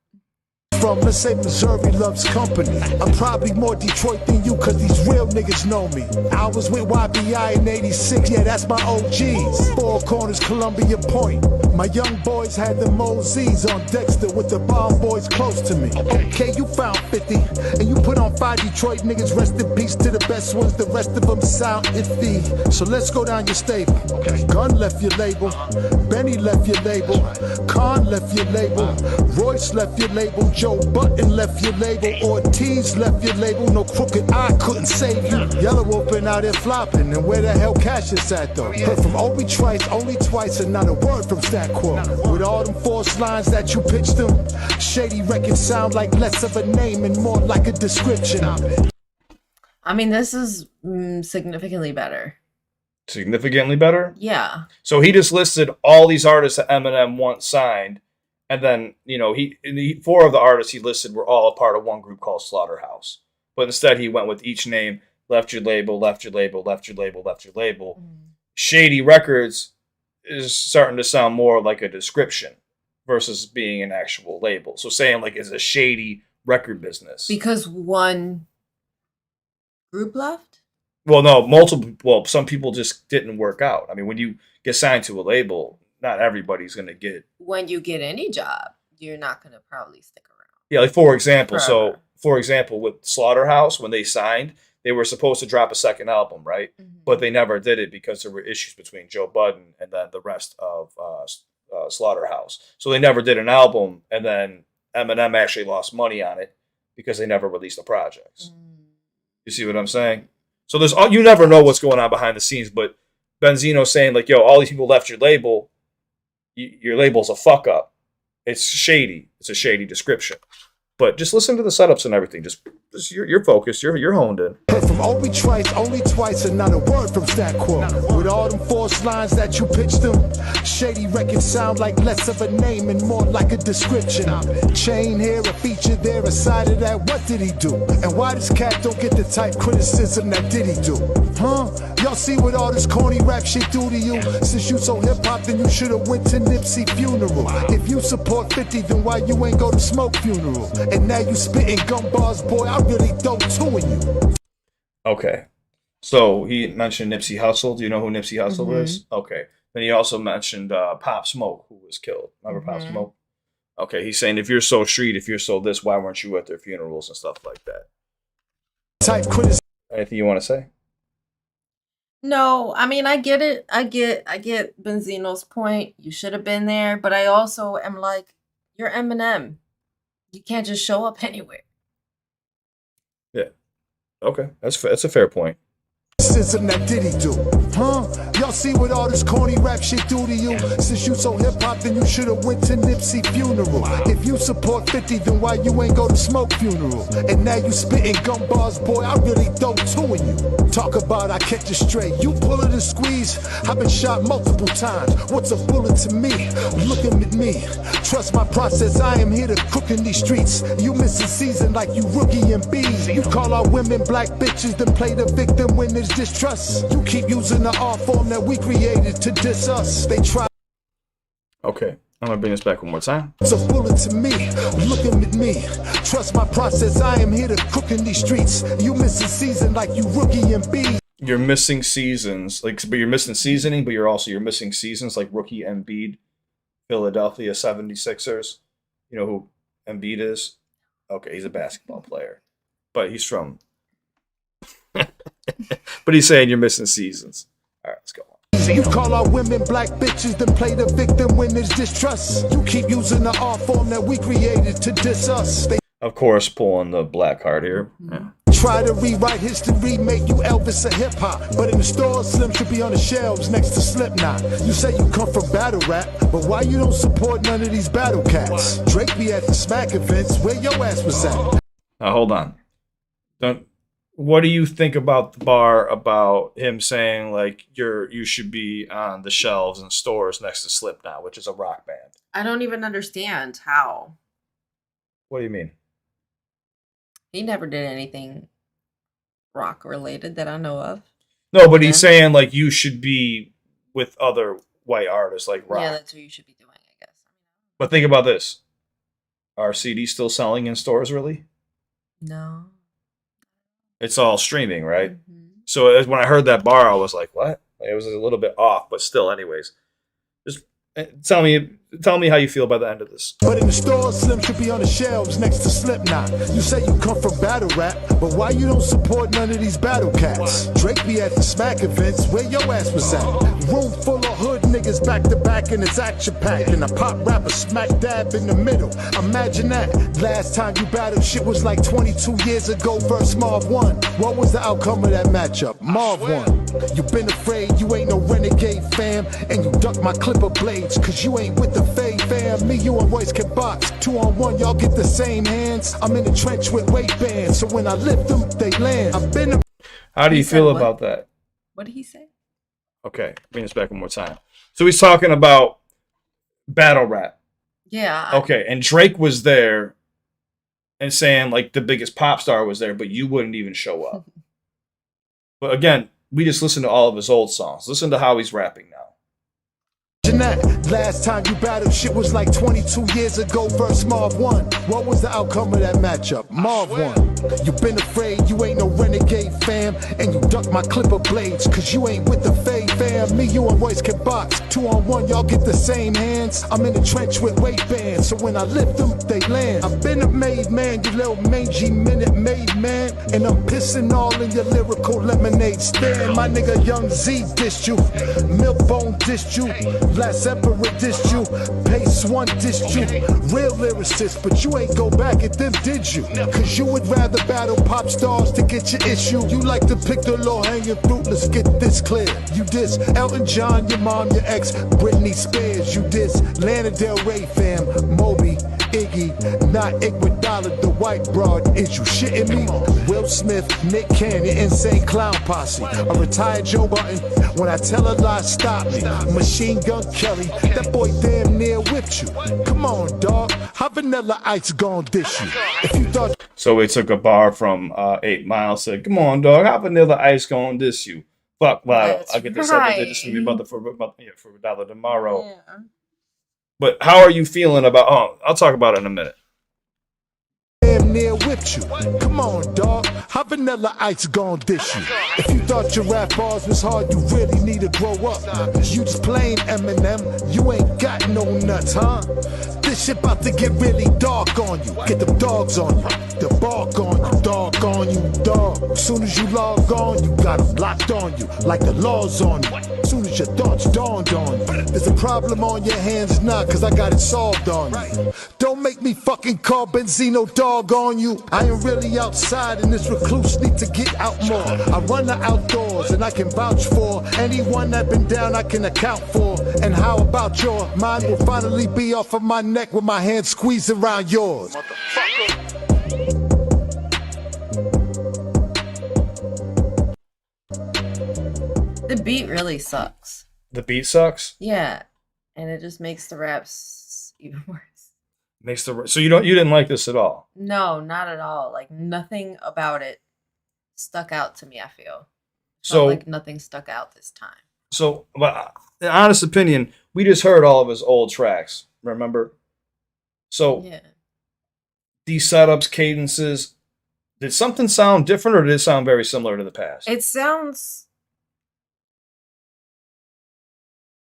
From, let's say Missouri loves company. I'm probably more Detroit than you, cause these real niggas know me. I was with YBI in 86, yeah, that's my OGs. Four Corners, Columbia Point. My young boys had the Moseys on Dexter with the bomb boys close to me. Okay, you found 50, and you put on 5 Detroit niggas. Rest in peace to the best ones, the rest of them sound iffy. So let's go down your stable. Gun left your label, Benny left your label, Khan left your label, Royce left your label, Joe Button left your label, Ortiz left your label. No crooked eye couldn't save you. Yellow Wolf been out there flopping, and where the hell Cassius at though? Heard from Obi Trice only twice, and not a word from Stat Quo. With all them forced lines that you pitched them, Shady records sound like less of a name and more like a description. I mean, this is significantly better. Significantly better? Yeah. So he just listed all these artists that Eminem once signed, and then, you know, he 4 of the artists he listed were all a part of one group called Slaughterhouse. But instead he went with each name, left your label, left your label, left your label, left your label. Shady Records is starting to sound more like a description versus being an actual label. So saying like it's a shady record business. Because one group left? Well, no, multiple. Well, some people just didn't work out. I mean, when you get signed to a label, not everybody's going to get. When you get any job, you're not going to probably stick around. Yeah, like for example, Forever. for example, with Slaughterhouse, when they signed, they were supposed to drop a second album, right? But they never did it because there were issues between Joe Budden and then the rest of Slaughterhouse. So they never did an album, and then Eminem actually lost money on it because they never released the projects. You see what I'm saying? So there's you never know what's going on behind the scenes, but Benzino saying like, yo, all these people left your label. Your label's a fuck up. It's shady. It's a shady description. But just listen to the setups and everything. Just you're focused. You're honed in. Heard from Obi Trice only twice, and not a word from Stat Quo. With all them forced lines that you pitched them, Shady records sound like less of a name and more like a description. Chain here, a feature there, a side of that. What did he do? And why this cat don't get the type criticism that did he do? Huh? Y'all see what all this corny rap shit do to you? Since you so hip hop, then you should've went to Nipsey funeral. If you support 50, then why you ain't go to Smoke funeral? And now you spitting gun bars, boy. I really throw 2 in you. Okay. So he mentioned Nipsey Hussle. Do you know who Nipsey Hussle is? Okay. Then he also mentioned Pop Smoke, who was killed. Remember Pop Smoke? Okay. He's saying, if you're so street, if you're so this, why weren't you at their funerals and stuff like that? Type criticism. Anything you want to say? No, I mean, I get it. I get Benzino's point. You should have been there. But I also am like, you're Eminem. You can't just show up anywhere. Yeah. Okay. That's a fair point. That did he do? Huh? Y'all see what all this corny rap shit do to you? Since you so hip hop, then you should've went to Nipsey funeral. If you support 50, then why you ain't go to Smoke funeral? And now you spitting gun bars, boy. I really throw 2 in you. Talk about I catch it straight. You pullin' and squeeze. I've been shot multiple times. What's a bullet to me? Looking at me. Trust my process. I am here to cook in these streets. You missing season like you rookie and bees. You call our women black bitches, then play the victim when there's distrust. You keep using the art form that we created to diss us. They try. Okay. I'm going to bring this back one more time. It's a bullet to me, looking at me. Trust my process, I am here to cook in these streets. You missing season like you rookie and B. You're missing seasons, but you're missing seasoning, but you're missing seasons like rookie Embiid, Philadelphia 76ers. You know who Embiid is? Okay, he's a basketball player, but he's from. But he's saying you're missing seasons. All right, let's go on. You call our women black bitches, then play the victim when there's distrust. You keep using the art form that we created to diss us. They of course, pulling the black card here. Yeah. try to rewrite history, make you Elvis a hip hop. But in the store, Slim should be on the shelves next to Slipknot. You say you come from battle rap, but why you don't support none of these battle cats? Drake be at the smack events, where your ass was at. Now, hold on. What do you think about the bar about him saying like you should be on the shelves in stores next to Slipknot, which is a rock band? I don't even understand how. What do you mean? He never did anything rock related that I know of. No, but he's saying like you should be with other white artists like rock. Yeah, that's what you should be doing, I guess. But think about this. Are CDs still selling in stores really? No. It's all streaming, right? Mm-hmm. So when I heard that bar, I was like, what? Like, it was a little bit off, but still, anyways. Just Tell me how you feel by the end of this. But in the store, Slim should be on the shelves next to Slipknot. You say you come from battle rap, but why you don't support none of these battle cats? Drake be at the smack events, where your ass was at? Room full of hood niggas back to back and it's action packed. And a pop rapper smack dab in the middle. Imagine that. Last time you battled, shit was like 22 years ago versus Marv won. What was the outcome of that matchup? Marv won. You been afraid, you ain't no renegade fam. And you duck my clipper blades, cause you ain't with the fade fam. Me, you and Royce can box. 2-on-1, y'all get the same hands. I'm in the trench with weight bands, so when I lift them, they land. I've been. How do you feel what? about that? What did he say? Okay, bring this back one more time. So he's talking about battle rap. Yeah. Okay, and Drake was there and saying like the biggest pop star was there, but you wouldn't even show up. But again, we just listened to all of his old songs. Listen to how he's rapping now. Last time you battled, shit was like 22 years ago versus Marv won. What was the outcome of that matchup? Marv won. You been afraid, you ain't no renegade fam. And you duck my clipper blades, cause you ain't with the fade fam. Me, you and Royce can box. 2-on-1, y'all get the same hands. I'm in the trench with weight bands, so when I lift them, they land. I've been a made man, you little mangy minute made man. And I'm pissing all in your lyrical lemonade stand. My nigga Young Z dissed you. Milkbone dissed you. Last Emperor dissed you. Pace One dissed you. Real lyricist, but you ain't go back at them, did you? Cause you would rather battle pop stars to get your issue. You like to pick the low-hanging fruit, let's get this clear. You diss Elton John, your mom, your ex, Britney Spears. You diss Lana Del Rey fam, Moby, Iggy, not Iguodala, the white broad. Is you shitting me? Will Smith, Nick Cannon, Insane Clown Posse. A retired Joe Button, when I tell a lie, stop me. Machine Gun Kelly, that boy damn near whipped you. Come on, dog, how Vanilla Ice gon' dish you? If you thought. So we took a bar from 8 Mile, said, come on, dog, how Vanilla Ice gonna diss you? Fuck, wow, I'll get this up. This for me for a dollar tomorrow. Yeah. But how are you feeling about? Oh, I'll talk about it in a minute. Damn near whipped you. Come on, dog. How Vanilla Ice gon' dish you? If you thought your rap bars was hard, you really need to grow up. You just plain Eminem. You ain't got no nuts, huh? This shit about to get really dark on you. Get them dogs on you. The bark on you. Dog on you, dog. As soon as you log on, you got them locked on you. Like the law's on you. As soon as your thoughts dawned on you. There's a problem on your hands now, cause I got it solved on you. Don't make me fucking call Benzino dog on you. I ain't really outside and this recluse need to get out more. I run the outdoors and I can vouch for anyone that been down I can account for. And how about your mine will finally be off of my neck with my hand squeezed around yours. The beat really sucks. The beat sucks. Yeah. And it just makes the raps even worse. So you didn't like this at all? No, not at all. Like nothing about it stuck out to me, I feel. So like nothing stuck out this time. So, but in honest opinion, we just heard all of his old tracks, remember? So Yeah. these setups, cadences, did something sound different or did it sound very similar to the past? It sounds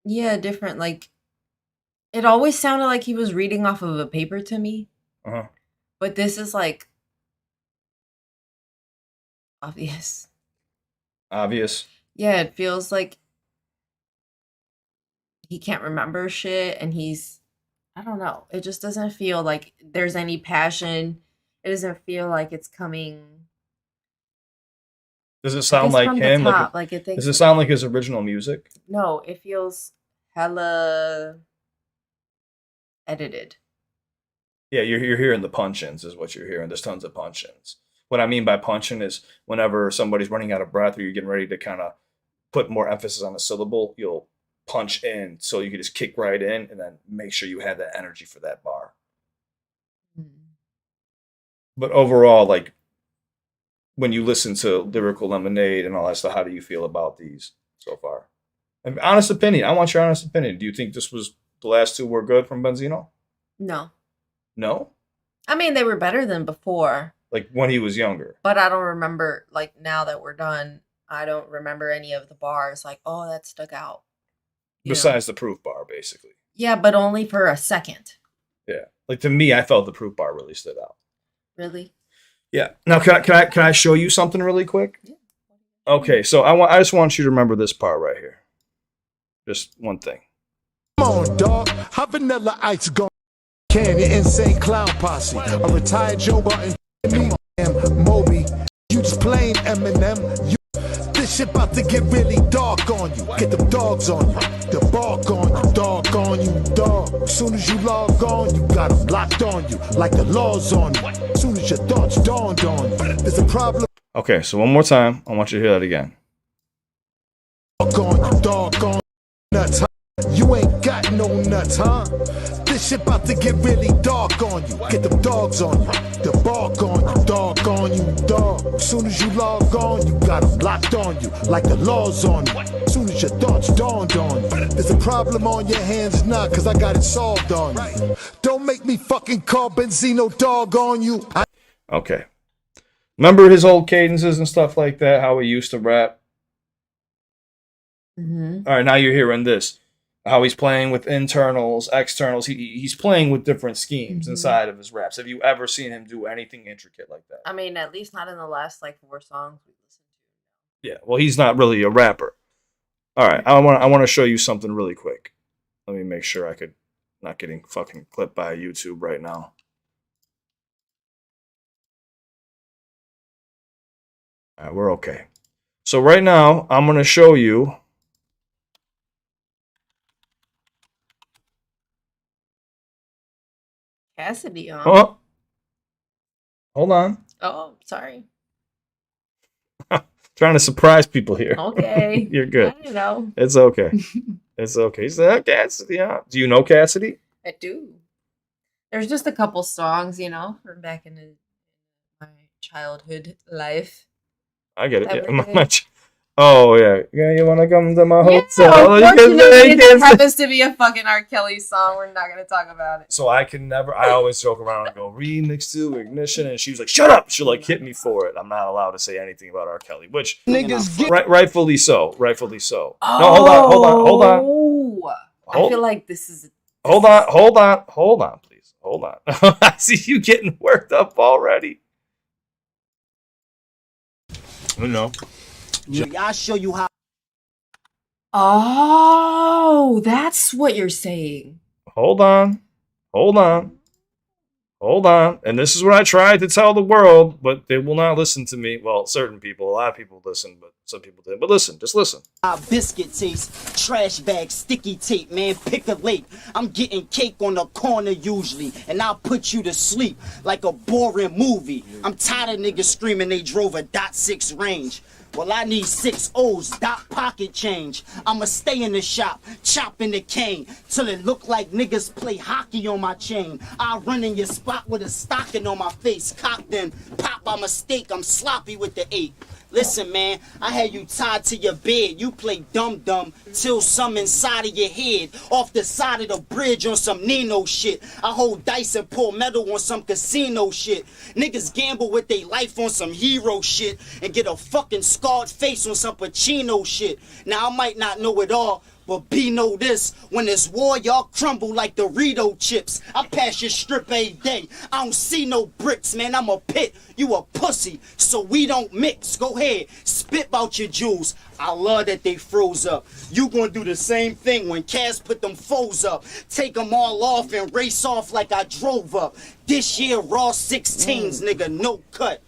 different. Like it always sounded like he was reading off of a paper to me. Uh-huh. But this is like obvious. Obvious. Yeah, it feels like he can't remember shit and I don't know. It just doesn't feel like there's any passion. It doesn't feel like it's coming. Does it sound like from him? the top. Does it sound like his original music? No, it feels hella edited. Yeah, you're hearing the punch-ins is what you're hearing. There's tons of punch-ins. What I mean by punch-in is whenever somebody's running out of breath or you're getting ready to kind of put more emphasis on a syllable, you'll punch in so you can just kick right in and then make sure you have that energy for that bar. But overall, like when you listen to Lyrical Lemonade and all that stuff, how do you feel about these so far? And honest opinion. I want your honest opinion. Do you think the last two were good from Benzino? No. No? I mean, they were better than before. Like when he was younger. But I don't remember, like now that we're done, I don't remember any of the bars like, oh, that stuck out. Besides the proof bar, basically. Yeah, but only for a second. Yeah. Like to me, I felt the Proof bar really stood out. Really? Yeah. Now can I show you something really quick? Yeah. Okay, so I just want you to remember this part right here. Just one thing. Come on, dog. How Vanilla Ice gone? Can you insane clown posse? A retired Joe Button, me, Moby. You just plain Eminem. This shit about to get really dark on you. Get them dogs on you. The bark on you. Dog on you, dog. As soon as you log on, you got them locked on you. Like the laws on you. As soon as your thoughts dawned on you. There's a problem. Okay, so one more time. I want you to hear that again. Dog on nuts, huh? You ain't got no nuts, huh? This shit about to get really dark on you. Get them dogs on you. The bark on you. Dog on you, dog. As soon as you log on, you got them locked on you. Like the laws on you. As soon as your thoughts dawned on you. There's a problem on your hands now, cause I got it solved on you. Don't make me fucking call Benzino dog on you. Okay. Remember his old cadences and stuff like that, how he used to rap? Mm-hmm. All right, now you're hearing this. How he's playing with internals, externals. He's playing with different schemes inside of his raps. Have you ever seen him do anything intricate like that? I mean, at least not in the last like 4 songs we listened to. Yeah, well, he's not really a rapper. All right, I want to show you something really quick. Let me make sure I could not getting fucking clipped by YouTube right now. All right, we're okay. So right now, I'm going to show you. Cassidy on. Oh, hold on. Oh, sorry. Trying to surprise people here. Okay. You're good. I don't know. It's okay. It's okay. He's like, Cassidy. Yeah. Do you know Cassidy? I do. There's just a couple songs, you know, from back in my childhood life. I get it. That Yeah. were good. Oh yeah. Yeah. You want to come to my hotel? Unfortunately, it happens to be a fucking R. Kelly song. We're not gonna talk about it. So I can never. I always joke around and go remix to Ignition, and she was like, "Shut up!" She'll like hit me for it. I'm not allowed to say anything about R. Kelly, which Niggas get rightfully so. Rightfully so. Oh, No, hold on. I feel like this is. Hold on, please. Hold on. I see you getting worked up already. No. I'll show you how. Oh, that's what you're saying. Hold on. And this is what I tried to tell the world, but they will not listen to me. Well, certain people, a lot of people listen, but some people didn't. But listen, just listen. Biscuit taste, trash bag, sticky tape, man, pick a lake. I'm getting cake on the corner usually, and I'll put you to sleep like a boring movie. I'm tired of niggas screaming they drove a .6 range. Well, I need 6 O's, dot pocket change. I'ma stay in the shop, chopping the cane, till it look like niggas play hockey on my chain. I'll run in your spot with a stocking on my face, cocked in, pop by mistake, I'm sloppy with the 8. Listen, man, I had you tied to your bed. You play dumb till some inside of your head. Off the side of the bridge on some Nino shit. I hold dice and pull metal on some casino shit. Niggas gamble with their life on some hero shit and get a fucking scarred face on some Pacino shit. Now, I might not know it all, but be know this, when there's war, y'all crumble like Dorito chips. I pass your strip every day. I don't see no bricks, man. I'm a pit. You a pussy, so we don't mix. Go ahead, spit out your jewels. I love that they froze up. You gonna do the same thing when Cass put them foes up. Take them all off and race off like I drove up. This year, raw 16s, nigga, no cut.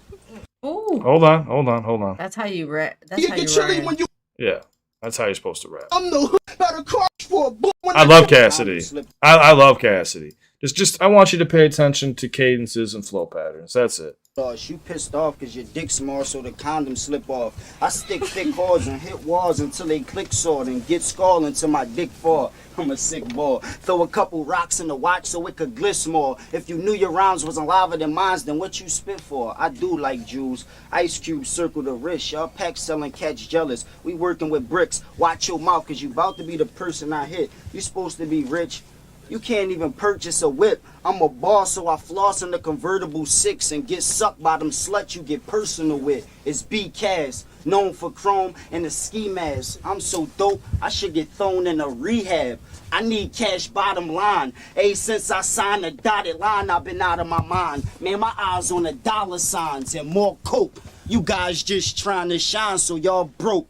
Ooh. Hold on. That's how you rap. That's You how get you chilly rhyme. when you. Yeah, that's how you're supposed to rap. I'm the hood about a car for a book. I love Cassidy. I love Cassidy. Just I want you to pay attention to cadences and flow patterns. That's it. You pissed off because your dick small, so the condom slip off. I stick thick cards and hit walls until they click sword and get skull until my dick fall. I'm a sick boy. Throw a couple rocks in the watch so it could glisten more. If you knew your rounds wasn't lava than mine, then what you spit for? I do like jewels. Ice cube circle the wrist. Y'all pack selling catch jealous. We working with bricks. Watch your mouth because you about to be the person I hit. You supposed to be rich. You can't even purchase a whip. I'm a boss, so I floss in the convertible 6 and get sucked by them sluts you get personal with. It's B-Cass. known for chrome and the ski mask. I'm so dope, I should get thrown in a rehab. I need cash bottom line. Ever since I signed the dotted line, I've been out of my mind. Man, my eyes on the dollar signs and more coke. You guys just trying to shine, so y'all broke.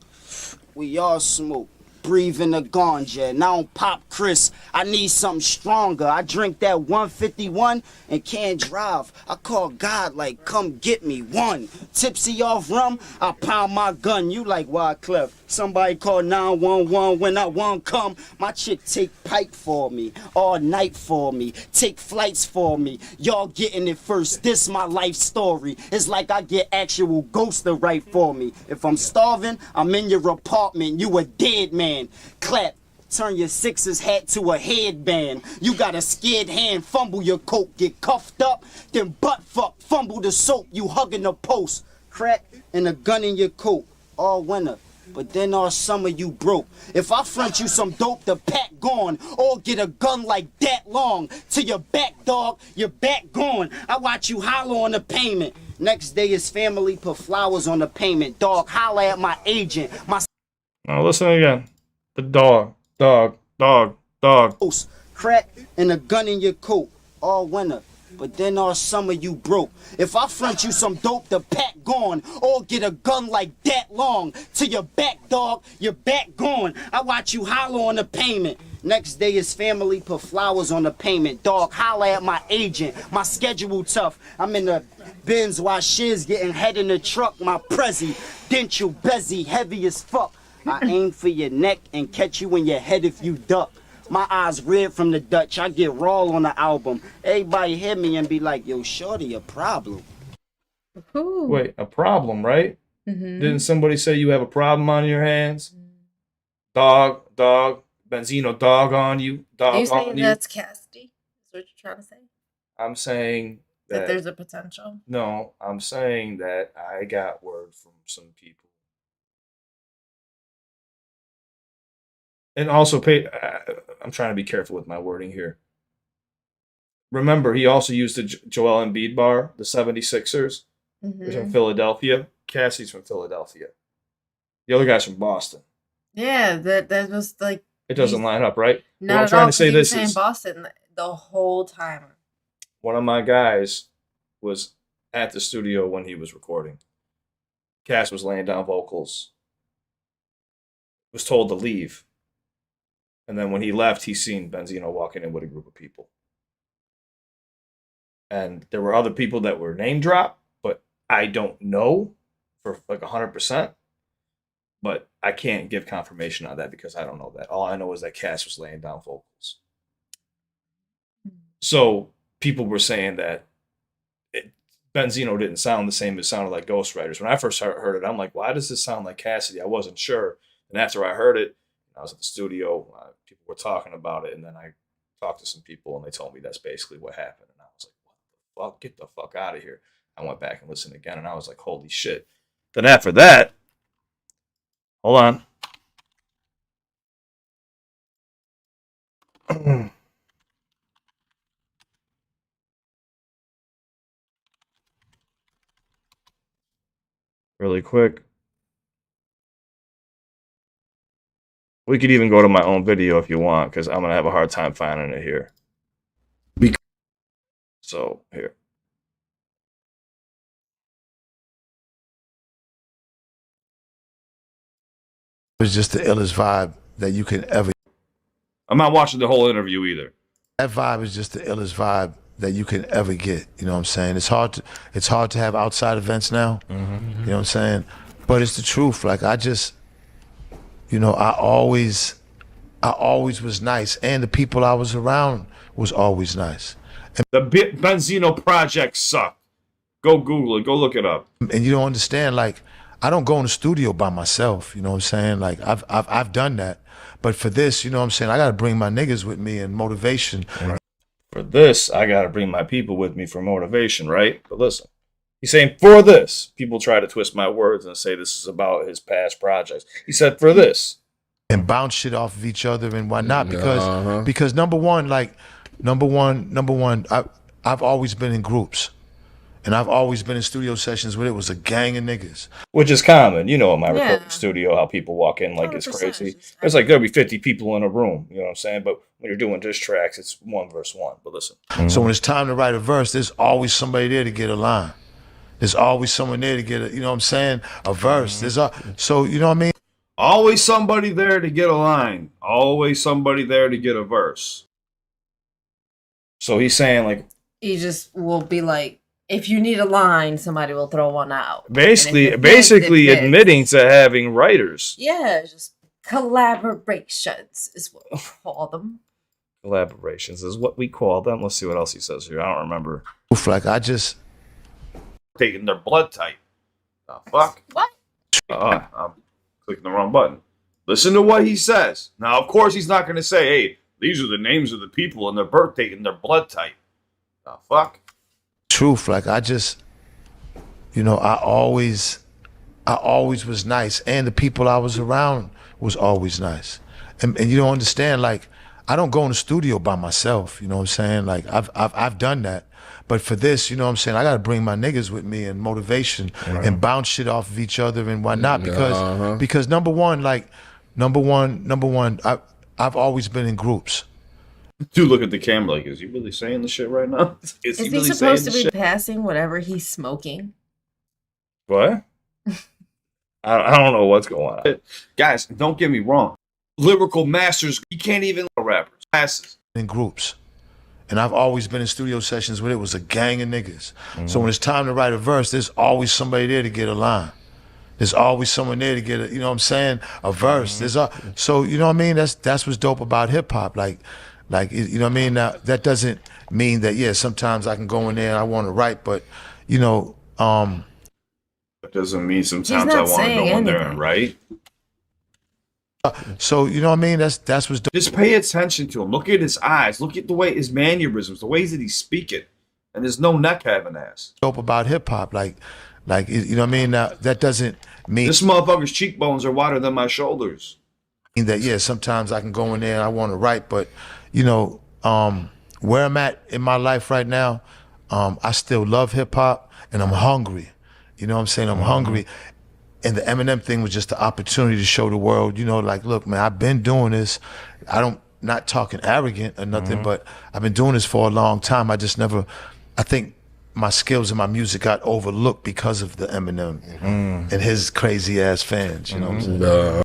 We all smoke. Breathe in the ganja, and I don't pop Chris. I need something stronger. I drink that 151 and can't drive. I call God like, come get me one. Tipsy off rum, I pound my gun. You like Wyclef. Somebody call 911 when I want come. My chick take pipe for me, all night for me, take flights for me. Y'all getting it first, this my life story. It's like I get actual ghosts to write for me. If I'm starving, I'm in your apartment, you a dead man. Clap, turn your Sixers hat to a headband. You got a scared hand, fumble your coat, get cuffed up, then butt fuck, fumble the soap, you hugging the post. Crack and a gun in your coat, all winter. But then all summer you broke. If I front you some dope, the pack gone. Or get a gun like that long. To your back, dog, your back gone. I watch you holler on the payment. Next day his family put flowers on the payment. Dog, holler at my agent. My Now listen again. The dog. Crack and a gun in your coat, all winter. But then all summer you broke. If I front you some dope, the pack gone. Or get a gun like that long. To your back, dog, your back gone. I watch you holler on the payment. Next day his family put flowers on the payment. Dog, holler at my agent. My schedule tough. I'm in the Benz while shiz getting head in the truck. My presidential bezzy heavy as fuck. I aim for your neck and catch you in your head if you duck. My eyes red from the Dutch. I get raw on the album. Everybody hear me and be like, yo, shorty, a problem. Ooh. Wait, a problem, right? Mm-hmm. Didn't somebody say you have a problem on your hands? Dog, Benzino, dog on you, Are you dog saying on you. that's Cassidy? Is what you're trying to say? I'm saying That that there's a potential? no, I'm saying that I got word from some people. And also, I'm trying to be careful with my wording here. Remember, he also used the Joel Embiid bar, the 76ers. He's from Philadelphia. Cassie's from Philadelphia. The other guy's from Boston. Yeah, that was like... It doesn't line up, right? Not What I'm at trying all, to say 'cause he was this saying is Boston the whole time. one of my guys was at the studio when he was recording. Cass was laying down vocals. Was told to leave. And then when he left, he seen Benzino walking in with a group of people. And there were other people that were name dropped, but I don't know for like 100%. But I can't give confirmation on that because I don't know that. All I know is that Cass was laying down vocals. So people were saying that Benzino didn't sound the same. It sounded like Ghostwriters. When I first heard it, I'm like, why does this sound like Cassidy? I wasn't sure. And after I heard it, I was at the studio. People were talking about it, and then I talked to some people, and they told me that's basically what happened. And I was like, what the fuck? Get the fuck out of here. I went back and listened again, and I was like, holy shit. Then after that, hold on. Really quick. We could even go to my own video if you want, because I'm going to have a hard time finding it here. So, here. It was just the illest vibe that you can ever. I'm not watching the whole interview either. That vibe is just the illest vibe that you can ever get. You know what I'm saying? It's hard to have outside events now. You know what I'm saying? But it's the truth. Like I just, you know, I always was nice, and the people I was around was always nice. The Benzino project sucked. Go Google it. Go look it up. And you don't understand, like, I don't go in the studio by myself, you know what I'm saying? Like, I've done that. But for this, you know what I'm saying, I got to bring my niggas with me and motivation. For this, I got to bring my people with me for motivation, right? But listen, he's saying for this. People try to twist my words and say this is about his past projects. He said for this. And bounce shit off of each other and whatnot. Because number one, I've always been in groups. And I've always been in studio sessions where it was a gang of niggas. Which is common, you know, in my Yeah. recording studio, how people walk in like it's 100%, crazy. it's just It's like there'll be 50 people in a room, you know what I'm saying? But when you're doing diss tracks, it's 1 verse 1. But listen, So when it's time to write a verse, there's always somebody there to get a line. There's always someone there to get a, you know what I'm saying, a verse. So you know what I mean? always somebody there to get a line, always somebody there to get a verse. So he's saying like He just will be like, if you need a line, somebody will throw one out. And if basically it fits, it fits. admitting to having writers. Yeah, just collaborations is what we call them. Collaborations is what we call them. Let's see what else he says here. I don't remember. Like I just Taking their blood type. The fuck? What? I'm clicking the wrong button. Listen to what he says. Now, of course, he's not going to say, hey, these are the names of the people and their birth date and their blood type. The fuck? truth. Like I just, you know, I always was nice, and the people I was around was always nice. And you don't understand, like I don't go in the studio by myself. You know what I'm saying? Like I've done that. But for this, you know what I'm saying, I got to bring my niggas with me and motivation and bounce shit off of each other and whatnot. Because number one, I've always been in groups. Dude, look at the camera like, is he really saying the shit right now? Is he really supposed to saying be the shit? passing whatever he's smoking? What? I don't know what's going on. Guys, don't get me wrong. Lyrical masters, you can't even rappers. Classes. In groups. And I've always been in studio sessions where it was a gang of niggas. So when it's time to write a verse, there's always somebody there to get a line. There's always someone there to get a, you know what I'm saying, a verse. So you know what I mean? That's what's dope about hip hop. Like you know what I mean? Now that doesn't mean that sometimes I can go in there and I want to write, but you know, That doesn't mean sometimes not I want to saying go in there anything. and write. so you know what I mean? That's what's dope. Just pay attention to him. Look at his eyes. Look at the way his mannerisms, the ways that he's speaking. And there's no neck having ass. Dope about hip hop. Like you know what I mean? Now that doesn't mean This motherfucker's cheekbones are wider than my shoulders. that sometimes I can go in there and I want to write, but you know, where I'm at in my life right now, I still love hip hop and I'm hungry. You know what I'm saying? I'm hungry. And the Eminem thing was just the opportunity to show the world, you know, like, look, man, I've been doing this. Not talking arrogant or nothing, but I've been doing this for a long time. I think my skills and my music got overlooked because of the Eminem and his crazy ass fans, you know what I'm saying?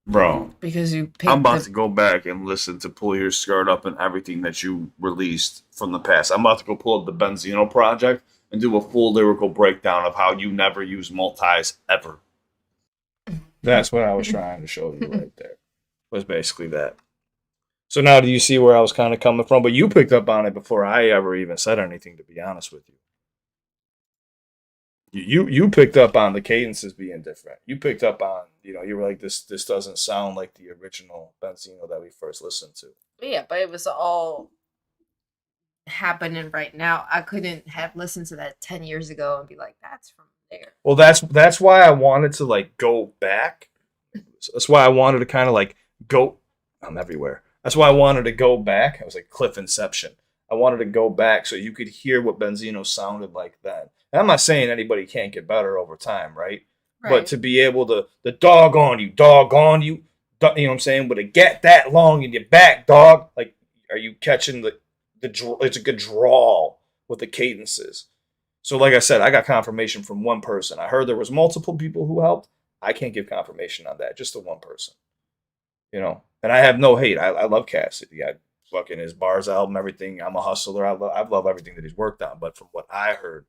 Bro, Because you picked I'm about the- to go back and listen to Pull Your Skirt Up and everything that you released from the past. I'm about to go pull up the Benzino project and do a full lyrical breakdown of how you never use multis ever. That's what I was trying to show you right there. Was basically that. So now do you see where I was kind of coming from? But you picked up on it before I ever even said anything, to be honest with you. You picked up on the cadences being different. You picked up on, you were like, this doesn't sound like the original Benzino that we first listened to. Yeah, but it was all happening right now. I couldn't have listened to that 10 years ago and be like, that's from there. Well, that's why I wanted to like go back. That's why I wanted to kind of like go. I'm everywhere. That's why I wanted to go back. I was like Cliff Inception. I wanted to go back so you could hear what Benzino sounded like then. And I'm not saying anybody can't get better over time, right? But to be able to, the dog on you, you know what I'm saying? But to get that long in your back, dog, like, are you catching it's a good drawl with the cadences. So like I said, I got confirmation from one person. I heard there was multiple people who helped. I can't give confirmation on that, just the one person. And I have no hate. I love Cassidy. I fucking his Bars album, everything. I'm a hustler. I love everything that he's worked on. But from what I heard,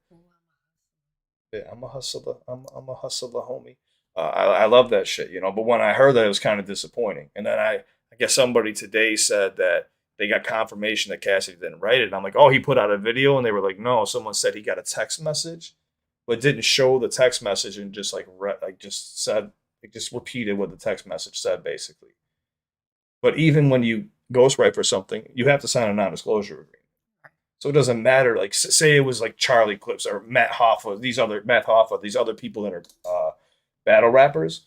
yeah, I'm a hustler. I'm a hustler, homie. I love that shit, But when I heard that, it was kind of disappointing. And then I guess somebody today said that they got confirmation that Cassidy didn't write it. And I'm like, oh, he put out a video, and they were like, no. Someone said he got a text message, but didn't show the text message and just just repeated what the text message said, basically. But even when you ghostwrite for something, you have to sign a non-disclosure agreement. So it doesn't matter. Like, say it was like Charlie Clips or Matt Hoffa, these other people that are battle rappers.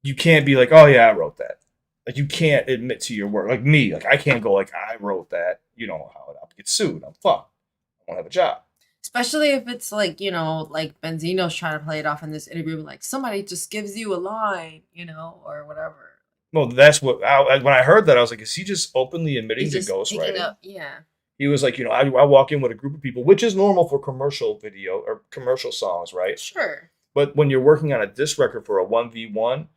You can't be like, oh yeah, I wrote that. Like, you can't admit to your work. Like me, like I can't go like I wrote that. You know how I'll get sued. I'm fucked. I won't have a job. Especially if it's like, like Benzino's trying to play it off in this interview, like somebody just gives you a line, or whatever. Well, that's what when I heard that, I was like, is he just openly admitting He's to just picking ghostwriting? up, yeah. He was like, I walk in with a group of people, which is normal for commercial video or commercial songs, right? Sure. But when you're working on a disc record for a 1v1, Or at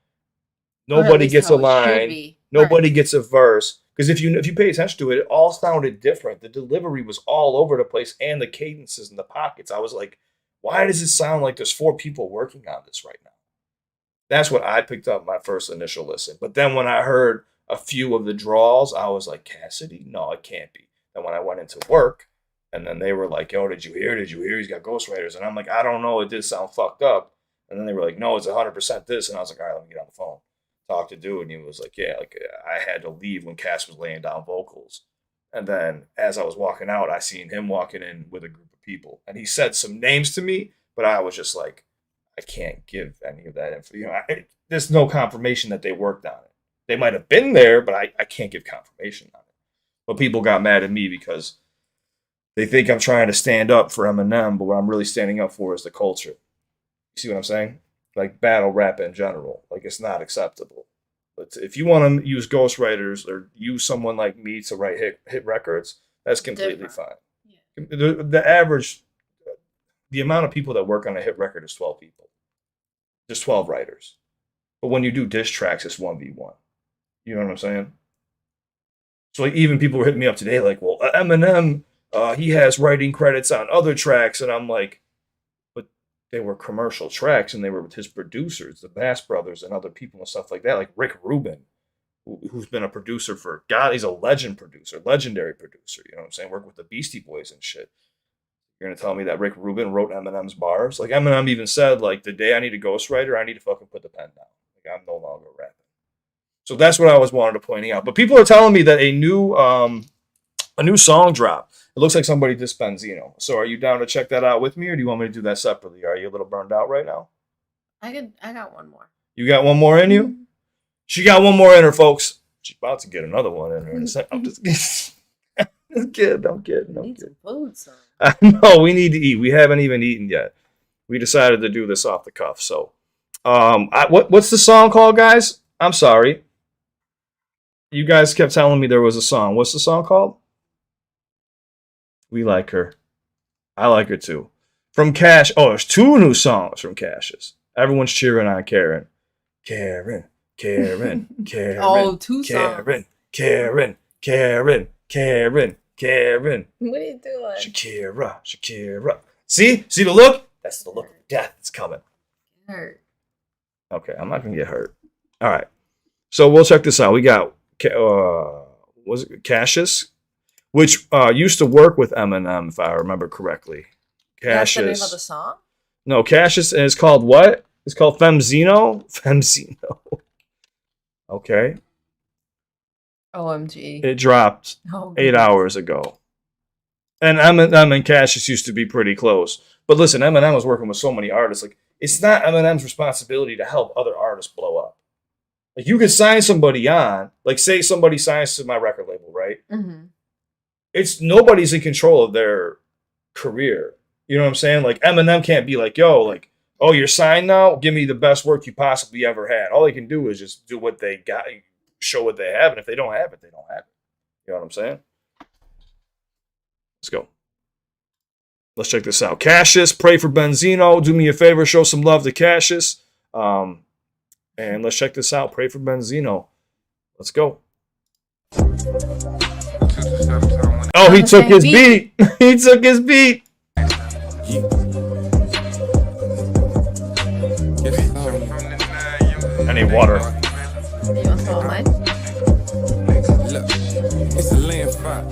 nobody least gets a how it should line, be. nobody Right. gets a verse. Because if you pay attention to it, it all sounded different. The delivery was all over the place, and the cadences and the pockets. I was like, why does it sound like there's 4 people working on this right now? That's what I picked up my first initial listen. But then when I heard a few of the draws, I was like, Cassidy? No, it can't be. And when I went into work, and then they were like, yo, did you hear? Did you hear? He's got ghostwriters. And I'm like, I don't know. It did sound fucked up. And then they were like, no, it's 100% this. And I was like, all right, let me get on the phone. Talk to dude. And he was like, yeah, like I had to leave when Cass was laying down vocals. And then as I was walking out, I seen him walking in with a group of people. And he said some names to me, but I was just like, I can't give any of that info. There's no confirmation that they worked on it. They might have been there, but I can't give confirmation on it. But people got mad at me because they think I'm trying to stand up for Eminem, but what I'm really standing up for is the culture. You see what I'm saying? Like battle rap in general. Like it's not acceptable. But if you want to use ghostwriters or use someone like me to write hit records, that's completely fine. Yeah. The average, the amount of people that work on a hit record is 12 people. There's 12 writers. But when you do diss tracks, it's 1v1. You know what I'm saying? So like, even people were hitting me up today like, well, Eminem, he has writing credits on other tracks. And I'm like, but they were commercial tracks and they were with his producers, the Bass Brothers and other people and stuff like that. Like Rick Rubin, who's been a producer for, God, he's a legendary producer. You know what I'm saying? Worked with the Beastie Boys and shit. You're going to tell me that Rick Rubin wrote Eminem's bars? Like Eminem even said, like, the day I need a ghostwriter, I need to fucking put the pen down. Like I'm no longer rapping. So that's what I was wanting to point out. But people are telling me that a new song dropped. It looks like somebody dissed Benzino. So are you down to check that out with me, or do you want me to do that separately? Are you a little burned out right now? I got one more. You got one more in you? Mm-hmm. She got one more in her, folks. She's about to get another one in her in a second. I'm just kidding. I'm kidding. Need some food, son. I know we need to eat. We haven't even eaten yet. We decided to do this off the cuff. So, what's the song called, guys? I'm sorry. You guys kept telling me there was a song. What's the song called? We Like Her. I like her too. From Cash. Oh, there's 2 new songs from Cassius. Everyone's cheering on Karen. Karen. Oh, 2 songs. Karen. What are you doing? Shakira. See the look? That's the look of death. It's coming. Hurt. Okay, I'm not gonna get hurt. All right. So we'll check this out. We got was it Cassius, which used to work with Eminem, if I remember correctly. That's the name of the song? No, Cassius, and it's called what? It's called Benzino. Okay. OMG. It dropped 8 hours ago. And Eminem and Cassius used to be pretty close. But listen, Eminem was working with so many artists. Like, it's not Eminem's responsibility to help other artists blow up. Like, you could sign somebody on, like, say somebody signs to my record label, right? Mm-hmm. It's nobody's in control of their career. You know what I'm saying? Like, Eminem can't be like, yo, like, oh, you're signed now? Give me the best work you possibly ever had. All they can do is just do what they got, show what they have. And if they don't have it, they don't have it. You know what I'm saying? Let's go. Let's check this out. Cassius, pray for Benzino. Do me a favor, show some love to Cassius. And let's check this out. Pray for Benzino. Let's go. Oh, he took his beat. He took his beat. I need water. You want some of mine? Look, it's a land fire.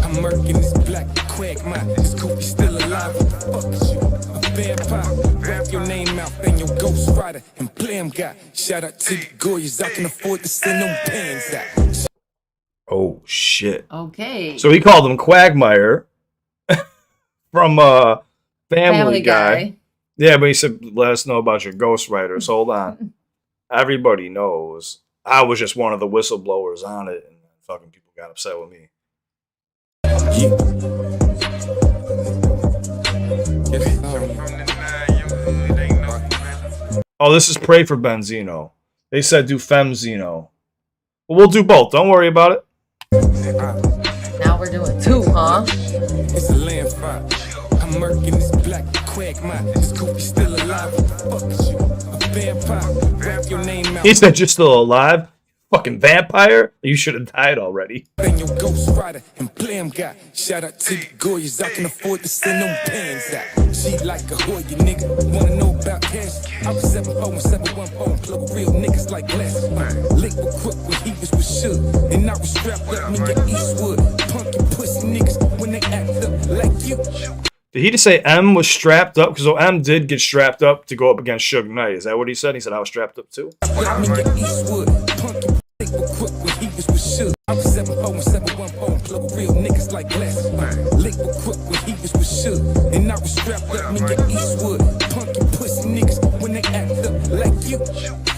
I'm murking this black quagmire. This Kofi still alive. What the fuck is you? A vampire. Wrap your name out and your ghost rider and play him guy. Shout out to the Goyas. I can afford to send them pants out. Oh, shit. Okay. So he called him Quagmire from Family Guy. Yeah, but he said, let us know about your ghostwriters. Hold on. Everybody knows. I was just one of the whistleblowers on it, and fucking people got upset with me. Oh, this is Pray for Benzino. They said do Femzino. Well, we'll do both. Don't worry about it. Now we're doing 2, huh? It's a land fire. I'm murking this black quagmire. This goofy still alive. What the fuck is you? A vampire. Rap your name out. He said you're still alive? Fucking vampire? You should have died already. Bang your ghost rider and blam guy. Shout out to the Goyas. I can afford to send them pants out. She like a Hoya nigga. Wanna know about cash? I was 7-4 and 7-1-4 plug with real niggas like glass. Lick with Crook when he was with Suge. And I was strapped up me at Eastwood. Punky pussy niggas when they act up like you. Did he just say M was strapped up? Because M did get strapped up to go up against Suge Knight. Is that what he said? He said I was strapped up too? Me at Eastwood. Punky lick with Crook when he was with Suge. I was 7-4 and 7-1-4 plug with real niggas like glass. Lick with Crook when he was with Suge. And I was strapped up me at Eastwood. Punky pussy niggas when they act up like you.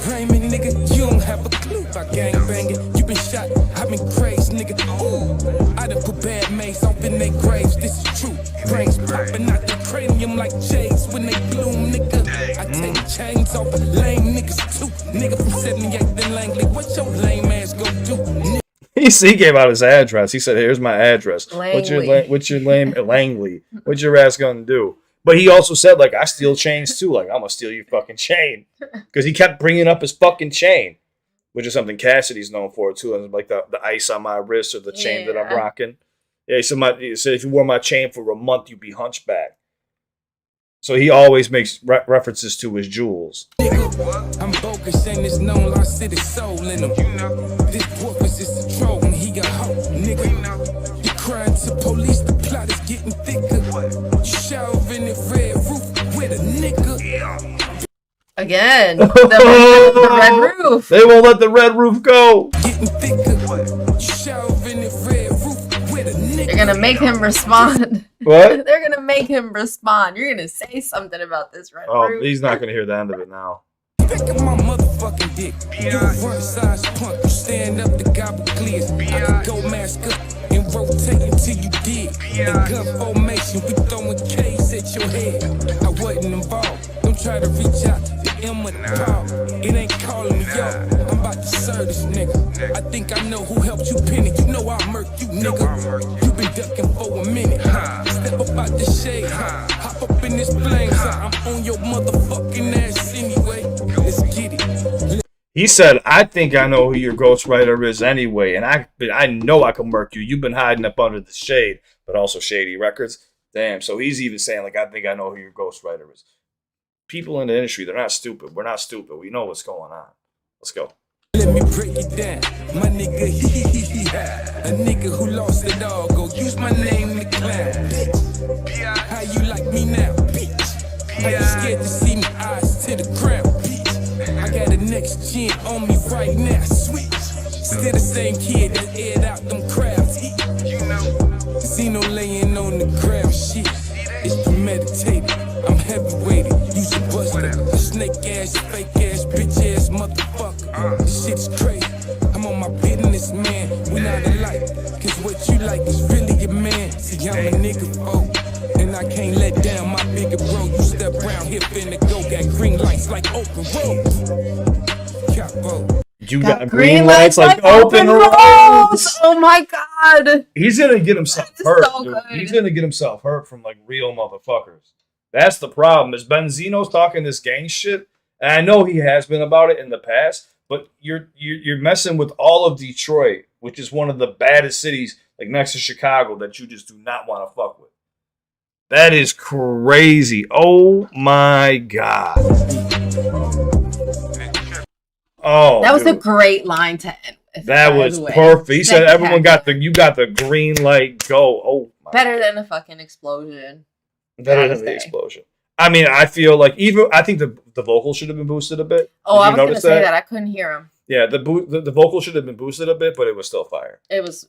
Rhyming nigga, you don't have a clue about gang banging. You been shot, I've been crazed, nigga. Ooh, I done put bad mates off in their graves. This is true. Brains popping out the cranium like jades when they bloom, nigga. I take chains off lame niggas too. Nigga from 78th and Langley, what your lame ass go do? He gave out his address. He said, "Here's my address. What's your lame Langley? What's your ass gonna do?" But he also said, like, I steal chains too. Like, I'm gonna steal your fucking chain, because he kept bringing up his fucking chain, which is something Cassidy's known for too, and like the ice on my wrist or the chain that I'm rocking. Yeah, he said if you wore my chain for a month, you'd be hunchback. So he always makes references to his jewels. I'm bogus and it's known I sit his soul in him. This boy was just a troll when he got hope, nigga. You crying to police, the plot is getting thicker. You shelving it red roof with a nigga. Again, the red roof. They won't let the red roof go. Getting thicker. You shelving it red roof with a nigga. They're gonna make him respond. What? They're gonna make him respond. You're gonna say something about this red roof. He's not gonna hear the end of it now. Back at my motherfucking dick. You a front size punk. You stand up the gobble clears. I can go mask up and rotate until you dig. In gun formation, we throwing K's at your head. I wasn't involved. Don't try to reach out to Emma Dog. It ain't calling me y'all. I'm about to serve this nigga. I think I know who helped you penny. You know I'll murk you, nigga. You been ducking for a minute. Step up out the shade. Hop up in this plane. I'm on your motherfucking ass anyway. Let's get it. He said, I think I know who your ghostwriter is anyway, and I know I can murk you. You've been hiding up under the shade, but also Shady Records. Damn, so he's even saying, like, I think I know who your ghostwriter is. People in the industry, they're not stupid. We're not stupid. We know what's going on. Let's go. Let me break it down. My nigga, a nigga who lost it all. Go use my name to clown. Bitch, how you like me now? Bitch, are you scared to see me eyes to the ground? Bitch, I got a next gen on me right now. Switch, still the same kid that aired out them crowds. You know, Zeno laying on the ground. Shit, it's premeditated. I'm heavyweighted. Use a buster, a snake ass, fake ass, bitch ass motherfucker. This shit's crazy. I'm on my business, man. We not alike. Cause what you like is really your man. See, I'm a nigga, folk. And I can't let down my bigger bro. You step around here finna go. Got green lights like open road. Capo. You got green lights like open roads. Oh my god. He's gonna get himself That is hurt. so Dude. good. He's gonna get himself hurt from like real motherfuckers. That's the problem. Is Benzino's talking this gang shit, and I know he has been about it in the past. But you're messing with all of Detroit, which is one of the baddest cities, like next to Chicago, that you just do not want to fuck with. That is crazy. Oh my god. Oh, That was dude. a great line to end with. That by was the way. perfect. He said everyone got Spectacular. you got the green light. Go. Oh, my Better than a fucking explosion. Better than the explosion. I mean, I feel like I think the vocal should have been boosted a bit. Oh, Did I you was gonna notice say that. I couldn't hear him. Yeah, the vocal should have been boosted a bit, but it was still fire. It was.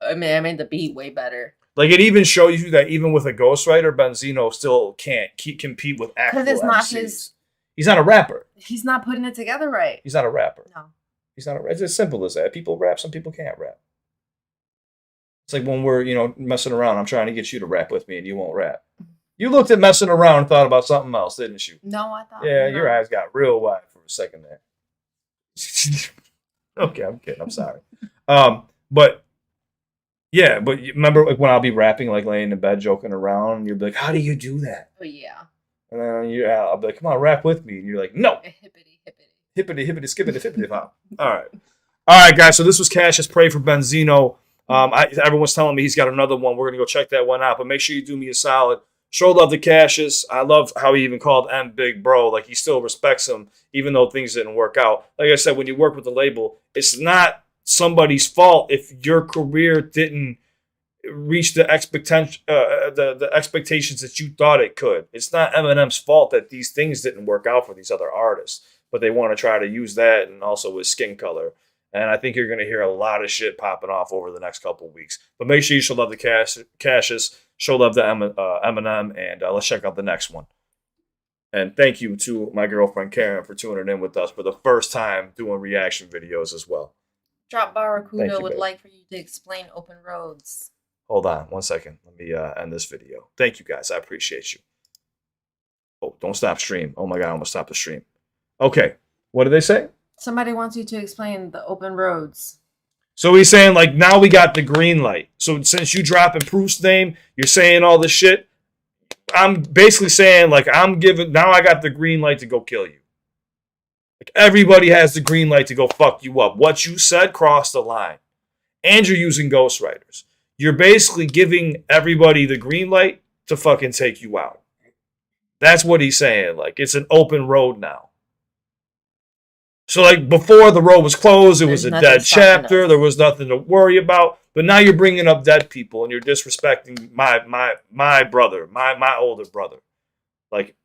I made the beat way better. Like, it even shows you that even with a ghostwriter, Benzino still can't compete with actual Because it's not MCs. his. He's not a rapper. He's not putting it together right. He's not a rapper. No. He's not a. It's as simple as that. People rap. Some people can't rap. It's like when we're messing around. I'm trying to get you to rap with me, and you won't rap. You looked at messing around and thought about something else, didn't you? No, I thought. Yeah, no. your eyes got real wide for a second there. Okay, I'm kidding. I'm sorry. But yeah, but you remember like when I'll be rapping, like laying in bed, joking around, and you'll be like, "How do you do that?" Oh yeah. And then I'll be like, "Come on, rap with me," and you're like, "No." Hippity hippity. Hippity, hippity, skippity, hippity, hop. All right, guys. So this was Cassius. Pray for Benzino. Everyone's telling me he's got another one. We're gonna go check that one out. But make sure you do me a solid. Show love to Cassius. I love how he even called M Big Bro. Like he still respects him, even though things didn't work out. Like I said, when you work with the label, it's not somebody's fault if your career didn't reach the expectations that you thought it could. It's not Eminem's fault that these things didn't work out for these other artists, but they want to try to use that and also with skin color. And I think you're going to hear a lot of shit popping off over the next couple of weeks. But make sure you show love to Cassius, show love to Eminem, and let's check out the next one. And thank you to my girlfriend Karen for tuning in with us for the first time doing reaction videos as well. Drop Barracuda would babe. like for you to explain open roads. Hold on 1 second. Let me end this video. Thank you guys. I appreciate you. Oh, don't stop stream. Oh my God, I almost stopped the stream. Okay. What did they say? Somebody wants you to explain the open roads. So he's saying, like, now we got the green light. So since you dropping Proof's name, you're saying all this shit. I'm basically saying, like, now I got the green light to go kill you. Like, everybody has the green light to go fuck you up. What you said crossed the line. And you're using ghostwriters. You're basically giving everybody the green light to fucking take you out. That's what he's saying. Like, it's an open road now. So, like, before the road was closed, it was a dead chapter. There was nothing to worry about. But now you're bringing up dead people and you're disrespecting my brother, my older brother. Like,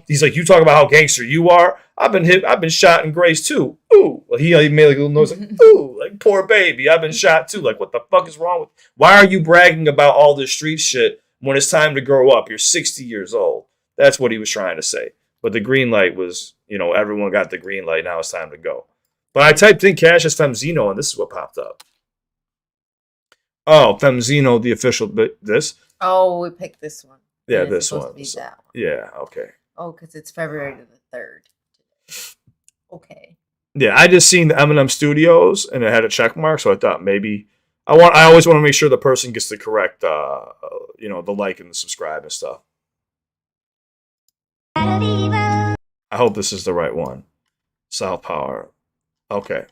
he's like, you talk about how gangster you are. I've been shot in Grace too. Ooh. Well, he made like a little noise like, ooh, like poor baby. I've been shot too. Like, what the fuck is wrong with you? Why are you bragging about all this street shit when it's time to grow up? You're 60 years old. That's what he was trying to say. But the green light was, everyone got the green light. Now it's time to go. But I typed in Cassius Benzino, and this is what popped up. Oh, Benzino, the official this. Oh, we picked this one. Yeah, It's this supposed one. to be that one. Yeah, okay. Oh, because it's February the 3rd. Okay. Yeah, I just seen the Eminem Studios, and it had a check mark, so I thought maybe I always want to make sure the person gets the correct, the like and the subscribe and stuff. I hope this is the right one. South Power. Okay,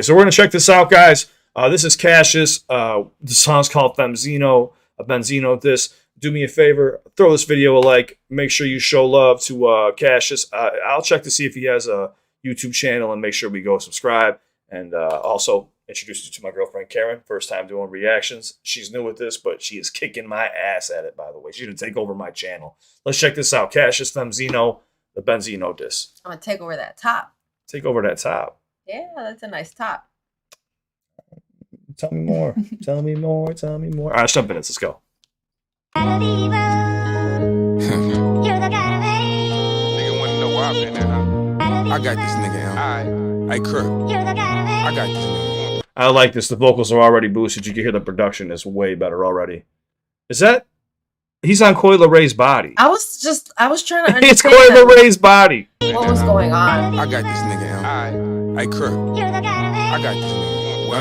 so we're gonna check this out, guys. This is Cassius. The song's called Benzino. Benzino. This. Do me a favor. Throw this video a like. Make sure you show love to Cassius. I'll check to see if he has a YouTube channel and make sure we go subscribe. And also introduce you to my girlfriend Karen. First time doing reactions. She's new at this, but she is kicking my ass at it. By the way, she's gonna take over my channel. Let's check this out. Cassius Benzino. The Benzino disc. I'm going to take over that top. Take over that top. Yeah, that's a nice top. Tell me more. Tell me more. Tell me more. All right, let's jump in. Let's go. Nigga wanna know where I've been at, huh? I got this nigga, Alright. Hey, Crook. I got this nigga. I like this. The vocals are already boosted. You can hear the production is way better already. Is that? He's on Coil Ray's body. I was trying to understand. It's Coil Ray's body. What was going on? I got this nigga, Alright. Hey, Crook. I got this nigga. Well,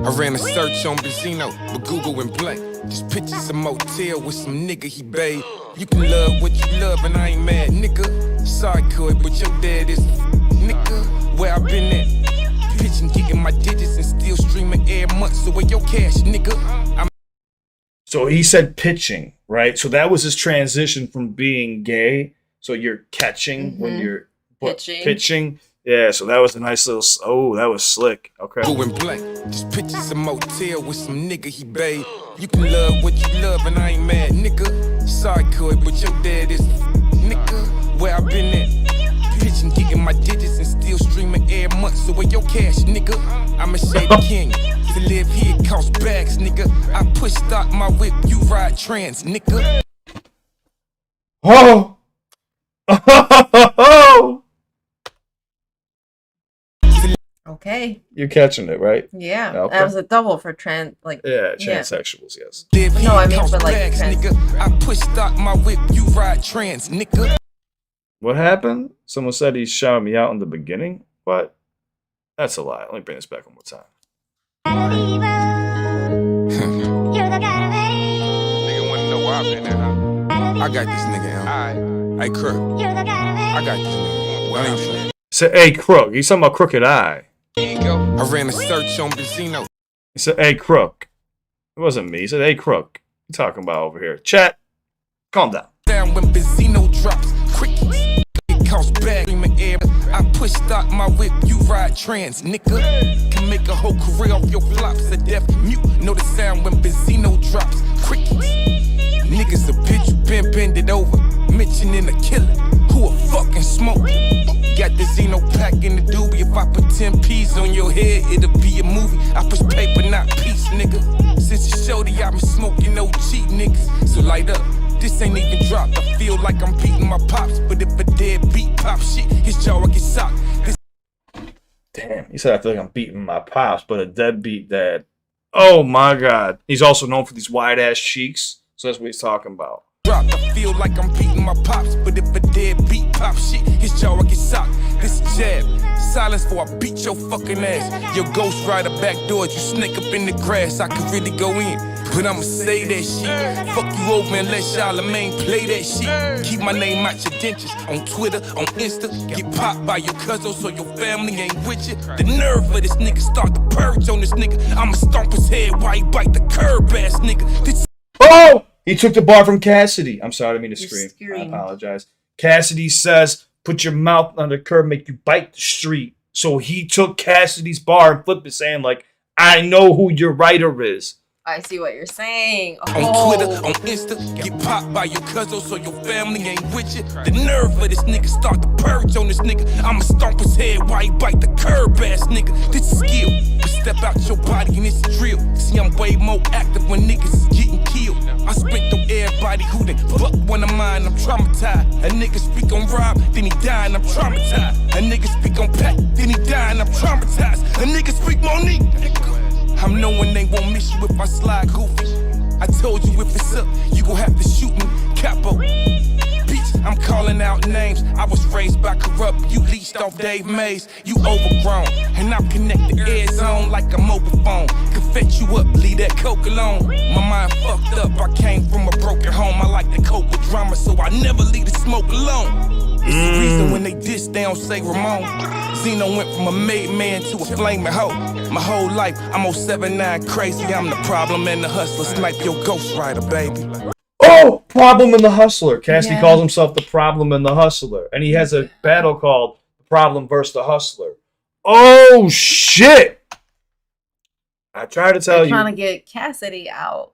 I ran a search on Benzino, but Google went blank. Just pictures a motel with some nigga he babe. You can love what you love, and I ain't mad, nigga. Sorry, Coy, but your dad is nigga. Where I been at? Pitching, getting my digits, and still streaming every month. So where your cash, nigga? So he said pitching, right? So that was his transition from being gay. So you're catching when you're pitching. Yeah, so that was a nice little. Oh, that was slick. Okay. Going blank. Just pictures a motel with some nigga he babe. You can love what you love, and I ain't mad, nigga. Sorry, Coy, but your dad is nigga. Where I been at? Pitching, getting my digits, and still streaming every month. So where your cash, nigga? I'm a shady king. To live here costs bags, nigga. I push start my whip, you ride trans, nigga. Oh. Oh. Okay. You're catching it, right? Yeah. Okay. That was a double for trans. Like. Yeah, transsexuals. Yes. No, I mean for like bags, trans. nigga. I push start my whip, you ride trans, nigga. What happened? Someone said he shouted me out in the beginning. What? That's a lie. Let me bring this back one more time. Nigga wanna know why I've been there, huh? I got this nigga, M. Hey, Crook. I got this nigga. Well, ain't sure. Said, hey, Crook. He's talking about Crooked Eye. Here you go. I ran a search on Benzino. He said, hey, Crook. It wasn't me. He said, hey, Crook. What you talking about over here? Chat. Calm down. Down when Benzino drops, crickets. It costs bag in the air. I push start my whip, you ride trans, nigga. Can make a whole career off your flops of death. Mute, know the sound when Benzino drops, crickets. Niggas a bitch, you been bended over. Mentioning a killer, who a fucking smoke. Got the Zeno pack in the doobie. If I put 10 P's on your head, it'll be a movie. I push paper, not peace, nigga. Since the show, I've been smoking OG niggas. So light up. This ain't even dropped. I feel like I'm beating my pops. But if a dead beat pop shit, his jaw I get socked. Damn. He said, I feel like I'm beating my pops, but a deadbeat dad. Oh, my God. He's also known for these wide-ass cheeks. So that's what he's talking about. I feel like I'm beating my pops. But if a dead beat pop shit, his jaw I get socked. This jab. Silence for I beat your fucking ass. Your ghost rider backdoor, you snake up in the grass. I could really go in. But I'ma say that shit. Fuck you over and let Charlamagne play that shit. Keep my name out your dentures. On Twitter, on Insta. Get popped by your cousin so your family ain't with you. The nerve of this nigga start to purge on this nigga. I'ma stomp his head while he bite the curb ass nigga. This Oh! He took the bar from Cassidy. I'm sorry, I didn't mean to You scream. screamed. I apologize. Cassidy says, put your mouth on the curb, make you bite the street. So he took Cassidy's bar and flipped it, saying, like, I know who your writer is. I see what you're saying. on Oh. Twitter, on Insta, get popped by your cousin so your family ain't with you. The nerve of this nigga start to purge on this nigga. I'ma stomp his head while he bite the curb ass nigga. This is skill. You step out your body and it's a drill. See, I'm way more active when niggas is getting killed. I spent through everybody who done fuck one of mine. I'm traumatized. A nigga speak on Rob, then he die and I'm traumatized. A nigga speak on Pat, then he die and I'm traumatized. A nigga speak Monique. I'm knowing they won't miss you if I slide goofy. I told you if it's up, you gon' have to shoot me. Capo. Bitch, I'm calling out names. I was raised by corrupt. You leashed off Dave Mays. You overgrown. And I'm connected air zone like a mobile phone. Can fetch you up, leave that coke alone. My mind fucked up. I came from a broken home. I like to cope with drama, so I never leave the smoke alone. It's the reason when they diss, they don't say Ramon. Zeno went from a made man to a flaming hoe. My whole life, I'm 079 crazy. I'm the problem and the hustler. Snipe your ghost rider, baby. Oh, Problem and the Hustler. Cassidy Yeah. calls himself the Problem and the Hustler. And he has a battle called The Problem versus the Hustler. Oh, shit. I tried to tell They're you. trying to get Cassidy out.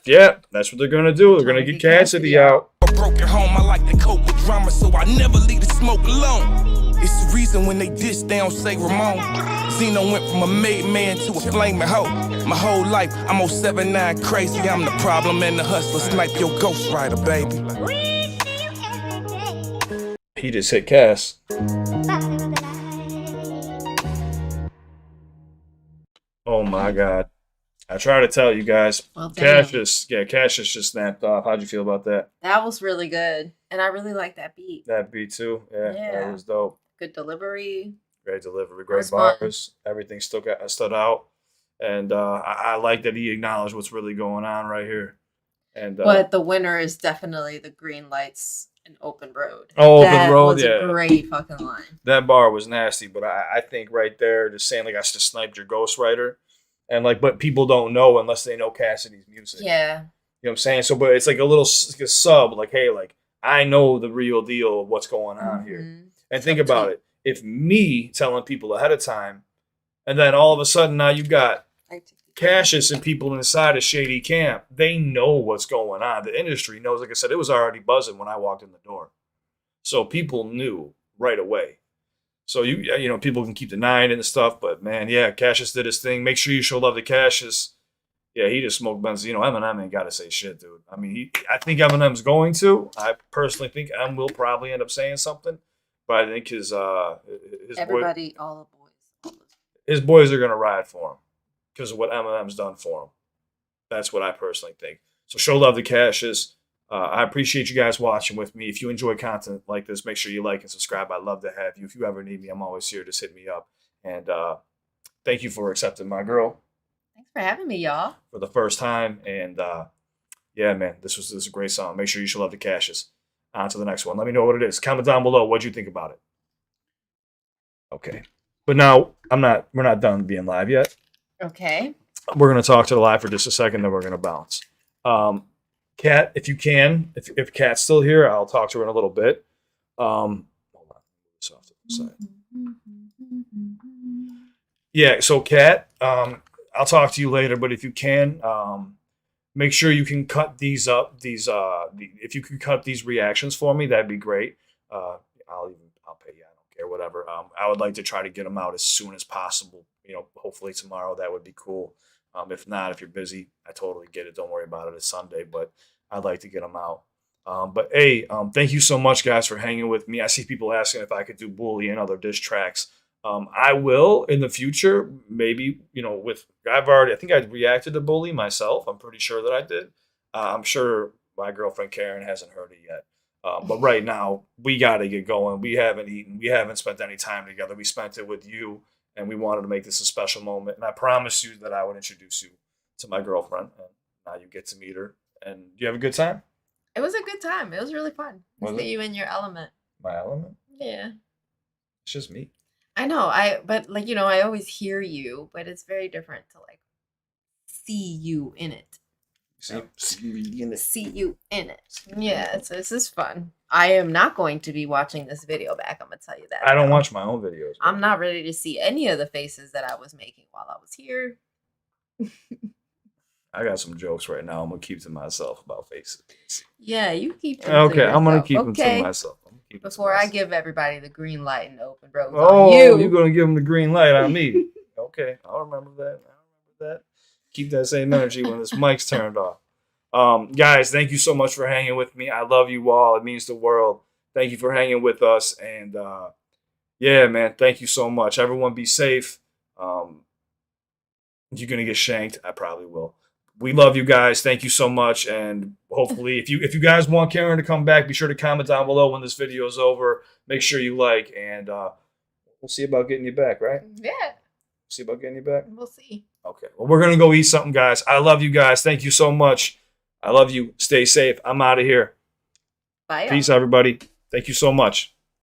Yeah, that's what they're going to do. They're going to get Cassidy out. A broken home, I like to cope with drama, so I never leave the smoke alone. It's the reason when they diss, they don't say Ramon. Zeno went from a made man to a flaming hoe. My whole life, I'm 079 crazy. I'm the problem and the hustler. Snipe your ghost rider, baby. He just hit Cass. Oh my God. I try to tell you guys. Well, damn. Cassius just snapped off. How'd you feel about that? That was really good. And I really like that beat. That beat too? Yeah, that Yeah. was dope. Good delivery. Great delivery, great was fun. bars. Everything stood out. And I like that he acknowledged what's really going on right here. And But the winner is definitely the green lights and open road. Oh, open that road, was yeah. a great fucking line. that bar was nasty, but I think right there, just saying like I just sniped your ghostwriter. And like, but people don't know unless they know Cassidy's music. Yeah. You know what I'm saying? So, but it's like a little like a sub, like, hey, like, I know the real deal of what's going on here. Mhm. And think about it. If me telling people ahead of time, and then all of a sudden now you got Cassius and people inside a shady camp, they know what's going on. The industry knows. Like I said, it was already buzzing when I walked in the door. So people knew right away. So you know, people can keep denying it and stuff, but man, yeah, Cassius did his thing. Make sure you show love to Cassius. Yeah, he just smoked Benzino. Eminem ain't got to say shit, dude. I mean, I think Eminem's going to. I personally think Em will probably end up saying something, but I think his Everybody, all the boys. his boys are gonna ride for him because of what Eminem's done for him. That's what I personally think. So show love to Cassius. I appreciate you guys watching with me. If you enjoy content like this, make sure you like and subscribe. I'd love to have you. If you ever need me, I'm always here. Just hit me up. And thank you for accepting my girl. Thanks for having me, y'all. For the first time. And yeah, man, this is a great song. Make sure you show love to Cassius. On to the next one. Let me know what it is. Comment down below. What'd you think about it? Okay. But now we're not done being live yet. Okay. We're gonna talk to the live for just a second, then we're gonna bounce. Kat, if you can, if Kat's still here, I'll talk to her in a little bit. Hold on. This off to the side. Yeah, so Kat, I'll talk to you later, but if you can, make sure you can cut these up. If you can cut these reactions for me, that'd be great. I'll pay you. I don't care, whatever. I would like to try to get them out as soon as possible. Hopefully tomorrow. That would be cool. If not, if you're busy, I totally get it. Don't worry about it. It's Sunday, but I'd like to get them out. But hey, thank you so much, guys, for hanging with me. I see people asking if I could do Bully and other diss tracks. I will in the future. Maybe I think I reacted to Bully myself. I'm pretty sure that I did. I'm sure my girlfriend Karen hasn't heard it yet. But right now, we got to get going. We haven't eaten. We haven't spent any time together. We spent it with you. And we wanted to make this a special moment. And I promised you that I would introduce you to my girlfriend. And now you get to meet her. And you have a good time? It was a good time. It was really fun. Was See you in your element. My element? Yeah. It's just me. I know. But I always hear you, but it's very different to see you in it. See you in it. Yeah, this is fun. I am not going to be watching this video back. I'm gonna tell you that. I don't watch my own videos. I'm not ready to see any of the faces that I was making while I was here. I got some jokes right now. I'm gonna keep to myself about faces. Yeah, you keep them. Okay, I'm gonna keep them to myself. Before I give everybody the green light and open road. Oh, you're gonna give them the green light on me? Okay, I'll remember that. Keep that same energy when this mic's turned off. Guys, thank you so much for hanging with me. I love you all. It means the world. Thank you for hanging with us. And yeah, man, thank you so much. Everyone be safe. You're going to get shanked. I probably will. We love you guys. Thank you so much. And hopefully, if you guys want Karen to come back, be sure to comment down below when this video is over. Make sure you like. And we'll see about getting you back, right? Yeah. See about getting you back? We'll see. Okay. Well, we're going to go eat something, guys. I love you guys. Thank you so much. I love you. Stay safe. I'm out of here. Bye. Peace, everybody. Thank you so much.